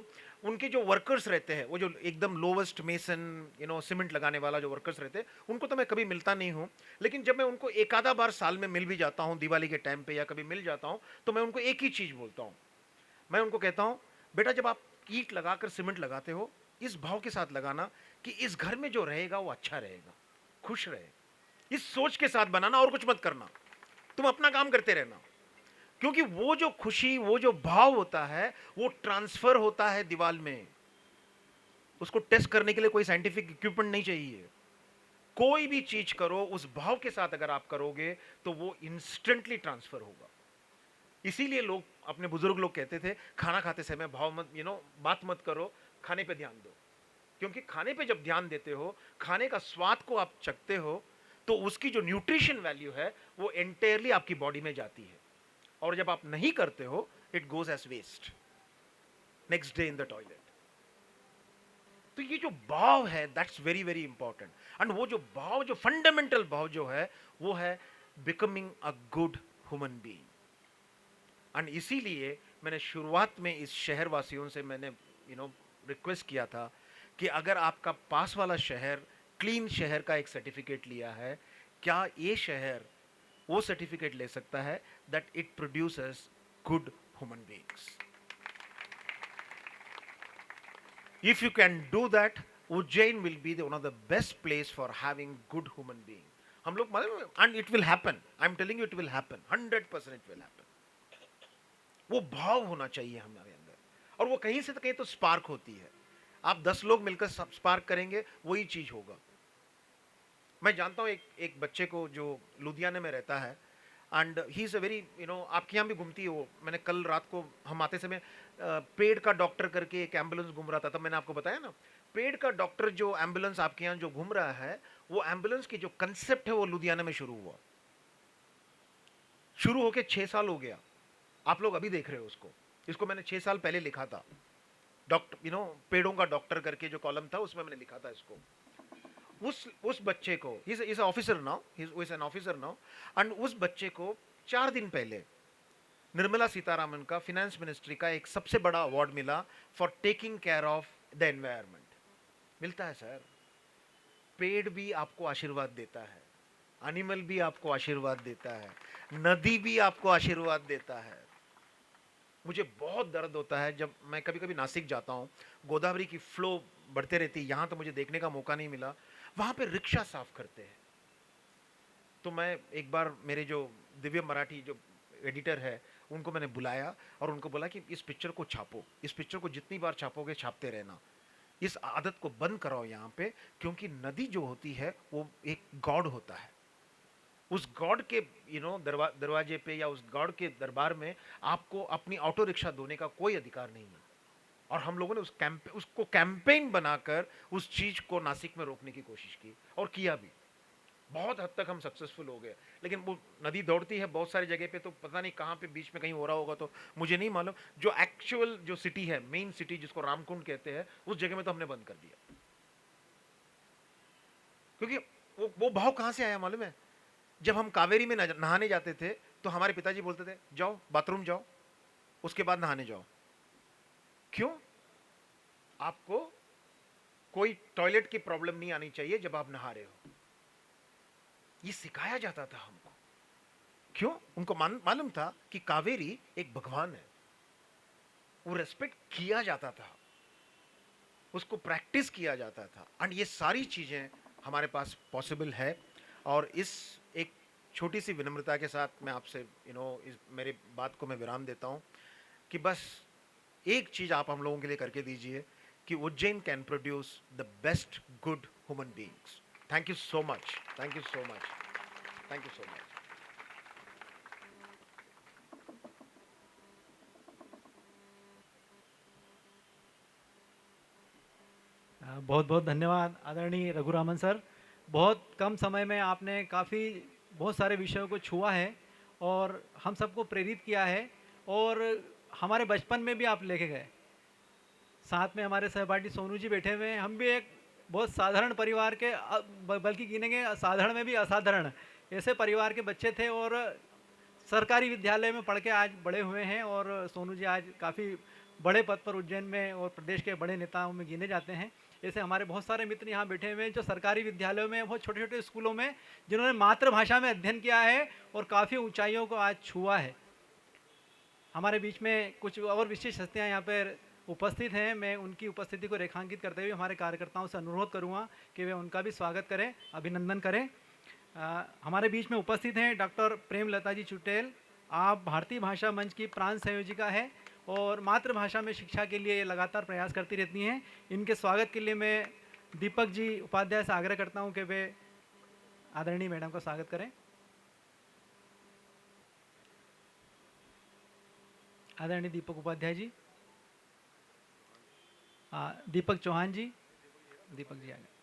उनके जो वर्कर्स रहते हैं, वो जो एकदम लोवेस्ट मेसन सीमेंट लगाने वाला जो वर्कर्स रहते हैं, उनको तो मैं कभी मिलता नहीं हूँ, लेकिन जब मैं उनको एक आधा बार साल में मिल भी जाता हूँ, दिवाली के टाइम पे या कभी मिल जाता हूँ, तो मैं उनको एक ही चीज़ बोलता हूँ। मैं उनको कहता हूँ, बेटा जब आप ईंट लगाकर सीमेंट लगाते हो, इस भाव के साथ लगाना कि इस घर में जो रहेगा वो अच्छा रहेगा, खुश रहे, इस सोच के साथ बनाना, और कुछ मत करना, तुम अपना काम करते रहना। क्योंकि वो जो खुशी, वो जो भाव होता है, वो ट्रांसफर होता है दीवार में। उसको टेस्ट करने के लिए कोई साइंटिफिक इक्विपमेंट नहीं चाहिए। कोई भी चीज करो उस भाव के साथ अगर आप करोगे तो वो इंस्टेंटली ट्रांसफर होगा। इसीलिए लोग, अपने बुजुर्ग लोग कहते थे, खाना खाते समय भाव मत, बात मत करो, खाने पे ध्यान दो। क्योंकि खाने पे जब ध्यान देते हो, खाने का स्वाद को आप चखते हो, तो उसकी जो न्यूट्रिशन वैल्यू है वो एंटायरली आपकी बॉडी में जाती है। और जब आप नहीं करते हो, it goes as waste next day in the toilet. तो ये जो भाव है, that's very very important. And वो जो भाव, जो फंडामेंटल भाव जो है, वो है becoming a good human being. And इसीलिए मैंने शुरुआत में इस शहर वासियों से मैंने रिक्वेस्ट किया था कि अगर आपका पास वाला शहर क्लीन शहर का एक सर्टिफिकेट लिया है, क्या ये शहर वो सर्टिफिकेट ले सकता है that it produces good human beings. If you can do that, Ujjain will be one of the best place for having good human being. हम लोग, and it will happen, I am telling you, it will happen, 100% it will happen. वो भाव होना चाहिए हमारे अंदर, और वो कहीं से तो कहीं तो स्पार्क होती है। आप 10 लोग मिलकर स्पार्क करेंगे, वही चीज होगा। मैं जानता हूं एक बच्चे को जो लुधियाना में रहता है, and he is a very, आपके यहाँ भी घूमती है वो। मैंने कल रात को, हम आते समय पेड़ का डॉक्टर करके एक एम्बुलेंस घूम रहा था, तब मैंने आपको बताया ना, पेड़ का डॉक्टर जो एम्बुलेंस आपके यहाँ जो घूम रहा है, वो एम्बुलेंस की जो कंसेप्ट है वो लुधियाना में शुरू हुआ, शुरू होके 6 साल हो गया। आप लोग अभी देख रहे हो उसको। इसको मैंने 6 साल पहले लिखा था, डॉक्टर, पेड़ों का डॉक्टर करके जो कॉलम था, उसमें मैंने लिखा था इसको। उस बच्चे को, is officer now, is an officer now, and उस बच्चे को 4 दिन पहले निर्मला सीतारामन का, फिनेंस मिनिस्ट्री का एक सबसे बड़ा अवार्ड मिला for taking care of the environment. मिलता है सर। पेड़ भी आपको आशीर्वाद देता है, एनिमल भी आपको आशीर्वाद देता है, नदी भी आपको आशीर्वाद देता है। मुझे बहुत दर्द होता है जब मैं कभी कभी नासिक जाता हूँ, गोदावरी की फ्लो बढ़ते रहती है, यहाँ तो मुझे देखने का मौका नहीं मिला, वहाँ पे रिक्शा साफ करते हैं। तो मैं एक बार, मेरे जो दिव्य मराठी जो एडिटर है, उनको मैंने बुलाया और उनको बोला कि इस पिक्चर को छापो, इस पिक्चर को जितनी बार छापोगे छापते रहना। इस आदत को बंद कराओ यहाँ पे, क्योंकि नदी जो होती है वो एक गॉड होता है। उस गॉड के दरवाजे पे या उस गॉड के दरबार में आपको अपनी ऑटो रिक्शा धोने का कोई अधिकार नहीं है। और हम लोगों ने उसको कैंपेन बनाकर उस चीज को नासिक में रोकने की कोशिश की और किया भी। बहुत हद तक हम सक्सेसफुल हो गए, लेकिन वो नदी दौड़ती है बहुत सारी जगह पे, तो पता नहीं कहाँ पे बीच में कहीं हो रहा होगा, तो मुझे नहीं मालूम। जो एक्चुअल जो सिटी है, मेन सिटी जिसको रामकुंड कहते हैं, उस जगह में तो हमने बंद कर दिया। क्योंकि वो भाव कहाँ से आया मालूम है? जब हम कावेरी में नहाने जाते थे तो हमारे पिताजी बोलते थे जाओ बाथरूम जाओ, उसके बाद नहाने जाओ। क्यों? आपको कोई टॉयलेट की प्रॉब्लम नहीं आनी चाहिए जब आप नहा रहे हो, ये सिखाया जाता था हमको। क्यों? उनको मालूम था कि कावेरी एक भगवान है, वो रेस्पेक्ट किया जाता था, उसको प्रैक्टिस किया जाता था। एंड ये सारी चीजें हमारे पास पॉसिबल है। और इस एक छोटी सी विनम्रता के साथ मैं आपसे इस मेरे बात को मैं विराम देता हूं कि बस एक चीज आप हम लोगों के लिए करके दीजिए कि Ujjain can produce the best good human beings. Thank you so much, thank you so much, thank you so much. बहुत बहुत धन्यवाद आदरणीय रघुरामन सर। बहुत कम समय में आपने बहुत सारे विषयों को छुआ है और हम सबको प्रेरित किया है, और हमारे बचपन में भी आप लेके गए। साथ में हमारे सहपाठी सोनू जी बैठे हुए हैं, हम भी एक बहुत साधारण परिवार के बल्कि गिनेंगे साधारण में भी असाधारण ऐसे परिवार के बच्चे थे, और सरकारी विद्यालय में पढ़ के आज बड़े हुए हैं। और सोनू जी आज काफ़ी बड़े पद पर उज्जैन में और प्रदेश के बड़े नेताओं में गिने जाते हैं। ऐसे हमारे बहुत सारे मित्र यहाँ बैठे हुए हैं जो सरकारी विद्यालयों में, बहुत छोटे छोटे स्कूलों में, जिन्होंने मातृभाषा में अध्ययन किया है और काफ़ी ऊंचाइयों को आज छुआ है। हमारे बीच में कुछ और विशेष हस्तियाँ यहाँ पर उपस्थित हैं। मैं उनकी उपस्थिति को रेखांकित करते हुए हमारे कार्यकर्ताओं से अनुरोध करूँगा कि वे उनका भी स्वागत करें, अभिनंदन करें। हमारे बीच में उपस्थित हैं डॉक्टर प्रेमलता जी चुटेल। आप भारतीय भाषा मंच की प्रांत संयोजिका है और मातृभाषा में शिक्षा के लिए लगातार प्रयास करती रहती हैं। इनके स्वागत के लिए मैं दीपक जी उपाध्याय से आग्रह करता हूं कि वे आदरणीय मैडम का स्वागत करें। आदरणीय दीपक उपाध्याय जी, दीपक चौहान जी, दीपक जी आगे।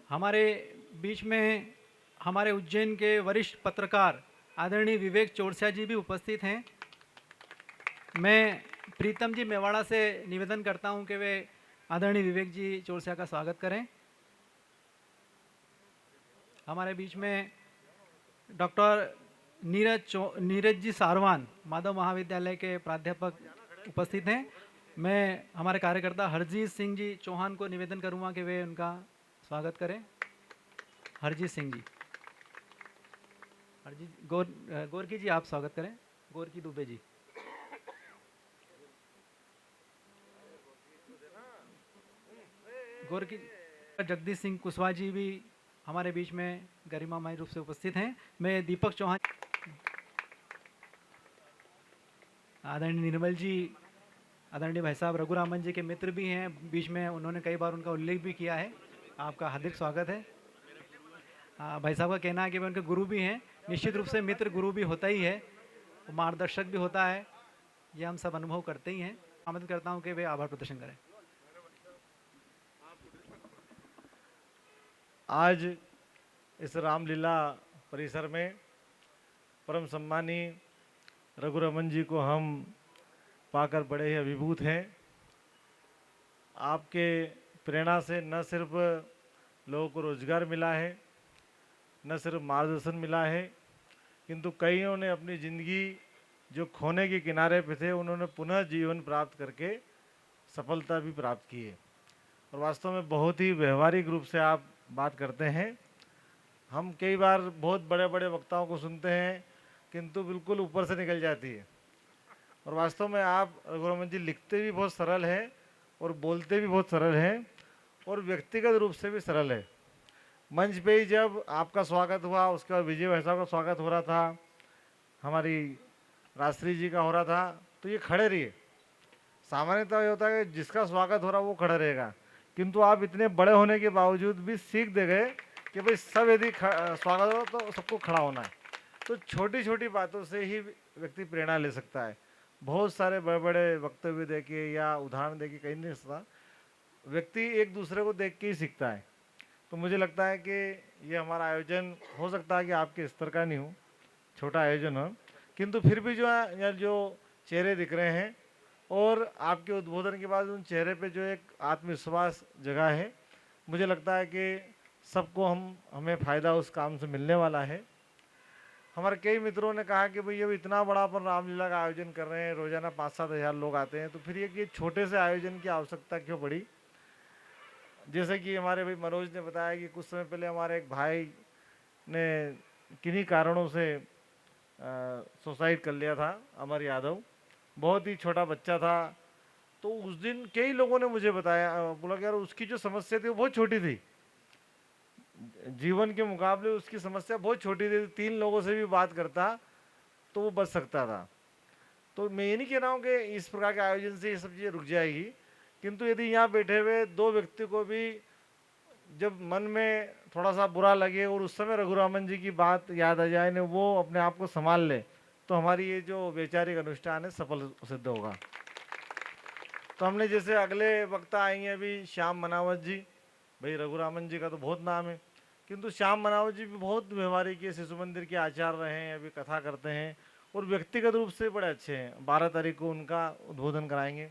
हमारे बीच में हमारे उज्जैन के वरिष्ठ पत्रकार आदरणीय विवेक चौरसिया जी भी उपस्थित हैं। मैं प्रीतम जी मेवाड़ा से निवेदन करता हूं कि वे आदरणीय विवेक जी चौरसिया का स्वागत करें। हमारे बीच में डॉक्टर नीरज जी सारवान माधव महाविद्यालय के प्राध्यापक उपस्थित हैं। मैं हमारे कार्यकर्ता हरजीत सिंह जी चौहान को निवेदन करूंगा कि वे उनका स्वागत करें। हरजीत सिंह जी, गोरकी जी आप स्वागत करें। गोरकी दुबे जी, गोरकी। जगदीश सिंह कुशवाहा जी भी हमारे बीच में गरिमामय रूप से उपस्थित हैं। मैं दीपक चौहान, आदरणीय निर्मल जी, आदरणीय भाई साहब रघुरामन जी के मित्र भी हैं बीच में, उन्होंने कई बार उनका उल्लेख भी किया है। आपका हार्दिक स्वागत है। भाई साहब का कहना है कि वे उनके गुरु भी हैं। निश्चित रूप से मित्र गुरु भी होता ही है, मार्गदर्शक भी होता है, ये हम सब अनुभव करते ही हैं। आमंत्रित करता हूं कि वे आभार प्रदर्शन करें। आज इस रामलीला परिसर में परम सम्मानीय रघुरमन जी को हम पाकर बड़े ही अभिभूत हैं। आपके प्रेरणा से न सिर्फ लोगों को रोजगार मिला है, न सिर्फ मार्गदर्शन मिला है, किंतु कईयों ने अपनी ज़िंदगी जो खोने के किनारे पे थे उन्होंने पुनः जीवन प्राप्त करके सफलता भी प्राप्त की है। और वास्तव में बहुत ही व्यवहारिक रूप से आप बात करते हैं। हम कई बार बहुत बड़े बड़े वक्ताओं को सुनते हैं किंतु बिल्कुल ऊपर से निकल जाती है। और वास्तव में आप रघुरमन जी लिखते भी बहुत सरल हैं और बोलते भी बहुत सरल हैं और व्यक्तिगत रूप से भी सरल है। मंच पे ही जब आपका स्वागत हुआ, उसके बाद विजय भाई साहब का स्वागत हो रहा था, हमारी राष्ट्रीय जी का हो रहा था, तो ये खड़े रहिए, सामान्यतः ये होता है कि जिसका स्वागत हो रहा है वो खड़ा रहेगा, किंतु आप इतने बड़े होने के बावजूद भी सीख दे गए कि भाई सब यदि स्वागत हो तो सबको खड़ा होना है। तो छोटी छोटी बातों से ही व्यक्ति प्रेरणा ले सकता है। बहुत सारे बड़े बड़े वक्तव्य दे के या उदाहरण दे के कहीं नहीं सकता, व्यक्ति एक दूसरे को देख के ही सीखता है। तो मुझे लगता है कि ये हमारा आयोजन हो सकता है कि आपके स्तर का नहीं हो, छोटा आयोजन हो, किंतु फिर भी जो है यहाँ जो चेहरे दिख रहे हैं और आपके उद्बोधन के बाद उन चेहरे पे जो एक आत्मविश्वास जगा है, मुझे लगता है कि सबको हमें फ़ायदा उस काम से मिलने वाला है। हमारे कई मित्रों ने कहा कि भाई ये इतना बड़ा अपन रामलीला का आयोजन कर रहे हैं, रोज़ाना 5-7 हज़ार लोग आते हैं, तो फिर ये छोटे से आयोजन की आवश्यकता क्यों पड़ी। जैसे कि हमारे भाई मनोज ने बताया कि कुछ समय पहले हमारे एक भाई ने किन्हीं कारणों से सुसाइड कर लिया था, अमर यादव, बहुत ही छोटा बच्चा था। तो उस दिन कई लोगों ने मुझे बताया, बोला कि यार उसकी जो समस्या थी वो बहुत छोटी थी, जीवन के मुकाबले उसकी समस्या बहुत छोटी थी, 3 लोगों से भी बात करता तो वो बच सकता था। तो मैं ये नहीं कह रहा हूँ कि इस प्रकार के आयोजन से ये सब चीज़ें रुक जाएगी, किंतु यदि यहाँ बैठे हुए 2 व्यक्ति को भी जब मन में थोड़ा सा बुरा लगे और उस समय रघुरामन जी की बात याद आ जाए ना, वो अपने आप को संभाल ले, तो हमारी ये जो वैचारिक अनुष्ठान है सफल सिद्ध होगा। तो हमने जैसे अगले वक्ता आएंगे अभी श्याम मनावत जी, भाई रघुरामन जी का तो बहुत नाम है, किंतु श्याम मनावत जी भी बहुत व्यवहारिक है, शिशु मंदिर के आचार्य रहे हैं, अभी कथा करते हैं और व्यक्तिगत रूप से बड़े अच्छे हैं। 12 तारीख को उनका उद्बोधन कराएंगे।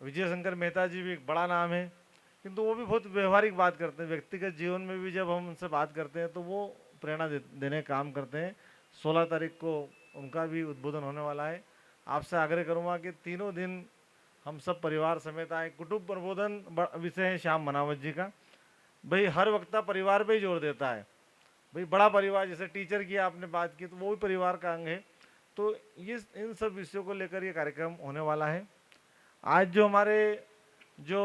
विजय शंकर मेहता जी भी एक बड़ा नाम है, किंतु वो भी बहुत व्यवहारिक बात करते हैं, व्यक्तिगत जीवन में भी जब हम उनसे बात करते हैं तो वो प्रेरणा देने का काम करते हैं। 16 तारीख को उनका भी उद्बोधन होने वाला है। आपसे आग्रह करूँगा कि तीनों दिन हम सब परिवार समेत आए। कुटुंब प्रबोधन विषय है श्याम मनावत जी का। भाई हर वक्ता परिवार पे ही जोर देता है, भाई बड़ा परिवार, जैसे टीचर की आपने बात की तो वो भी परिवार का अंग है। तो ये इन सब विषयों को लेकर ये कार्यक्रम होने वाला है। आज जो हमारे जो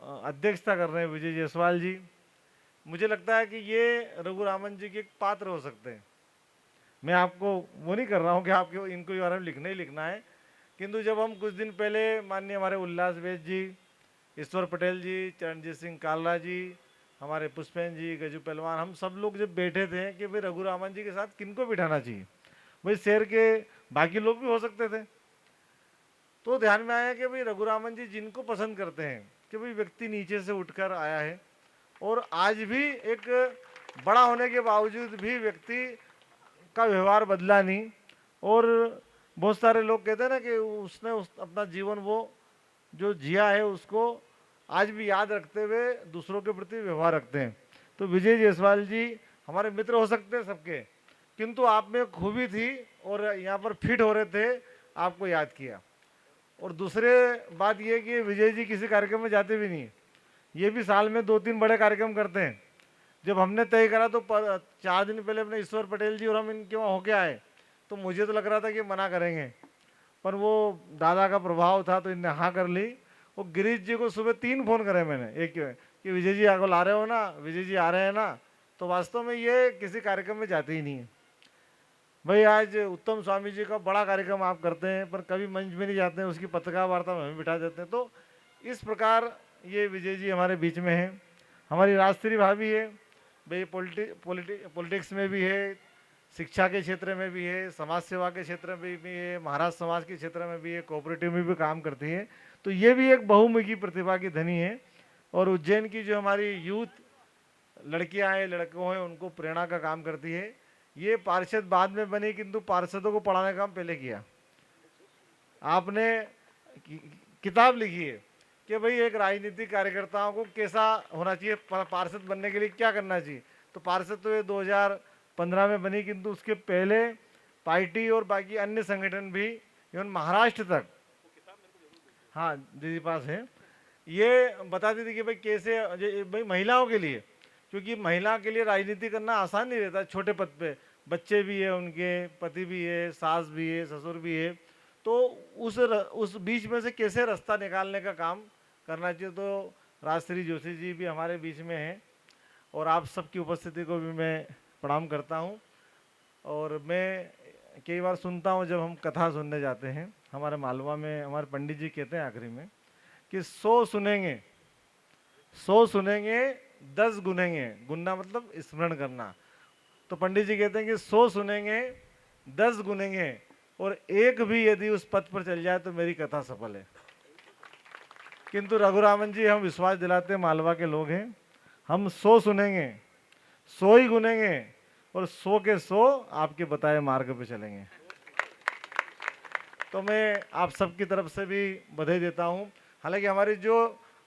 अध्यक्षता कर रहे हैं विजय जायसवाल जी, मुझे लगता है कि ये रघुरामन जी के एक पात्र हो सकते हैं। मैं आपको वो नहीं कर रहा हूँ कि आपको इनको बारे में लिखना ही लिखना है, किंतु जब हम कुछ दिन पहले माननीय हमारे उल्लास वैद जी, ईश्वर पटेल जी, चरणजीत सिंह कालरा जी, हमारे पुष्पेन जी, गजू पहलवान, हम सब लोग जब बैठे थे कि भाई रघुरामन जी के साथ किनको बिठाना चाहिए, भाई शहर के बाकी लोग भी हो सकते थे, तो ध्यान में आया कि भाई रघुरामन जी जिनको पसंद करते हैं कि भाई व्यक्ति नीचे से उठकर आया है और आज भी एक बड़ा होने के बावजूद भी व्यक्ति का व्यवहार बदला नहीं। और बहुत सारे लोग कहते हैं ना कि उसने अपना जीवन वो जो जिया है उसको आज भी याद रखते हुए दूसरों के प्रति व्यवहार रखते हैं। तो विजय जायसवाल जी हमारे मित्र हो सकते हैं सबके, किंतु आप में खूबी थी और यहाँ पर फिट हो रहे थे, आपको याद किया। और दूसरे बात ये कि विजय जी किसी कार्यक्रम में जाते भी नहीं, ये भी साल में 2-3 बड़े कार्यक्रम करते हैं। जब हमने तय करा तो 4 दिन पहले अपने ईश्वर पटेल जी और हम इनके वहाँ होके आए, तो मुझे तो लग रहा था कि मना करेंगे, पर वो दादा का प्रभाव था तो इनने हाँ कर ली। वो गिरीश जी को सुबह 3 फ़ोन करे मैंने, एक कि विजय जी आगे ला रहे हो ना, विजय जी आ रहे हैं ना, तो वास्तव में ये किसी कार्यक्रम में जाते ही नहीं है। भाई आज उत्तम स्वामी जी का बड़ा कार्यक्रम आप करते हैं पर कभी मंच में नहीं जाते हैं, उसकी पत्रकार वार्ता में हमें बिठा देते हैं। तो इस प्रकार ये विजय जी हमारे बीच में हैं। हमारी राजश्री भाभी है, भाई पॉलिटिक्स में भी है, शिक्षा के क्षेत्र में भी है, समाज सेवा के क्षेत्र में भी है, महाराज समाज के क्षेत्र में भी है, कोऑपरेटिव में भी काम करती है। तो ये भी एक बहुमुखी प्रतिभा की धनी है। और उज्जैन की जो हमारी यूथ लड़कियां हैं, लड़कों हैं, उनको प्रेरणा का काम करती है। ये पार्षद बाद में बनी, किंतु पार्षदों को पढ़ाने का काम पहले किया। आपने किताब लिखी है कि भाई एक राजनीतिक कार्यकर्ताओं को कैसा होना चाहिए, पार्षद बनने के लिए क्या करना चाहिए। तो पार्षद तो ये 2015 में बनी, किंतु उसके पहले पार्टी और बाकी अन्य संगठन भी इवन महाराष्ट्र तक, हाँ दीदी पास है, ये बताती थी कि भाई कैसे भाई महिलाओं के लिए, क्योंकि महिला के लिए राजनीति करना आसान नहीं रहता। छोटे पद पे बच्चे भी है, उनके पति भी है, सास भी है, ससुर भी है, तो उस बीच में से कैसे रास्ता निकालने का काम करना चाहिए। तो राजश्री जोशी जी भी हमारे बीच में हैं और आप सबकी उपस्थिति को भी मैं प्रणाम करता हूं। और मैं कई बार सुनता हूं जब हम कथा सुनने जाते हैं हमारे मालवा में हमारे पंडित जी कहते हैं आखिरी में कि 100 सुनेंगे 10 गुनेंगे। गुनना मतलब स्मरण करना। तो पंडित जी कहते हैं कि 100 सुनेंगे 10 गुनेंगे और एक भी यदि उस पथ पर चल जाए तो मेरी कथा सफल है। किंतु रघुरामन जी हम विश्वास दिलाते हैं, मालवा के लोग हैं, हम 100 सुनेंगे 100 ही गुनेंगे और 100 के 100 आपके बताए मार्ग पे चलेंगे। तो मैं आप सबकी तरफ से भी बधाई देता हूँ। हालांकि हमारी जो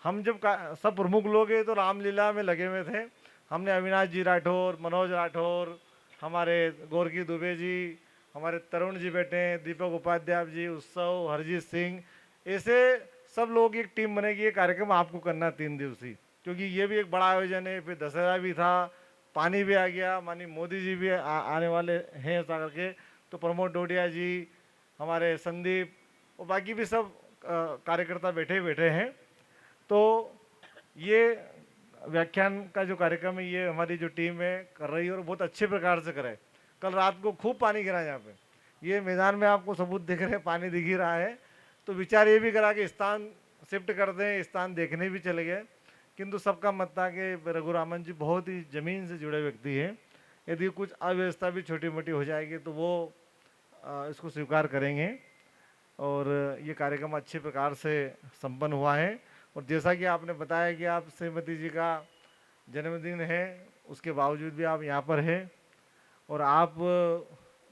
हम जब सब प्रमुख लोग हैं तो रामलीला में लगे हुए थे। हमने अविनाश जी राठौर, मनोज राठौर, हमारे गोरकी दुबे जी, हमारे तरुण जी बैठे हैं, दीपक उपाध्याय जी, उत्सव, हरजीत सिंह, ऐसे सब लोग एक टीम बनेगी। ये कार्यक्रम आपको करना 3 दिवसीय, क्योंकि ये भी एक बड़ा आयोजन है। फिर दशहरा भी था, पानी भी आ गया, माननीय मोदी जी भी आने वाले हैं ऐसा करके। तो प्रमोद डोडिया जी, हमारे संदीप और बाकी भी सब कार्यकर्ता बैठे हैं। तो ये व्याख्यान का जो कार्यक्रम है ये हमारी जो टीम है कर रही है और बहुत अच्छे प्रकार से करे। कल रात को खूब पानी गिरा यहाँ पे, ये मैदान में आपको सबूत दिख रहे हैं, पानी दिख ही रहा है। तो विचार ये भी करा कि स्थान शिफ्ट कर दें, स्थान देखने भी चले गए, किंतु सबका मत था कि रघुरामन जी बहुत ही ज़मीन से जुड़े व्यक्ति हैं। यदि कुछ अव्यवस्था भी छोटी मोटी हो जाएगी तो वो इसको स्वीकार करेंगे। और ये कार्यक्रम अच्छे प्रकार से संपन्न हुआ है। और जैसा कि आपने बताया कि आप श्रीमती जी का जन्मदिन है, उसके बावजूद भी आप यहाँ पर हैं। और आप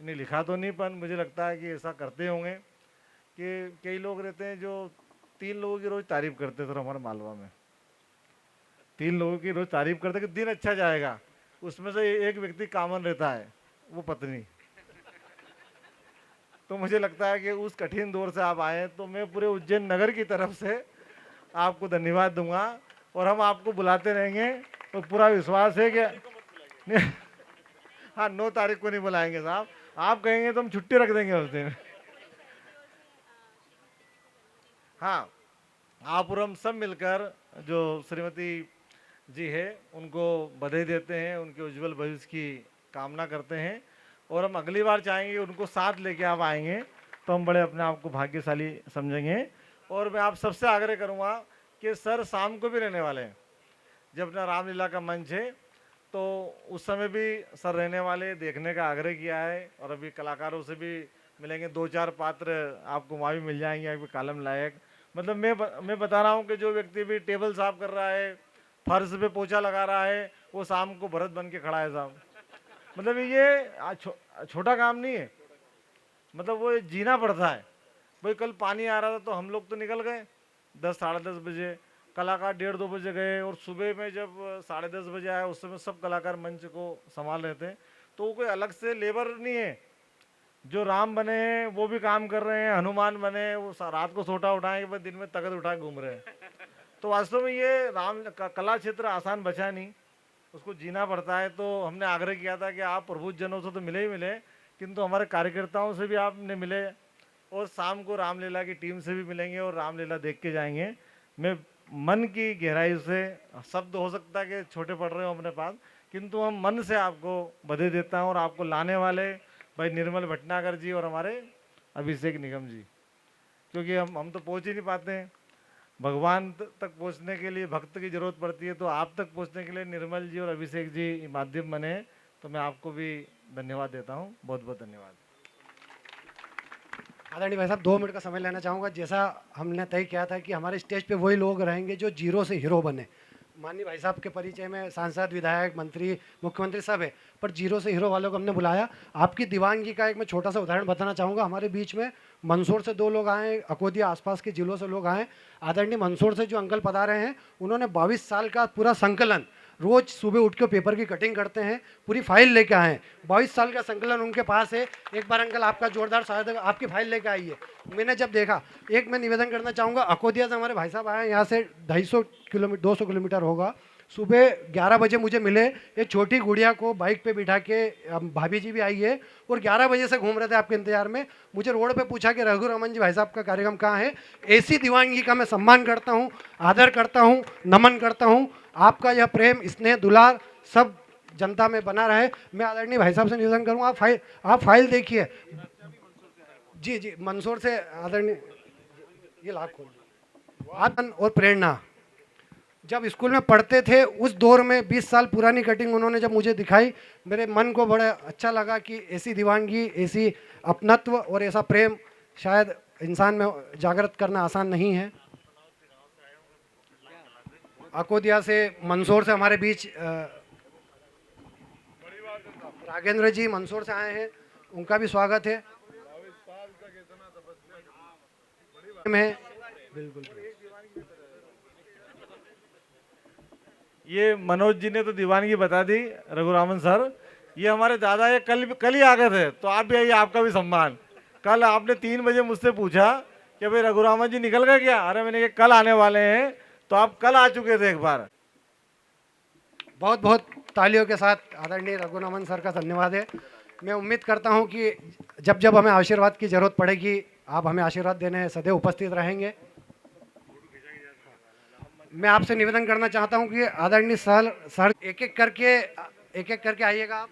ने लिखा तो नहीं, पर मुझे लगता है कि ऐसा करते होंगे कि कई लोग रहते हैं जो 3 लोगों की रोज़ तारीफ करते थे। हमारे मालवा में 3 लोगों की रोज़ तारीफ करते कि दिन अच्छा जाएगा, उसमें से एक व्यक्ति कॉमन रहता है, वो पत्नी। तो मुझे लगता है कि उस कठिन दौर से आप आए, तो मैं पूरे उज्जैन नगर की तरफ से आपको धन्यवाद दूंगा। और हम आपको बुलाते रहेंगे, तो पूरा विश्वास है कि हाँ 9 तारीख को नहीं बुलाएंगे साहब, आप कहेंगे तो हम छुट्टी रख देंगे उस दिन। हाँ, आप और हम सब मिलकर जो श्रीमती जी है उनको बधाई देते हैं, उनके उज्जवल भविष्य की कामना करते हैं। और हम अगली बार चाहेंगे उनको साथ लेके आप आएंगे तो हम बड़े अपने आप को भाग्यशाली समझेंगे। और मैं आप सबसे आग्रह करूँगा कि सर शाम को भी रहने वाले हैं, जब अपना रामलीला का मंच है तो उस समय भी सर रहने वाले, देखने का आग्रह किया है। और अभी कलाकारों से भी मिलेंगे, 2-4 पात्र आपको वहाँ भी मिल जाएंगे, आपके कालम लायक। मतलब मैं बता रहा हूँ कि जो व्यक्ति भी टेबल साफ कर रहा है, फर्श पे पोछा लगा रहा है, वो शाम को भरत बन के खड़ा है साहब। मतलब ये छोटा काम नहीं है, मतलब वो जीना पड़ता है। भाई कल पानी आ रहा था तो हम लोग तो निकल गए 10 साढ़े 10 बजे, कलाकार 1:30-2 बजे गए। और सुबह में जब 10:30 बजे आया उस समय सब कलाकार मंच को संभाल रहे थे। तो वो कोई अलग से लेबर नहीं है, जो राम बने हैं वो भी काम कर रहे हैं, हनुमान बने वो रात को सोटा उठाए के बाद दिन में तख्त उठा घूम रहे हैं। तो वास्तव में ये राम कला क्षेत्र आसान बचा नहीं, उसको जीना पड़ता है। तो हमने आग्रह किया था कि आप प्रबुद्ध जनों से तो मिले ही मिले, किंतु हमारे कार्यकर्ताओं से भी आपने मिले और शाम को रामलीला की टीम से भी मिलेंगे और रामलीला देख के जाएंगे। मैं मन की गहराई से, शब्द हो सकता है कि छोटे पड़ रहे हो अपने पास, किंतु हम मन से आपको बधाई देता हूँ। और आपको लाने वाले भाई निर्मल भटनागर जी और हमारे अभिषेक निगम जी, क्योंकि हम तो पहुँच ही नहीं पाते हैं, भगवान तक पहुँचने के लिए भक्त की जरूरत पड़ती है। तो आप तक पहुँचने के लिए निर्मल जी और अभिषेक जी माध्यम बने, तो मैं आपको भी धन्यवाद देता हूँ। बहुत बहुत धन्यवाद। आदरणीय भाई साहब 2 मिनट का समय लेना चाहूँगा। जैसा हमने तय किया था कि हमारे स्टेज पे वही लोग रहेंगे जो जीरो से हीरो बने। माननीय भाई साहब के परिचय में सांसद, विधायक, मंत्री, मुख्यमंत्री सब है, पर जीरो से हीरो वालों को हमने बुलाया। आपकी दीवानगी का एक मैं छोटा सा उदाहरण बताना चाहूँगा। हमारे बीच में मंदसौर से 2 लोग आए, अकोदिया आसपास के जिलों से लोग आए। आदरणीय मंदसौर से जो अंकल पधारे हैं उन्होंने 22 साल का पूरा संकलन, रोज सुबह उठ के पेपर की कटिंग करते हैं, पूरी फाइल लेके आए हैं। 22 साल का संकलन उनके पास है। एक बार अंकल आपका जोरदार स्वागत, आपकी फाइल लेके आइए। मैंने जब देखा, एक मैं निवेदन करना चाहूँगा, अकोदिया से हमारे भाई साहब आए, यहाँ से 200 किलोमीटर होगा। सुबह 11 बजे मुझे मिले, एक छोटी गुड़िया को बाइक पे बिठा के, भाभी जी भी आई है, और 11 बजे से घूम रहे थे आपके इंतजार में। मुझे रोड पे पूछा कि रघुरामन जी भाई साहब का कार्यक्रम कहाँ है। ऐसी दीवानगी का मैं सम्मान करता हूँ, आदर करता हूँ, नमन करता हूँ। आपका यह प्रेम, स्नेह, दुलार सब जनता में बना रहे। मैं आदरणीय भाई साहब से निवेदन करूँगा, आप फाइल देखिए। जी जी, मंदसौर से आदरणीय, ये लाख खोल आदन और प्रेरणा जब स्कूल में पढ़ते थे उस दौर में 20 साल पुरानी कटिंग उन्होंने जब मुझे दिखाई, मेरे मन को बड़ा अच्छा लगा कि ऐसी दीवानगी, ऐसी अपनत्व और ऐसा प्रेम शायद इंसान में जागृत करना आसान नहीं है। अकोदिया से, मंदसौर से हमारे बीच राघेंद्र जी मंदसौर से आए हैं, उनका भी स्वागत है। मैं बिल्कुल ये मनोज जी ने तो दीवानगी बता दी, रघुरामन सर। ये हमारे दादा ये कल ही आ गए थे, तो आप भी आइए, आपका भी सम्मान। कल आपने 3 बजे मुझसे पूछा कि भाई रघुरामन जी निकल गए क्या? अरे मैंने कहा कल आने वाले हैं, तो आप कल आ चुके थे एक बार। बहुत बहुत तालियों के साथ आदरणीय रघुरामन सर का धन्यवाद है। मैं उम्मीद करता हूं कि जब जब हमें आशीर्वाद की जरूरत पड़ेगी आप हमें आशीर्वाद देने सदैव उपस्थित रहेंगे। मैं आपसे निवेदन करना चाहता हूं कि आदरणीय सर एक एक करके आइएगा आप।